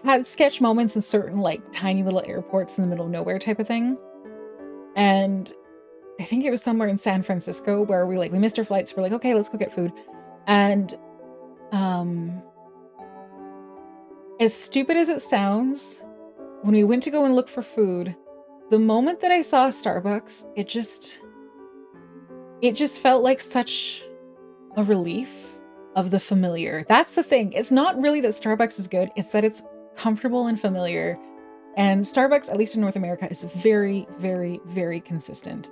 Had sketch moments in certain like tiny little airports in the middle of nowhere type of thing. And I think it was somewhere in San Francisco where we missed our flights. We're like, okay, let's go get food. And as stupid as it sounds, when we went to go and look for food, the moment that I saw Starbucks, it just felt like such a relief of the familiar. That's the thing. It's not really that Starbucks is good. It's that it's comfortable and familiar. And Starbucks, at least in North America, is very, very, very consistent.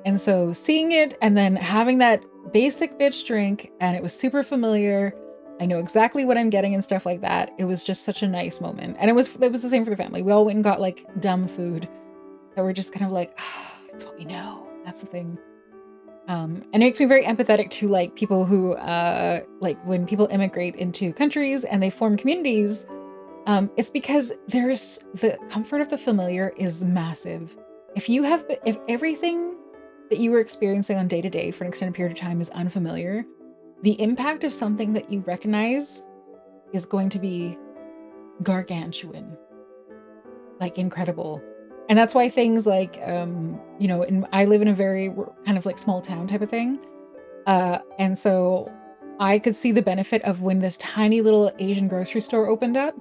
And so seeing it and then having that basic bitch drink, and it was super familiar. I know exactly what I'm getting and stuff like that. It was just such a nice moment. And it was the same for the family. We all went and got like dumb food that we're just kind of like, it's what we know. That's the thing. And it makes me very empathetic to like people who, like when people immigrate into countries and they form communities, it's because there's the comfort of the familiar is massive. If everything that you were experiencing on day to day for an extended period of time is unfamiliar, the impact of something that you recognize is going to be gargantuan, like incredible. And that's why things like, I live in a very kind of like small town type of thing. And so I could see the benefit of when this tiny little Asian grocery store opened up,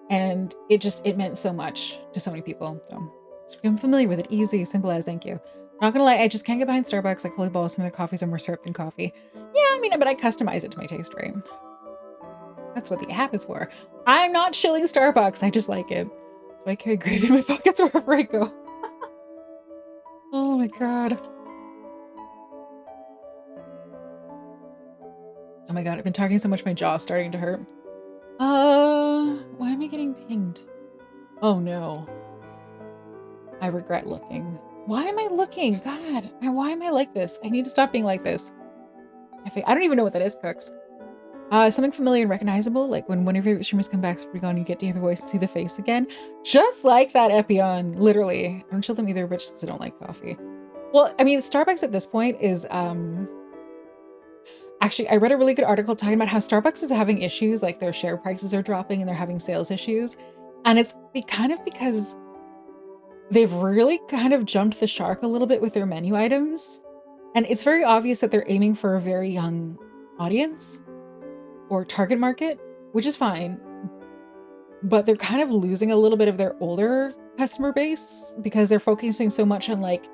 and it meant so much to so many people. So just become familiar with it. Easy, simple as, thank you. Not gonna lie, I just can't get behind Starbucks. Like, holy balls, some of their coffees are more syrup than coffee. Yeah, I mean, but I customize it to my taste, right? That's what the app is for. I'm not shilling Starbucks. I just like it. So I carry gravy in my pockets wherever I go. Oh my God. Oh my God, I've been talking so much, my jaw's starting to hurt. Why am I getting pinged? Oh no. I regret looking. Why am I looking? God, why am I like this? I need to stop being like this. I don't even know what that is, Cooks. Something familiar and recognizable, like when one of your favorite streamers come back, and you get to hear the voice and see the face again. Just like that, Epion, literally. I don't chill them either, but just because I don't like coffee. Well, I mean, Starbucks at this point is, actually, I read a really good article talking about how Starbucks is having issues, like their share prices are dropping and they're having sales issues. And it's kind of because they've really kind of jumped the shark a little bit with their menu items. And it's very obvious that they're aiming for a very young audience or target market, which is fine. But they're kind of losing a little bit of their older customer base because they're focusing so much on like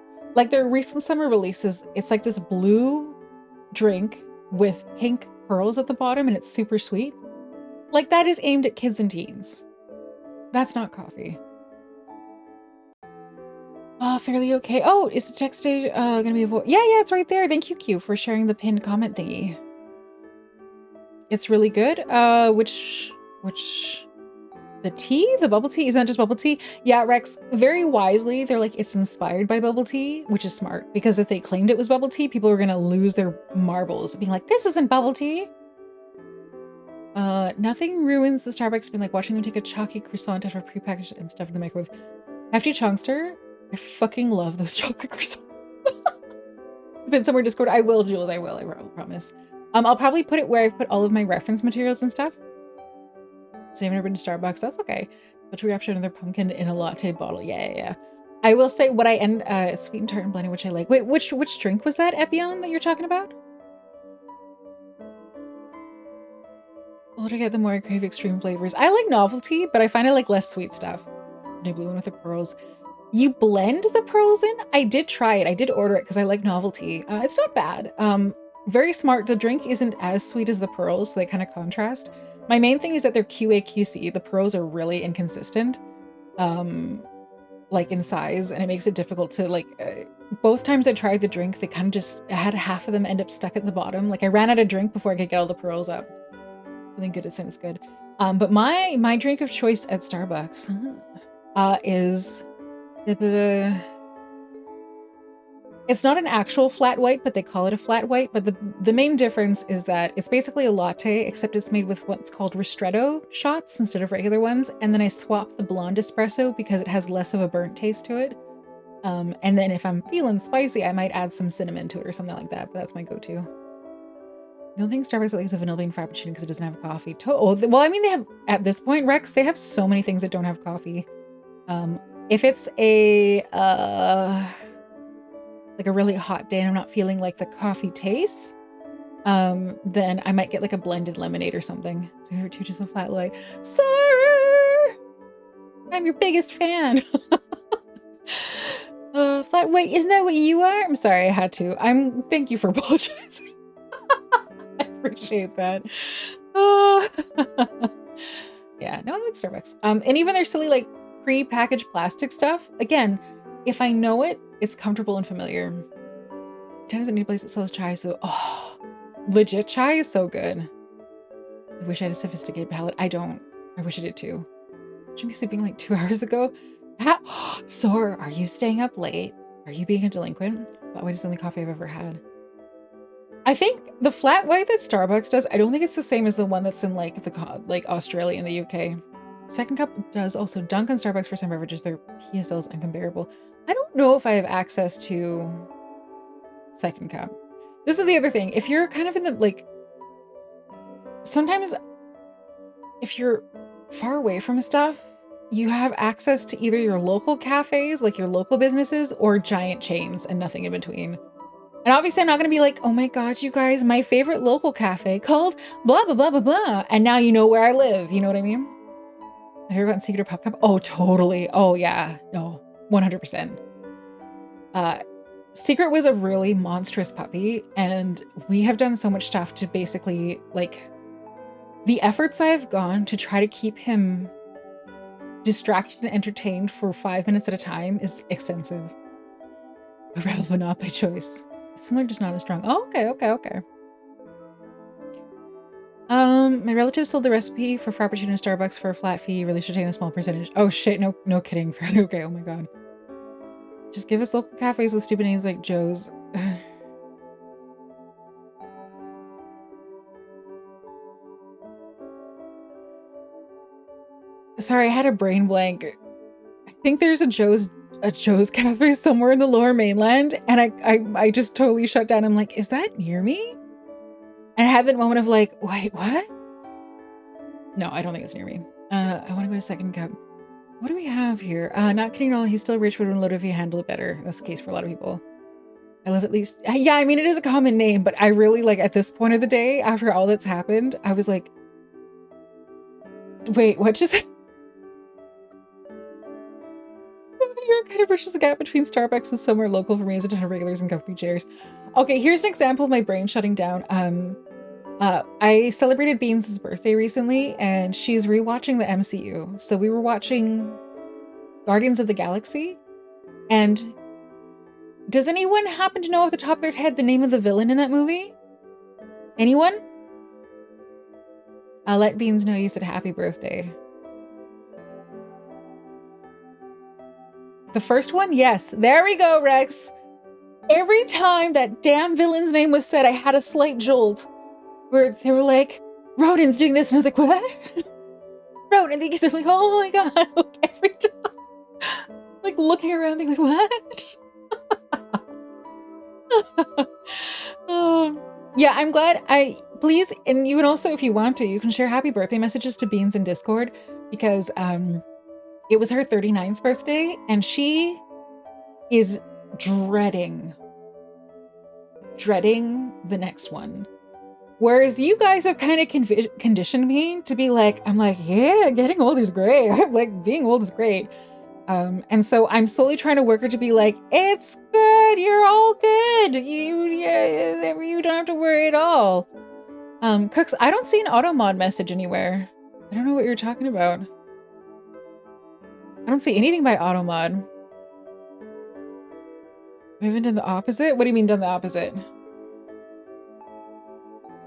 their recent summer releases. It's like this blue drink with pink pearls at the bottom, and it's super sweet. Like, that is aimed at kids and teens. That's not coffee. Oh, fairly okay. Oh, is the text stage gonna be avoided? Yeah, it's right there. Thank you, Q, for sharing the pinned comment thingy. It's really good. Which the bubble tea? Isn't that just bubble tea? Yeah, Rex, very wisely, they're like, it's inspired by bubble tea, which is smart, because if they claimed it was bubble tea, people were gonna lose their marbles, being like, this isn't bubble tea. Nothing ruins the Starbucks being like watching them take a chalky croissant out of prepackaged and stuff in the microwave. Hefty Chongster, I fucking love those chocolate croissants. Been somewhere Discord. I will, Jules. I will promise. I'll probably put it where I've put all of my reference materials and stuff. So you've never been to Starbucks? That's okay. But we wrapped another pumpkin in a latte bottle. Yeah. I will say what I end sweet and tart and blended, which I like. Wait, which drink was that, Epion, that you're talking about? The older I get, the more I crave extreme flavors. I like novelty, but I find I like less sweet stuff. The blue one with the pearls. You blend the pearls in? I did try it. I did order it because I like novelty. It's not bad. Very smart. The drink isn't as sweet as the pearls, so they kind of contrast. My main thing is that they're QA QC. The pros are really inconsistent, like in size, and it makes it difficult to like. Both times I tried the drink, they kind of just I had half of them end up stuck at the bottom. Like I ran out of drink before I could get all the pearls up. Something good is good. But my drink of choice at Starbucks is it's not an actual flat white, but they call it a flat white. But the main difference is that it's basically a latte, except it's made with what's called ristretto shots instead of regular ones. And then I swap the blonde espresso because it has less of a burnt taste to it. And then if I'm feeling spicy, I might add some cinnamon to it or something like that. But that's my go-to. The only thing Starbucks likes is a vanilla bean frappuccino because it doesn't have coffee. Well, I mean, they have at this point, Rex, they have so many things that don't have coffee. If it's a like a really hot day and I'm not feeling like the coffee taste, then I might get like a blended lemonade or something. So here too, just a flat white. Sorry, I'm your biggest fan. Flat white, isn't that what you are? I'm sorry, I had to. Thank you for apologizing. I appreciate that. Yeah, no, I like Starbucks. And even their silly like pre-packaged plastic stuff. Again, if I know it, it's comfortable and familiar. Town doesn't need a place that sells chai, so legit chai is so good. I wish I had a sophisticated palate. I don't. I wish I did too. Should be sleeping like 2 hours ago. Sore, are you staying up late? Are you being a delinquent? Flat white is the only coffee I've ever had. I think the flat white that Starbucks does, I don't think it's the same as the one that's in like Australia and the UK. Second Cup does also dunk on Starbucks for some beverages. Their PSL is uncomparable. I don't know if I have access to Second Cup. This is the other thing. If you're kind of in the like, sometimes if you're far away from stuff, you have access to either your local cafes, like your local businesses, or giant chains and nothing in between. And obviously I'm not going to be like, oh my God, you guys, my favorite local cafe called blah, blah, blah, blah, blah. And now you know where I live. You know what I mean? Have you ever gotten Secret or Pup Cup? Oh, totally. Oh yeah. No, 100%. Secret was a really monstrous puppy. And we have done so much stuff to basically like the efforts I've gone to try to keep him distracted and entertained for 5 minutes at a time is extensive. But not by choice. Similar, just not as strong. Oh, okay. My relative sold the recipe for Frappuccino Starbucks for a flat fee. Really should take a small percentage. Oh shit, no kidding. Okay, oh my God. Just give us local cafes with stupid names like Joe's. Sorry, I had a brain blank. I think there's a Joe's cafe somewhere in the Lower Mainland, and I just totally shut down. I'm like, is that near me? And I had that moment of like, wait, what? No, I don't think it's near me. I want to go to Second Cup. What do we have here? Not kidding at all. He's still rich, but when loaded, if you handle it better. That's the case for a lot of people. I love at least. Yeah, I mean, it is a common name, but I really like at this point of the day, after all that's happened, I was like, wait, what just? New York kind of bridges the gap between Starbucks and somewhere local for me as a ton of regulars and comfy chairs. Okay, here's an example of my brain shutting down. I celebrated Beans' birthday recently, and she's rewatching the MCU. So we were watching Guardians of the Galaxy, and does anyone happen to know off the top of their head the name of the villain in that movie? Anyone? I'll let Beans know you said happy birthday. The first one? Yes. There we go, Rex. Every time that damn villain's name was said, I had a slight jolt. Where they were like, Ronenn's doing this. And I was like, what? Ronen. And they're like, oh my God. Like, every time. Like looking around being like, what? Yeah, I'm glad. Please, and you can also, if you want to, you can share happy birthday messages to Beans in Discord, because it was her 39th birthday, and she is dreading the next one. Whereas you guys have kind of conditioned me to be like, I'm like, yeah, getting old is great. I'm like, being old is great. And so I'm slowly trying to work her to be like, it's good. You're all good. You don't have to worry at all. Cooks, I don't see an auto mod message anywhere. I don't know what you're talking about. I don't see anything by auto mod. We haven't done the opposite? What do you mean done the opposite?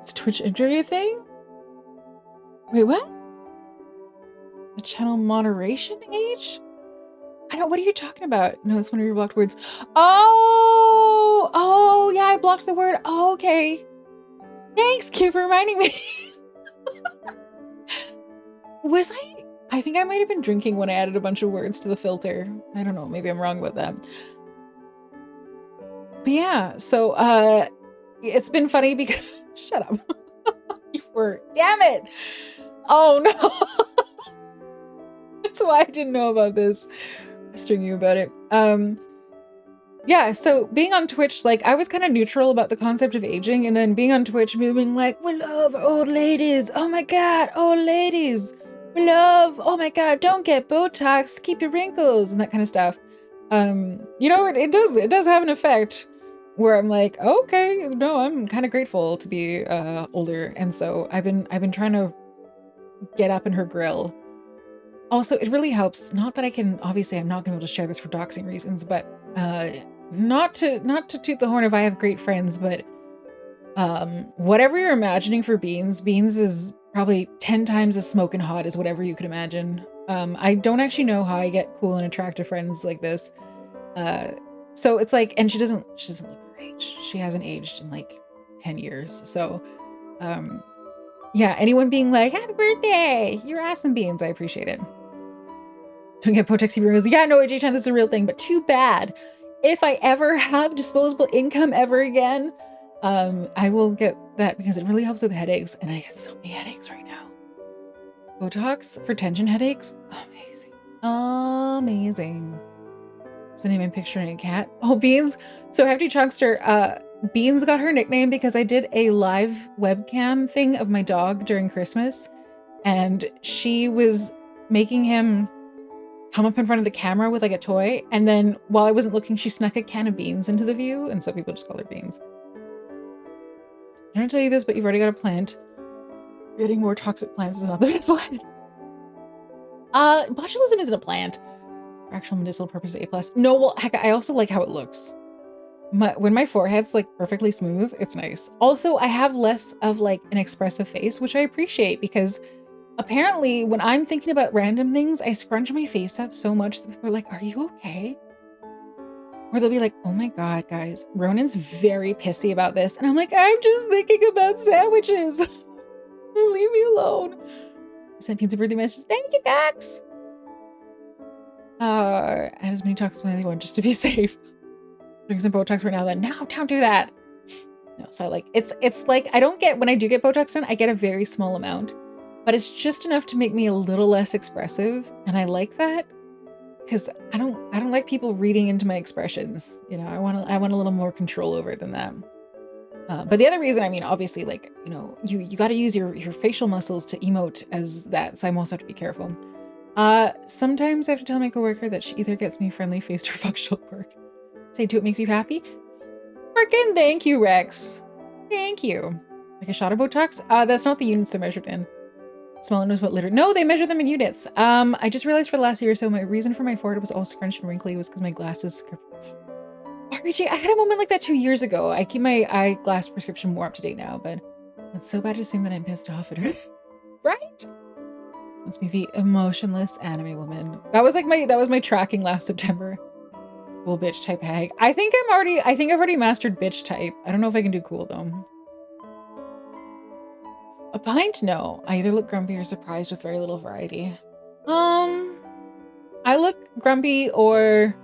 It's a Twitch integrated thing? Wait, what? The channel moderation age? What are you talking about? No, it's one of your blocked words. Oh, yeah, I blocked the word. Oh, okay. Thanks, Q, for reminding me. I think I might have been drinking when I added a bunch of words to the filter. I don't know, maybe I'm wrong about that. But yeah, so it's been funny because shut up. You were, damn it. Oh no. That's why I didn't know about this. Pestering you about it. Yeah, so being on Twitch, like, I was kind of neutral about the concept of aging, and then being on Twitch, being like, we love old ladies. Oh my god, old ladies. We love, oh my god, don't get Botox, keep your wrinkles, and that kind of stuff. You know, it does have an effect where I'm like, okay, no, I'm kind of grateful to be older, and so I've been trying to get up in her grill. Also, it really helps. Not that I can, obviously, I'm not going to be able to share this for doxing reasons, but not to toot the horn if I have great friends, but whatever you're imagining for Beans is probably 10 times as smoking hot as whatever you could imagine. I don't actually know how I get cool and attractive friends like this. So it's like, and she doesn't look her age. She hasn't aged in like 10 years. So yeah, anyone being like, happy birthday, you're awesome, Beans, I appreciate it. Don't get Potex Heroes. Yeah, no, AJ Chan, this is a real thing, but too bad. If I ever have disposable income ever again, I will get that because it really helps with headaches, and I get so many headaches right now. Botox for tension headaches? Amazing. Amazing. What's the name I'm picturing? A cat? Oh, Beans. So Hefty Chunkster, Beans got her nickname because I did a live webcam thing of my dog during Christmas, and she was making him come up in front of the camera with like a toy, and then while I wasn't looking, she snuck a can of beans into the view, and so people just call her Beans. I don't tell you this, but you've already got a plant. Getting more toxic plants is not the best one. Botulism isn't a plant. For actual medicinal purposes, A+. No, well, heck, I also like how it looks. When my forehead's like perfectly smooth, it's nice. Also, I have less of like an expressive face, which I appreciate because apparently when I'm thinking about random things, I scrunch my face up so much that people are like, are you okay? Or they'll be like, oh my god, guys, Ronen's very pissy about this. And I'm like, I'm just thinking about sandwiches. Leave me alone. I sent Pizza birthday message. Thank you, Gax. I had as many talks as I want just to be safe. Doing some Botox right now then. No, don't do that. No, so like it's like I don't get when I do get Botox done, I get a very small amount, but it's just enough to make me a little less expressive, and I like that because I don't like people reading into my expressions. You know, I want a little more control over it than that. But the other reason, I mean, obviously, like, you know, you got to use your facial muscles to emote as that, so I also have to be careful. Sometimes I have to tell my coworker that she either gets me friendly faced or fuck she'll work. Say, do it makes you happy? Frickin' thank you, Rex. Thank you. Like a shot of Botox? That's not the units they're measured in. Smaller knows what litter. No, they measure them in units. I just realized for the last year or so, my reason for my forehead was all scrunched and wrinkly was because my glasses. RJ, I had a moment like that 2 years ago. I keep my eyeglass prescription more up to date now, but it's so bad to assume that I'm pissed off at her. Right? Must be the emotionless anime woman. That was my tracking last September. Cool bitch type hag. I think I've already mastered bitch type. I don't know if I can do cool though. A pint? No. I either look grumpy or surprised with very little variety. I look grumpy or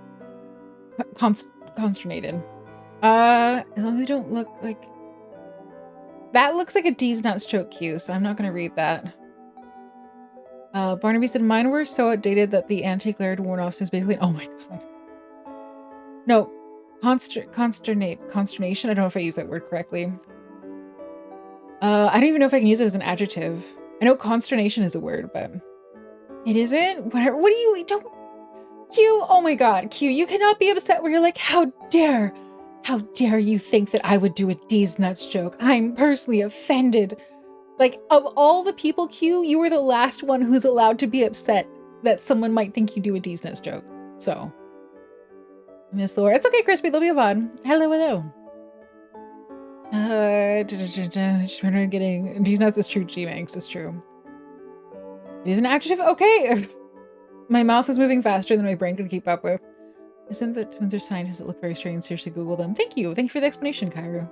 consternated. As long as you don't look like... That looks like a D's nuts choke cue, so I'm not gonna read that. Barnaby said, mine were so outdated that the anti-glare worn off since basically... Oh my god. No. Consternation. I don't know if I use that word correctly. I don't even know if I can use it as an adjective. I know consternation is a word, but it isn't. Whatever. What do you don't? Q. Oh my god, Q. You cannot be upset where you're like, how dare you think that I would do a D's nuts joke? I'm personally offended. Like, of all the people, Q, you were the last one who's allowed to be upset that someone might think you do a D's nuts joke. So, Miss Laura. It's okay, Crispy. They'll be a VOD. Hello, hello. Just getting D's nuts is true. G-Manx is true. It is an adjective. Okay. My mouth is moving faster than my brain could keep up with. Isn't that twins are scientists that look very strange? Seriously, Google them. Thank you. Thank you for the explanation, Kairu.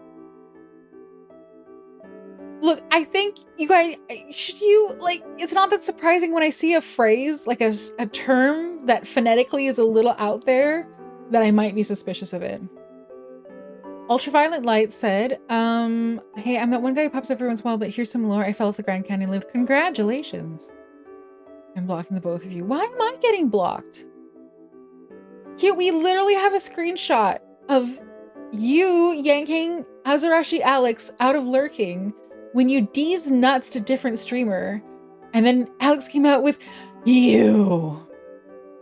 Look, I think you guys, should you, like, it's not that surprising when I see a phrase, like a term that phonetically is a little out there, that I might be suspicious of it. Ultraviolet Light said, hey, I'm that one guy who pops up every once in a while, but here's some lore. I fell off the Grand Canyon, lived. Congratulations. I'm blocking the both of you. Why am I getting blocked? Here, we literally have a screenshot of you yanking Azarashi Alex out of lurking when you D's nuts to different streamer, and then Alex came out with you.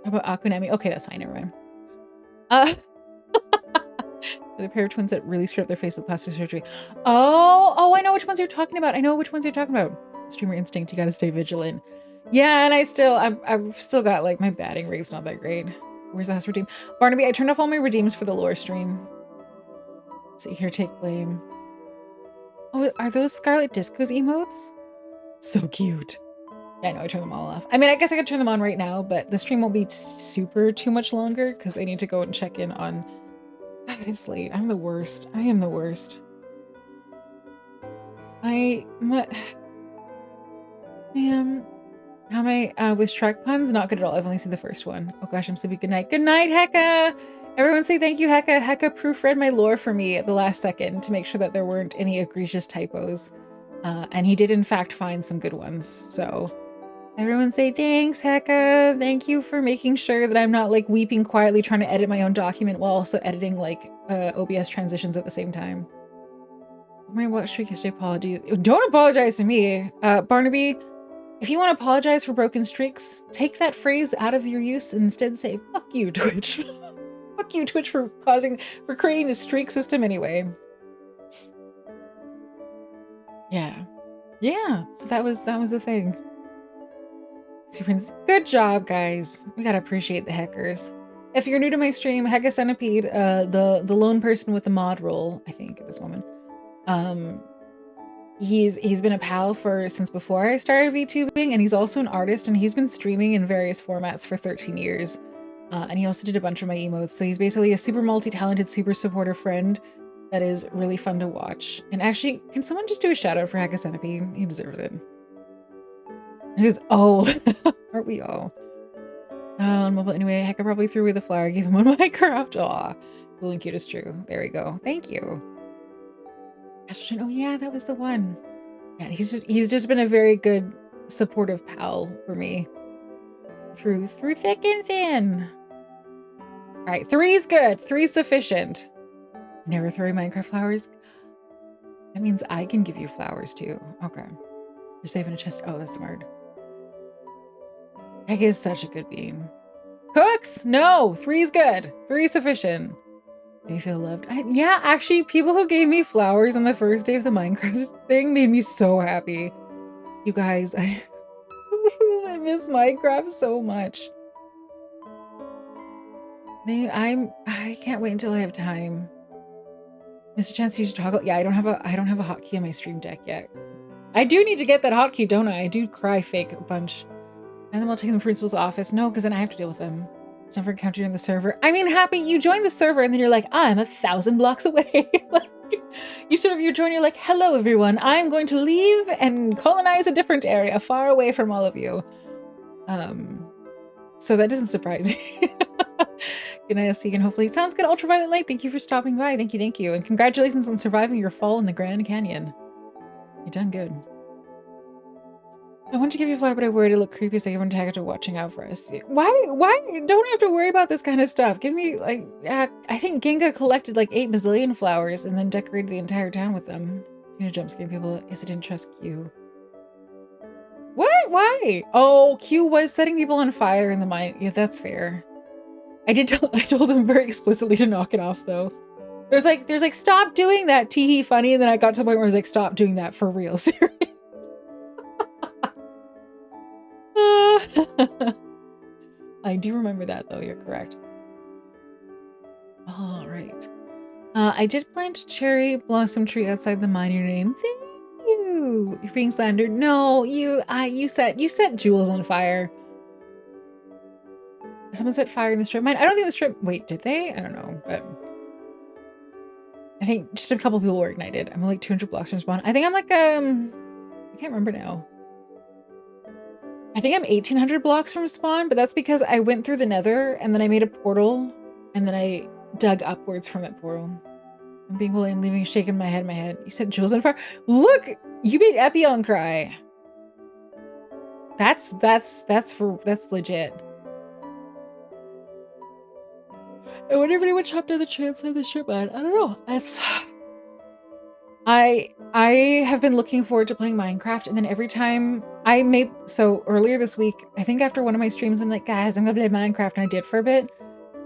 How about Akunami? Okay, that's fine, never mind. The pair of twins that really screwed up their face with plastic surgery. Oh, I know which ones you're talking about. I know which ones you're talking about. Streamer instinct, you gotta stay vigilant. Yeah, and I've still got, like, my batting rate's not that great. Where's the house redeem? Barnaby, I turned off all my redeems for the lore stream. So here, take blame. Oh, are those Scarlet Disco's emotes? So cute. Yeah, I know, I turned them all off. I mean, I guess I could turn them on right now, but the stream won't be too much longer because I need to go and check in on... God, it's late. I'm the worst. I am the worst. How am I with Shrek puns? Not good at all. I've only seen the first one. Oh gosh, I'm sleepy. Good night. Good night, Hecka! Everyone say thank you, Hecka. Hecka proofread my lore for me at the last second to make sure that there weren't any egregious typos. And he did in fact find some good ones. So everyone say thanks, Hecka. Thank you for making sure that I'm not like weeping quietly trying to edit my own document while also editing like OBS transitions at the same time. What streak yesterday? Apology. Don't apologize to me. Barnaby, if you want to apologize for broken streaks, take that phrase out of your use and instead say, fuck you, Twitch. Fuck you, Twitch, for creating the streak system anyway. Yeah. Yeah. So that was the thing. Good job, guys. We gotta appreciate the Heckers. If you're new to my stream, Hecka Centipede, the lone person with the mod role, I think, at this moment. He's been a pal since before I started VTubing, and he's also an artist, and he's been streaming in various formats for 13 years. And he also did a bunch of my emotes, so he's basically a super multi-talented, super supportive friend that is really fun to watch. And actually, can someone just do a shout out for Hecka Centipede? He deserves it. He's aren't we all? On mobile anyway, Hecka probably threw away the flower, gave him one of Minecraft. Aw, cool and cute is true. There we go. Thank you. Estrogen. Oh yeah, that was the one. Yeah, he's just been a very good supportive pal for me through thick and thin. All right, 3's good. 3's sufficient. Never throw away Minecraft flowers. That means I can give you flowers too. Okay, you're saving a chest. Oh, that's smart. Egg is such a good bean. Cooks? No, 3's good. 3's sufficient. I feel loved. Yeah, actually, people who gave me flowers on the first day of the Minecraft thing made me so happy. You guys, I miss Minecraft so much. I can't wait until I have time. Mr. Chance, use toggle. Yeah, I don't have a hotkey on my stream deck yet. I do need to get that hotkey, don't I? I do cry fake a bunch. And then I'll take them to the principal's office. No, because then I have to deal with them. It's never encountered in the server. I mean, Happy, you join the server and then you're like, I'm 1,000 blocks away. Like, you join, you're like, hello everyone, I'm going to leave and colonize a different area far away from all of you. So that doesn't surprise me. Good night, Segan. Hopefully it sounds good. Ultraviolet Light, thank you for stopping by. Thank you. And congratulations on surviving your fall in the Grand Canyon. You've done good. I want to give you a flower, but I worried it looked creepy, so everyone tagged to watching out for us. Why don't have to worry about this kind of stuff? Give me, like, I think Ginga collected like 8 bazillion flowers and then decorated the entire town with them. You know, jump scare people. Yes, I didn't trust Q. What? Why? Oh, Q was setting people on fire in the mine. Yeah, that's fair. I told him very explicitly to knock it off, though. There's like, stop doing that, tee-hee funny, and then I got to the point where I was like, stop doing that for real, serious. I do remember that though, you're correct. All right. I did plant a cherry blossom tree outside the mine. Your name. Thank you. You're being slandered. No, you set jewels on fire. Someone set fire in the strip mine. I don't think the strip. Wait, did they? I don't know, but I think just a couple people were ignited. I'm like 200 blocks from spawn. I think I'm like I can't remember now. I think I'm 1800 blocks from spawn, but that's because I went through the nether and then I made a portal and then I dug upwards from that portal. I'm being William, leaving shaking my head. You said jewels on fire. Look, you made Epion cry. That's legit. I wonder if anyone chopped down the chance of the strip mine. I don't know. That's I have been looking forward to playing Minecraft, and then every time I made so earlier this week, I think after one of my streams, I'm like, guys, I'm gonna play Minecraft, and I did for a bit.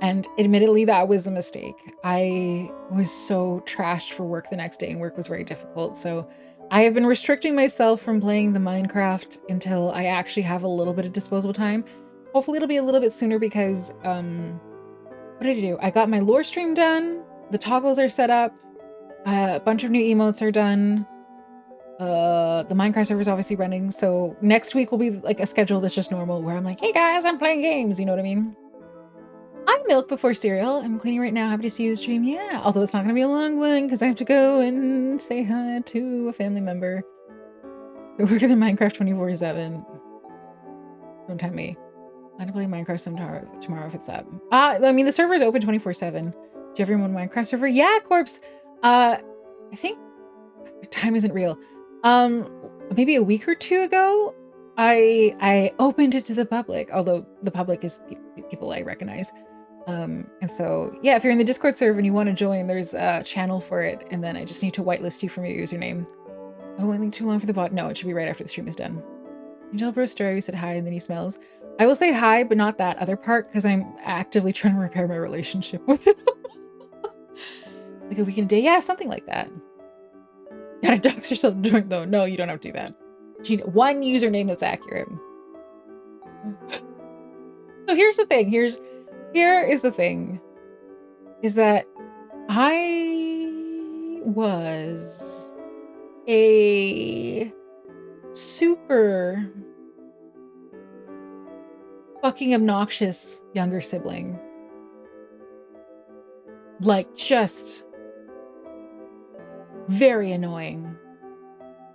And admittedly, that was a mistake. I was so trashed for work the next day, and work was very difficult. So I have been restricting myself from playing the Minecraft until I actually have a little bit of disposable time. Hopefully it'll be a little bit sooner because, what did I do? I got my lore stream done. The toggles are set up. A bunch of new emotes are done. The Minecraft server is obviously running. So next week will be like a schedule that's just normal where I'm like, hey guys, I'm playing games. You know what I mean? I milk before cereal. I'm cleaning right now. Happy to see you stream. Yeah, although it's not going to be a long one because I have to go and say hi to a family member. We're working in Minecraft 24/7. Don't tempt me. I have to play Minecraft tomorrow if it's up. I mean, the server is open 24/7. Do you ever run Minecraft server? Yeah, Corpse. I think time isn't real. Maybe a week or two ago, I opened it to the public, although the public is people I recognize. And so, yeah, if you're in the Discord server and you want to join, there's a channel for it. And then I just need to whitelist you from your username. Oh, waiting too long for the bot. No, it should be right after the stream is done. You tell bro story, you said hi and then he smells. I will say hi, but not that other part because I'm actively trying to repair my relationship with him. Like a weekend day. Yeah, something like that. Gotta dox yourself to join though. No, you don't have to do that. One username that's accurate. So here's the thing. Here is the thing. Is that I was a super fucking obnoxious younger sibling. Like just very annoying.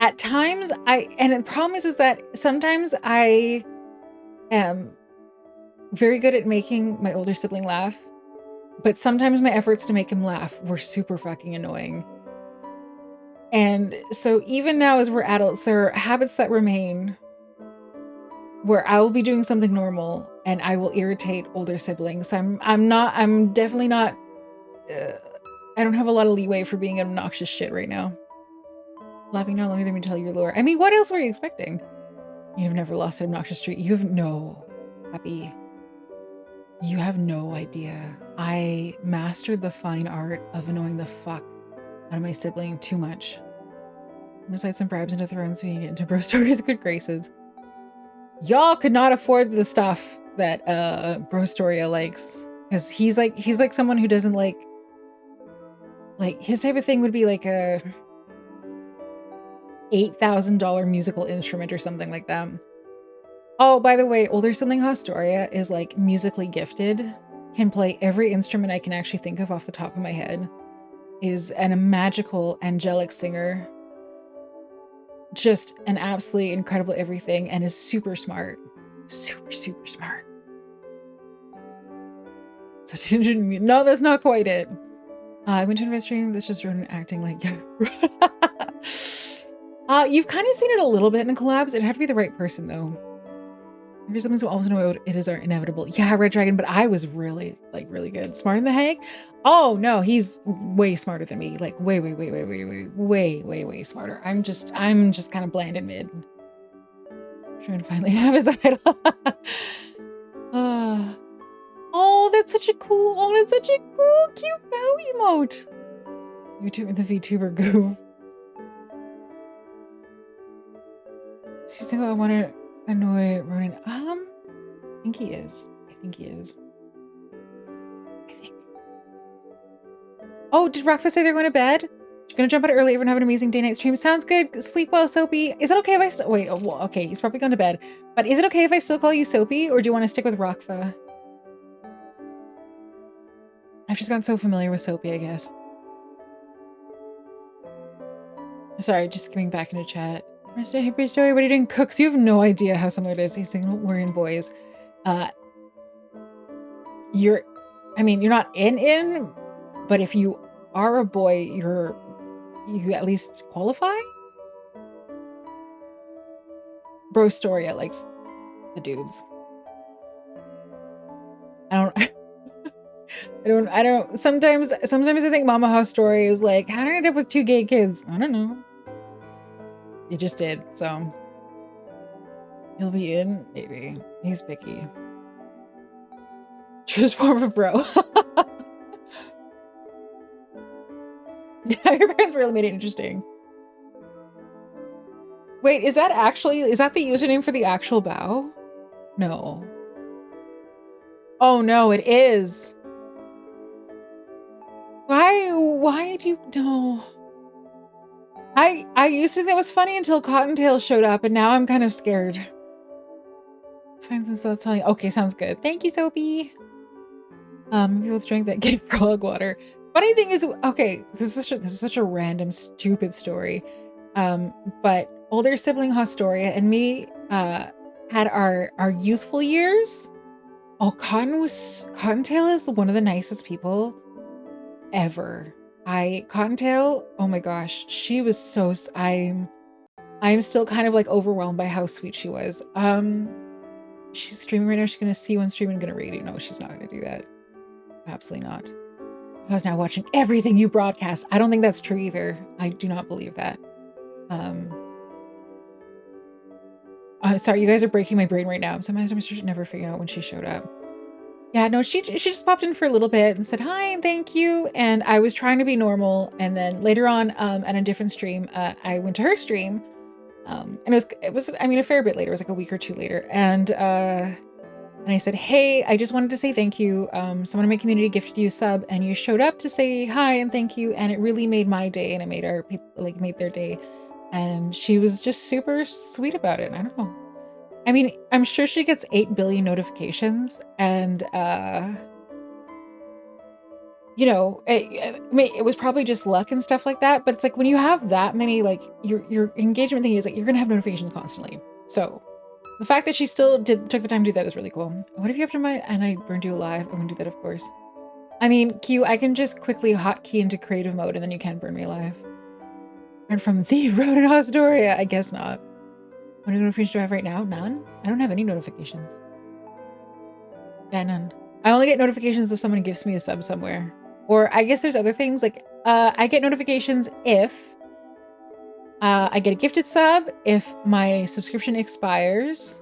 At times and the problem is that sometimes I am very good at making my older sibling laugh, but sometimes my efforts to make him laugh were super fucking annoying. And so even now as we're adults, there are habits that remain where I will be doing something normal and I will irritate older siblings. I'm definitely not, I don't have a lot of leeway for being an obnoxious shit right now. Laughing now, let me tell your lore. I mean, what else were you expecting? You've never lost an obnoxious streak. You have no, Happy. You have no idea. I mastered the fine art of annoying the fuck out of my sibling too much. I'm gonna slide some bribes into Thrones so you can get into Bro Story's good graces. Y'all could not afford the stuff that Bro Storia likes. Because he's like someone who doesn't like his type of thing would be like a $8,000 musical instrument or something like that. Oh, by the way, older sibling Haustoria is like musically gifted, can play every instrument I can actually think of off the top of my head, is a magical, angelic singer, just an absolutely incredible everything, and is super smart. Super, super smart. No, that's not quite it. I went to an stream that's just Ronenn acting like you've kind of seen it a little bit in collabs. It'd have to be the right person though. Here's something so always know it is our inevitable. Yeah, Red Dragon, but I was really good. Smarter than Hank? Oh no, he's way smarter than me. Like way smarter. I'm just kind of bland and mid. Trying to finally have his idol. Oh, that's such a cool, cute bow emote. The VTuber goof. See, I want to annoy Ronenn. think he is. I think he is. I think. Oh, did Rockfa say they're going to bed? She's gonna jump out early. Everyone have an amazing day night stream. Sounds good. Sleep well, Soapy. Is it okay if I still wait? Oh, well, okay, he's probably gone to bed. But is it okay if I still call you Soapy, or do you want to stick with Rockfa? I've just gotten so familiar with Soapy, I guess. Sorry, just coming back into chat. Hey, Story, what are you doing? Cooks, you have no idea how similar it is. He's saying, don't worry, in boys. You're not in, but if you are a boy, you at least qualify? Brostoria likes the dudes. I don't, sometimes I think Mama Haustoria is like, how did I end up with 2 gay kids? I don't know. You just did, so. He'll be in, maybe. He's picky. Truest form of bro. Yeah, your parents really made it interesting. Wait, is that the username for the actual bow? No. Oh no, it is. Why do you know? I used to think that was funny until Cottontail showed up, and now I'm kind of scared. It's fine since that's telling. Okay, sounds good. Thank you, Soapy. We both drank that gay frog water. Funny thing is, okay, this is such a random, stupid story. But older sibling Haustoria and me had our youthful years. Oh, Cottontail is one of the nicest people ever. Cottontail, oh my gosh, she was so, I'm still kind of like overwhelmed by how sweet she was. She's streaming right now. She's gonna see you on stream and gonna read you. No, she's not gonna do that. Absolutely not. I was now watching everything you broadcast. I don't think that's true either. I do not believe that. Sorry, you guys are breaking my brain right now. Sometimes I'm just never figuring out when she showed up. Yeah, no, she just popped in for a little bit and said hi and thank you. And I was trying to be normal. And then later on, at a different stream, I went to her stream. And it was, I mean, a fair bit later. It was like a week or 2 later. And I said, hey, I just wanted to say thank you. Someone in my community gifted you a sub and you showed up to say hi and thank you. And it really made my day and it made our people, like, made their day. And she was just super sweet about it. I don't know. I mean, I'm sure she gets 8 billion notifications and, you know, I mean, it was probably just luck and stuff like that. But it's like when you have that many, like your engagement thing is like, you're going to have notifications constantly. So the fact that she still took the time to do that is really cool. What if you have to and I burned you alive? I wouldn't do that, of course. I mean, Q, I can just quickly hotkey into creative mode and then you can burn me alive. And from the Ronenn Haustoria, I guess not. What notifications do I have right now? None? I don't have any notifications. Yeah, none. I only get notifications if someone gives me a sub somewhere. Or I guess there's other things like, I get notifications if I get a gifted sub, if my subscription expires.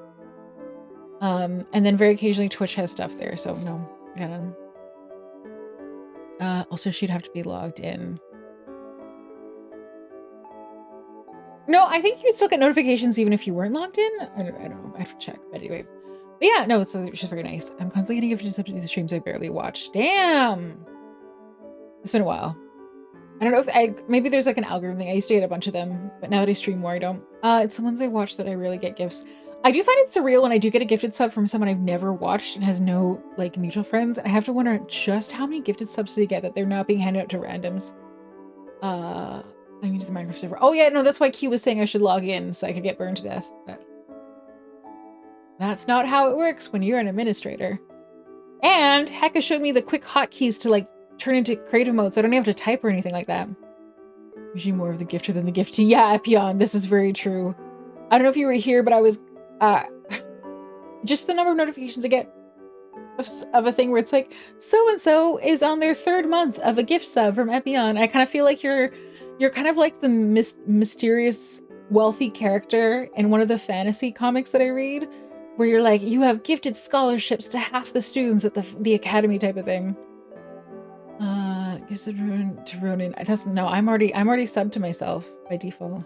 And then very occasionally Twitch has stuff there, so no, I got none. Also she'd have to be logged in. No, I think you could still get notifications even if you weren't logged in. I don't know. I have to check. But anyway. But yeah, no, it's just very nice. I'm constantly getting gifted subs to the streams I barely watch. Damn. It's been a while. I don't know if maybe there's like an algorithm thing. I used to get a bunch of them, but now that I stream more, I don't. It's the ones I watch that I rarely get gifts. I do find it surreal when I do get a gifted sub from someone I've never watched and has no like mutual friends. I have to wonder just how many gifted subs do they get that they're not being handed out to randoms. I mean, to the Minecraft server. Oh yeah, no, that's why Q was saying I should log in so I could get burned to death. But that's not how it works when you're an administrator. And Hecka showed me the quick hotkeys to like turn into creative mode, so I don't even have to type or anything like that. Usually more of the gifter than the giftee. Yeah, Epion, this is very true. I don't know if you were here, but I was just the number of notifications I get of a thing where it's like, so-and-so is on their 3rd month of a gift sub from Epion. I kind of feel like you're kind of like the mysterious wealthy character in one of the fantasy comics that I read, where you're like, you have gifted scholarships to half the students at the academy type of thing. Gives it to Ronenn. No, I'm already subbed to myself by default.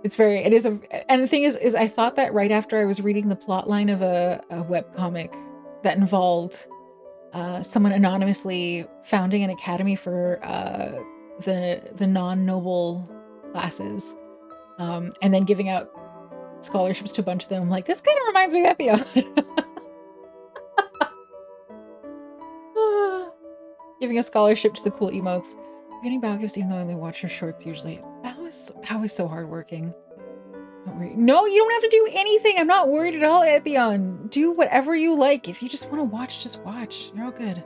It's very, it is and the thing is I thought that right after I was reading the plot line of a webcomic that involved someone anonymously founding an academy for the non-noble classes, and then giving out scholarships to a bunch of them. I'm like, this kind of reminds me of Epion. Giving a scholarship to the cool emotes. Getting Bao gifts even though I only watch her shorts usually. Bao is so hardworking. Don't worry. No, you don't have to do anything. I'm not worried at all, Epion. Do whatever you like. If you just want to watch, just watch. You're all good.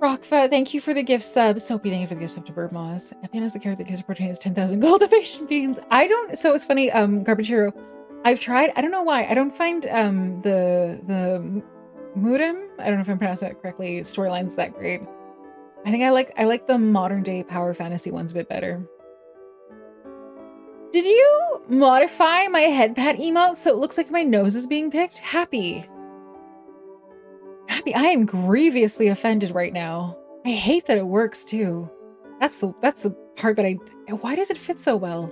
Rockfa, thank you for the gift sub. Soapy, thank you for the gift sub to Bird Moss. Epion is the carrot that gives protein 10,000 cultivation beans. I don't, so it's funny, Garbage Hero. I've tried, I don't know why. I don't find the Mudem, I don't know if I'm pronouncing that correctly, storylines that great. I think I like the modern day power fantasy ones a bit better. Did you modify my head pat emote so it looks like my nose is being picked? Happy. I am grievously offended right now. I hate that it works too. That's the part that why does it fit so well?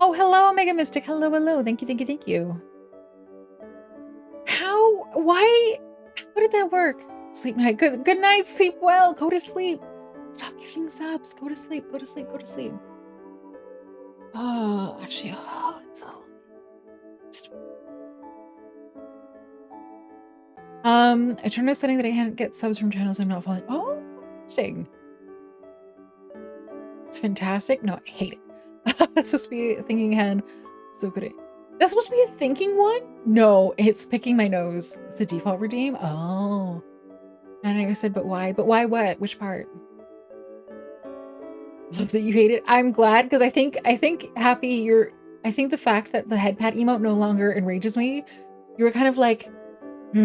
Oh, hello, Omega Mystic. Hello, hello. Thank you. How did that work? Sleep night. Good night. Sleep well. Go to sleep. Stop gifting subs. Go to sleep. Oh, actually, it's all. I turned a setting that I can't get subs from channels I'm not following. Oh, interesting. It's fantastic. No, I hate it. That's supposed to be a thinking hand. So good. That's supposed to be a thinking one? No, it's picking my nose. It's a default redeem. Oh. And I said, but why? But why what? Which part? Love that you hate it. I'm glad because I think Happy, I think the fact that the head pat emote no longer enrages me, you were kind of like, I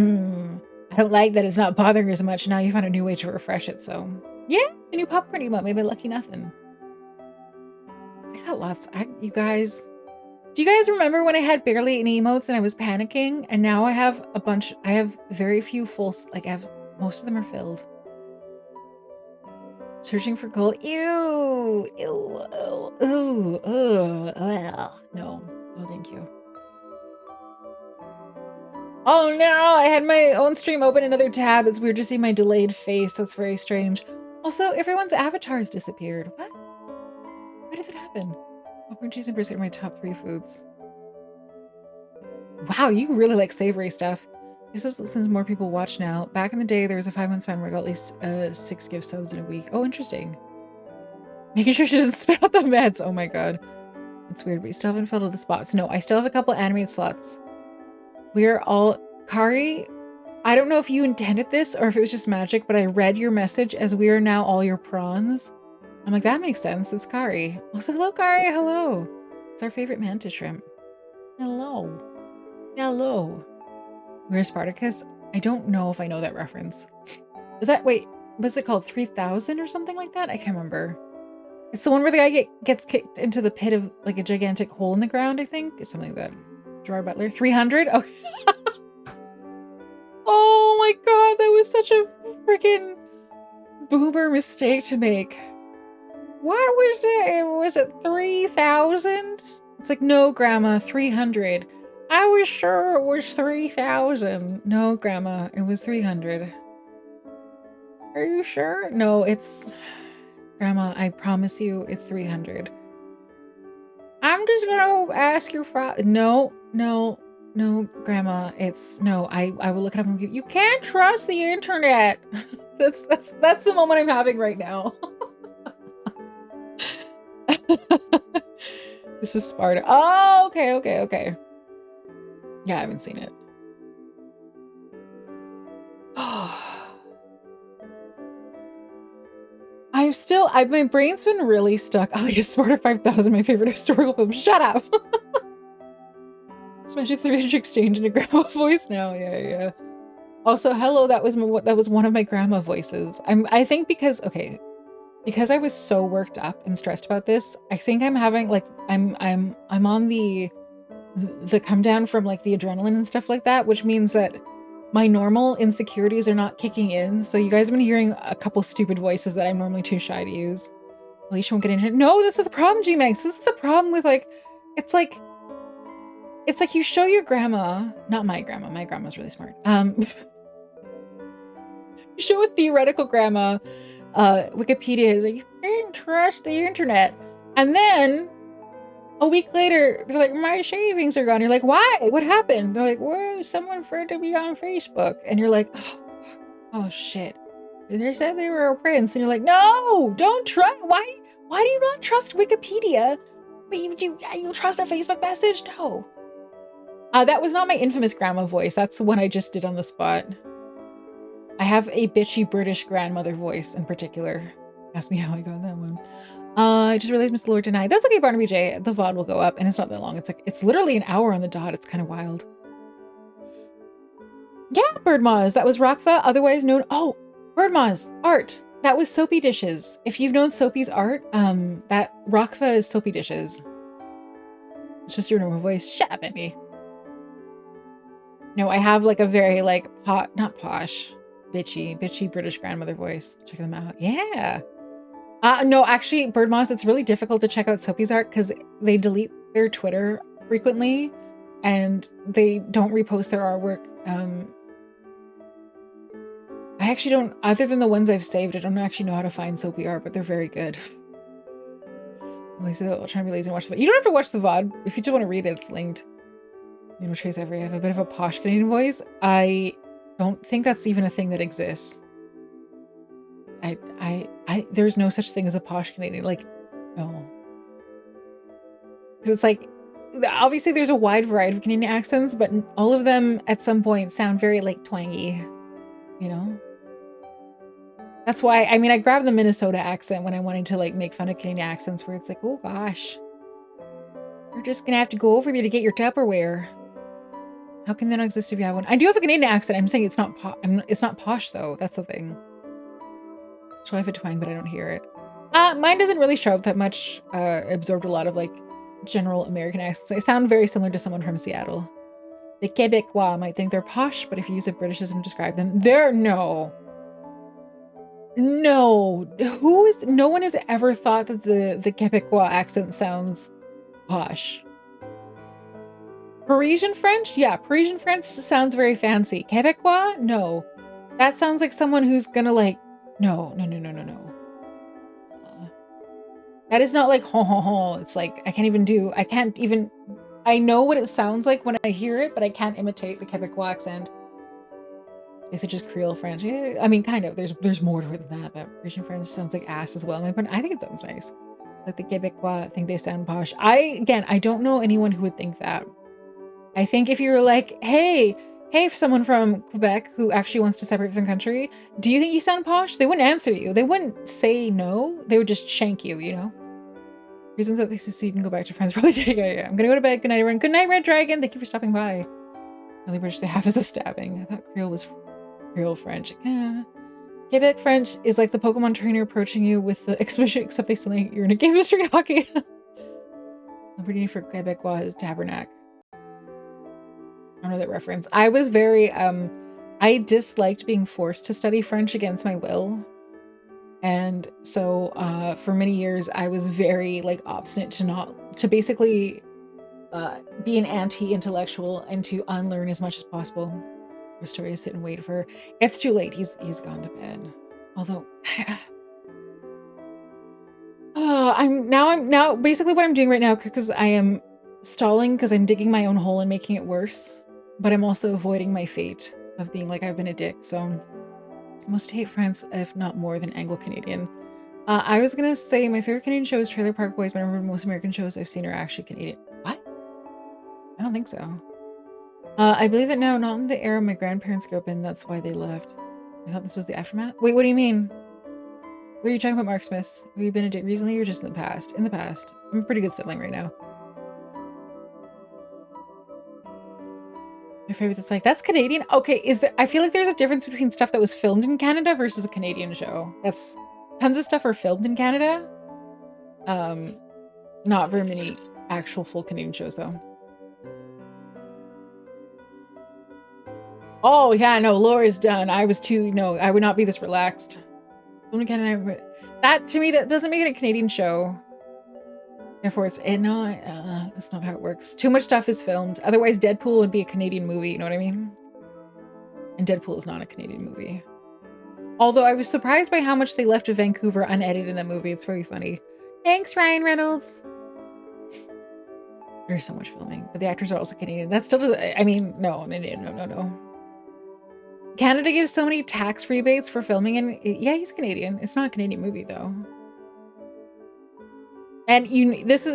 don't like that it's not bothering you as much. Now you found a new way to refresh it. So yeah, a new popcorn emote made by Lucky Nothing. I got lots. You guys, do you guys remember when I had barely any emotes and I was panicking? And now I have a bunch. I have very few full, like most of them are filled. Searching for gold. Ew. No, thank you. Oh no, I had my own stream open another tab. It's weird to see my delayed face. That's very strange. Also, everyone's avatars disappeared. What? Why did that happen? Popcorn, cheese, and brisket are my top 3 foods. Wow, you really like savory stuff. Since more people watch now. Back in the day, there was a 5-month span where I got at least 6 gift subs in a week. Oh, interesting. Making sure she doesn't spit out the meds. Oh my god. That's weird, but you still haven't filled all the spots. No, I still have a couple animated slots. We're all... Kari, I don't know if you intended this or if it was just magic, but I read your message as we are now all your prawns. I'm like, that makes sense. It's Kari. Also, hello, Kari. Hello. It's our favorite mantis shrimp. Hello. Hello. Where's Spartacus? I don't know if I know that reference. Is that, wait, was it called 3000 or something like that? I can't remember. It's the one where the guy gets kicked into the pit of like a gigantic hole in the ground, I think. It's something like that. Gerard Butler. 300? Okay. Oh my god, that was such a freaking boomer mistake to make. What was that? Was it 3000? It's like, no, Grandma, 300. I was sure it was 3000. No, Grandma, it was 300. Are you sure? No, it's... Grandma, I promise you it's 300. I'm just gonna ask your father. No, Grandma, it's... No, I will look it up and give... You can't trust the internet. That's the moment I'm having right now. This is Sparta. Oh, okay. Yeah, I haven't seen it. My brain's been really stuck. Oh, yeah, Sparta 5000, my favorite historical film. Shut up. Especially 300 exchange in a grandma voice now. Yeah. Also, hello, that was one of my grandma voices. I think because I was so worked up and stressed about this, I think I'm having like I'm on the come down from like the adrenaline and stuff like that, which means that my normal insecurities are not kicking in. So you guys have been hearing a couple stupid voices that I'm normally too shy to use. Alicia won't get into it. No, that's not the problem, G-Max. This is the problem with like, it's like you show your grandma, not my grandma. My grandma's really smart. You show a theoretical grandma, Wikipedia is like, you can't trust the internet. And then a week later, they're like, my shavings are gone. You're like, why? What happened? They're like, well, someone friended me on Facebook. And you're like, oh shit. They said they were a prince. And you're like, no, don't try. Why do you not trust Wikipedia? But you trust a Facebook message? No. That was not my infamous grandma voice. That's the one I just did on the spot. I have a bitchy British grandmother voice in particular. Ask me how I got that one. I just realized Miss Lord denied. That's okay, Barnaby J. The VOD will go up, and it's not that long. It's literally an hour on the dot. It's kind of wild. Yeah, Birdmaws. That was Rockfa, otherwise known. Oh, Birdmaws art. That was Soapy Dishes. If you've known Soapy's art, that Rockfa is Soapy Dishes. It's just your normal voice. Shut up, Emmy. No, I have like a very like not posh, bitchy British grandmother voice. Check them out. Yeah. No, actually, Birdmoss, it's really difficult to check out Soapy's art because they delete their Twitter frequently and they don't repost their artwork. I actually don't, other than the ones I've saved, I don't actually know how to find Soapy art, but they're very good. Lisa, I'll try and be lazy and watch the VOD. You don't have to watch the VOD. If you just want to read it, it's linked. You know, Trace Every. I have a bit of a posh Canadian voice. I don't think that's even a thing that exists. There's no such thing as a posh Canadian. Like, no. Because it's like, obviously there's a wide variety of Canadian accents, but all of them at some point sound very like twangy, you know? That's why, I mean, I grabbed the Minnesota accent when I wanted to like make fun of Canadian accents where it's like, oh gosh, you're just gonna have to go over there to get your Tupperware. How can that not exist if you have one? I do have a Canadian accent. I'm saying it's not it's not posh though. That's the thing. So I have a twang, but I don't hear it. Mine doesn't really show up that much. Absorbed a lot of like general American accents. I sound very similar to someone from Seattle. The Quebecois might think they're posh, but if you use a Britishism to describe them, they're no. No one has ever thought that the Quebecois accent sounds posh. Parisian French? Yeah, Parisian French sounds very fancy. Quebecois? No. That sounds like someone who's gonna like, no. That is not like ho ho ho. It's like, I know what it sounds like when I hear it, but I can't imitate the Quebecois accent. Is it just Creole French? Yeah, I mean, kind of. There's more to it than that, but Parisian French sounds like ass as well. But I think it sounds nice. Like the Quebecois think they sound posh. I don't know anyone who would think that. I think if you were like, hey, for someone from Quebec who actually wants to separate from the country, do you think you sound posh? They wouldn't answer you. They wouldn't say no. They would just shank you, you know? Reasons that they succeed and go back to friends probably take it. Yeah. I'm gonna go to bed. Good night, everyone. Good night, Red Dragon. Thank you for stopping by. The only British they have is a stabbing. I thought Creole was Creole French. Quebec French is like the Pokemon trainer approaching you with the expression, except they still think you're in a game of street hockey. I'm pretty for Quebecois is Tabernac. I don't know that reference. I was very, I disliked being forced to study French against my will. And so for many years, I was very like obstinate to basically be an anti-intellectual and to unlearn as much as possible. Haustoria sit and wait for her. It's too late. He's gone to bed. Although I'm now basically what I'm doing right now, because I am stalling because I'm digging my own hole and making it worse. But I'm also avoiding my fate of being like I've been a dick. So most hate France, if not more than Anglo-Canadian. I was gonna say my favorite Canadian show is Trailer Park Boys, but I remember most American shows I've seen are actually Canadian. What? I don't think so. I believe it now, not in the era my grandparents grew up in, that's why they left. I thought this was the aftermath. Wait, what do you mean? What are you talking about, Mark Smith? Have you been a dick recently or just in the past? In the past. I'm a pretty good sibling right now. My favorite that's like, that's Canadian? Okay, I feel like there's a difference between stuff that was filmed in Canada versus a Canadian show. That's tons of stuff are filmed in Canada. Not very many actual full Canadian shows though. Oh yeah, no, Laura's done. I was too, no, I would not be this relaxed. Only Canada, That, to me, that doesn't make it a Canadian show. Therefore, that's not how it works. Too much stuff is filmed. Otherwise, Deadpool would be a Canadian movie, you know what I mean? And Deadpool is not a Canadian movie. Although I was surprised by how much they left of Vancouver unedited in that movie. It's very funny. Thanks, Ryan Reynolds. There's so much filming, but the actors are also Canadian. That still doesn't, I mean, no. Canada gives so many tax rebates for filming, and yeah, he's Canadian. It's not a Canadian movie though. And this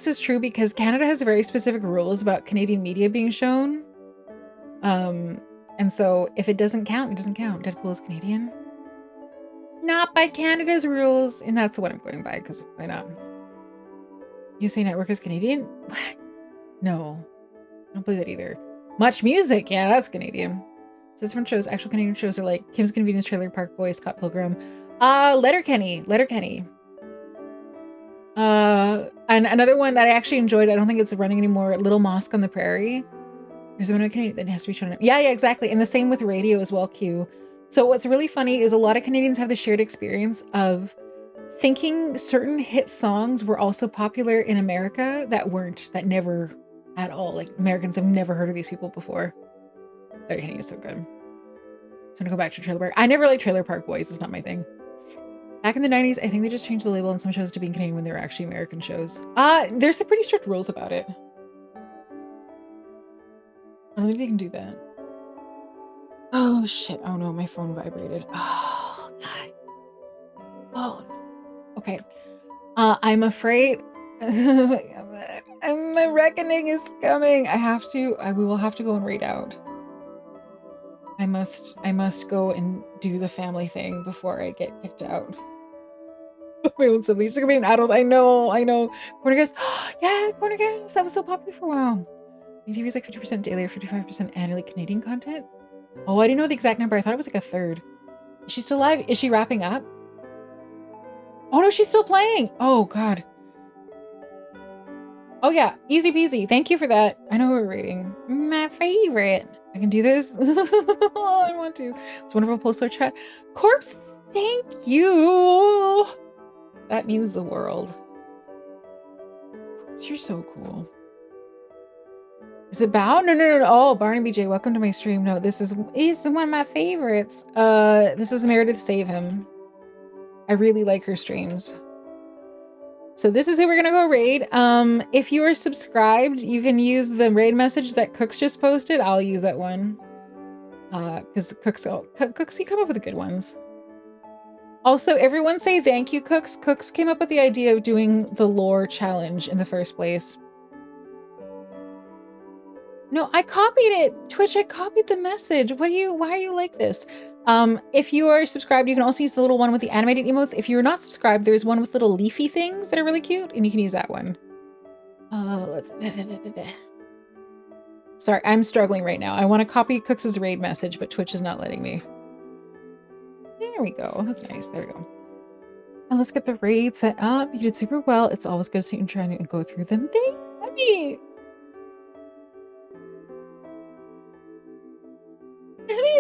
is true because Canada has very specific rules about Canadian media being shown. And so if it doesn't count, it doesn't count. Deadpool is Canadian. Not by Canada's rules. And that's what I'm going by, because why not? USA Network is Canadian? What? No. I don't believe that either. Much Music. Yeah, that's Canadian. So different shows. Actual Canadian shows are like Kim's Convenience, Trailer Park Boys, Scott Pilgrim. Letterkenny. And another one that I actually enjoyed, I don't think it's running anymore, Little Mosque on the Prairie. There's a Canadian that has to be shown up. Yeah, exactly. And the same with radio as well, Q. So what's really funny is a lot of Canadians have the shared experience of thinking certain hit songs were also popular in America that weren't, that never at all. Like, Americans have never heard of these people before. Letterkenny is so good. So I'm gonna go back to Trailer Park. I never liked Trailer Park Boys. It's not my thing. Back in the 90s, I think they just changed the label on some shows to being Canadian when they were actually American shows. There's some pretty strict rules about it. I don't think they can do that. Oh, shit. Oh, no. My phone vibrated. Oh, God. Oh, no. Okay. I'm afraid my reckoning is coming. We will have to go and raid out. I must go and do the family thing before I get kicked out. My own sibling. She's gonna be an adult. I know. Corner gas. Yeah, corner gas. That was so popular for a while. TV is like 50% daily or 55% annually Canadian content. Oh, I didn't know the exact number. I thought it was like a third. Is she still alive? Is she wrapping up? Oh no, she's still playing. Oh God. Oh yeah, easy peasy. Thank you for that. I know who we're rating. My favorite. I can do this. I want to. It's wonderful post-war chat. Corpse, thank you. That means the world. Corpse, you're so cool. Is it Bao? No. Oh, Barnaby J, welcome to my stream. No, he's one of my favorites. This is Meredith Save Him. I really like her streams. So this is who we're gonna go raid. If you are subscribed, you can use the raid message that Cooks just posted. I'll use that one. Because Cooks, you come up with the good ones. Also, everyone say thank you, Cooks. Cooks came up with the idea of doing the lore challenge in the first place. No, I copied it. Twitch, I copied the message. Why are you like this? If you are subscribed, you can also use the little one with the animated emotes. If you're not subscribed, there's one with little leafy things that are really cute, and you can use that one. Sorry, I'm struggling right now. I want to copy Cooks' raid message, but Twitch is not letting me. There we go. That's nice. There we go. And let's get the raid set up. You did super well. It's always good seeing you trying to go through them. Thank you.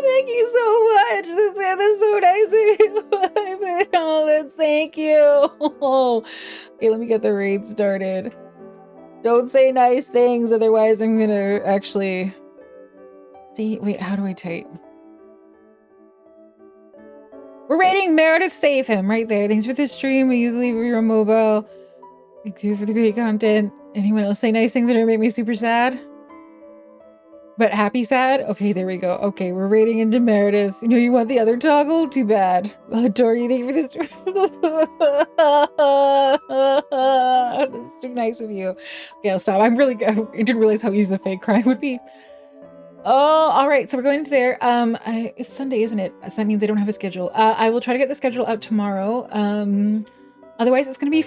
Thank you so much. That's so nice of you. Oh, thank you. Okay, let me get the raid started. Don't say nice things, otherwise I'm gonna actually see. Wait, how do I type? We're raiding Meredith Save Him right there. Thanks for the stream. We usually leave your mobile. Thank you for the great content. Anyone else say nice things that are make me super sad? But happy sad? Okay, there we go. Okay, we're raiding into Meredith. You know you want the other toggle? Too bad. Dory, thank you for this. That's too nice of you. Okay, I'll stop. I didn't realize how easy the fake crying would be. Oh, all right. So we're going to there. It's Sunday, isn't it? So that means I don't have a schedule. I will try to get the schedule out tomorrow. Otherwise, it's gonna be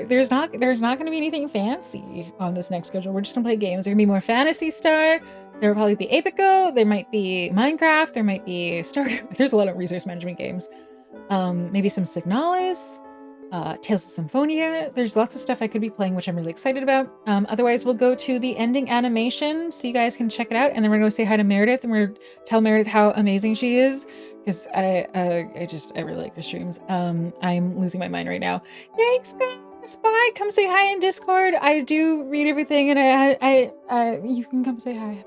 there's not gonna be anything fancy on this next schedule. We're just gonna play games. There's gonna be more Phantasy Star. There will probably be Apico. There might be Minecraft. There might be There's a lot of resource management games. Maybe some Signalis, Tales of Symphonia. There's lots of stuff I could be playing, which I'm really excited about. Otherwise, we'll go to the ending animation so you guys can check it out. And then we're gonna go say hi to Meredith, and we're gonna tell Meredith how amazing she is because I really like your streams. I'm losing my mind right now. Thanks, guys. Bye. Come say hi in Discord. I do read everything, and you can come say hi.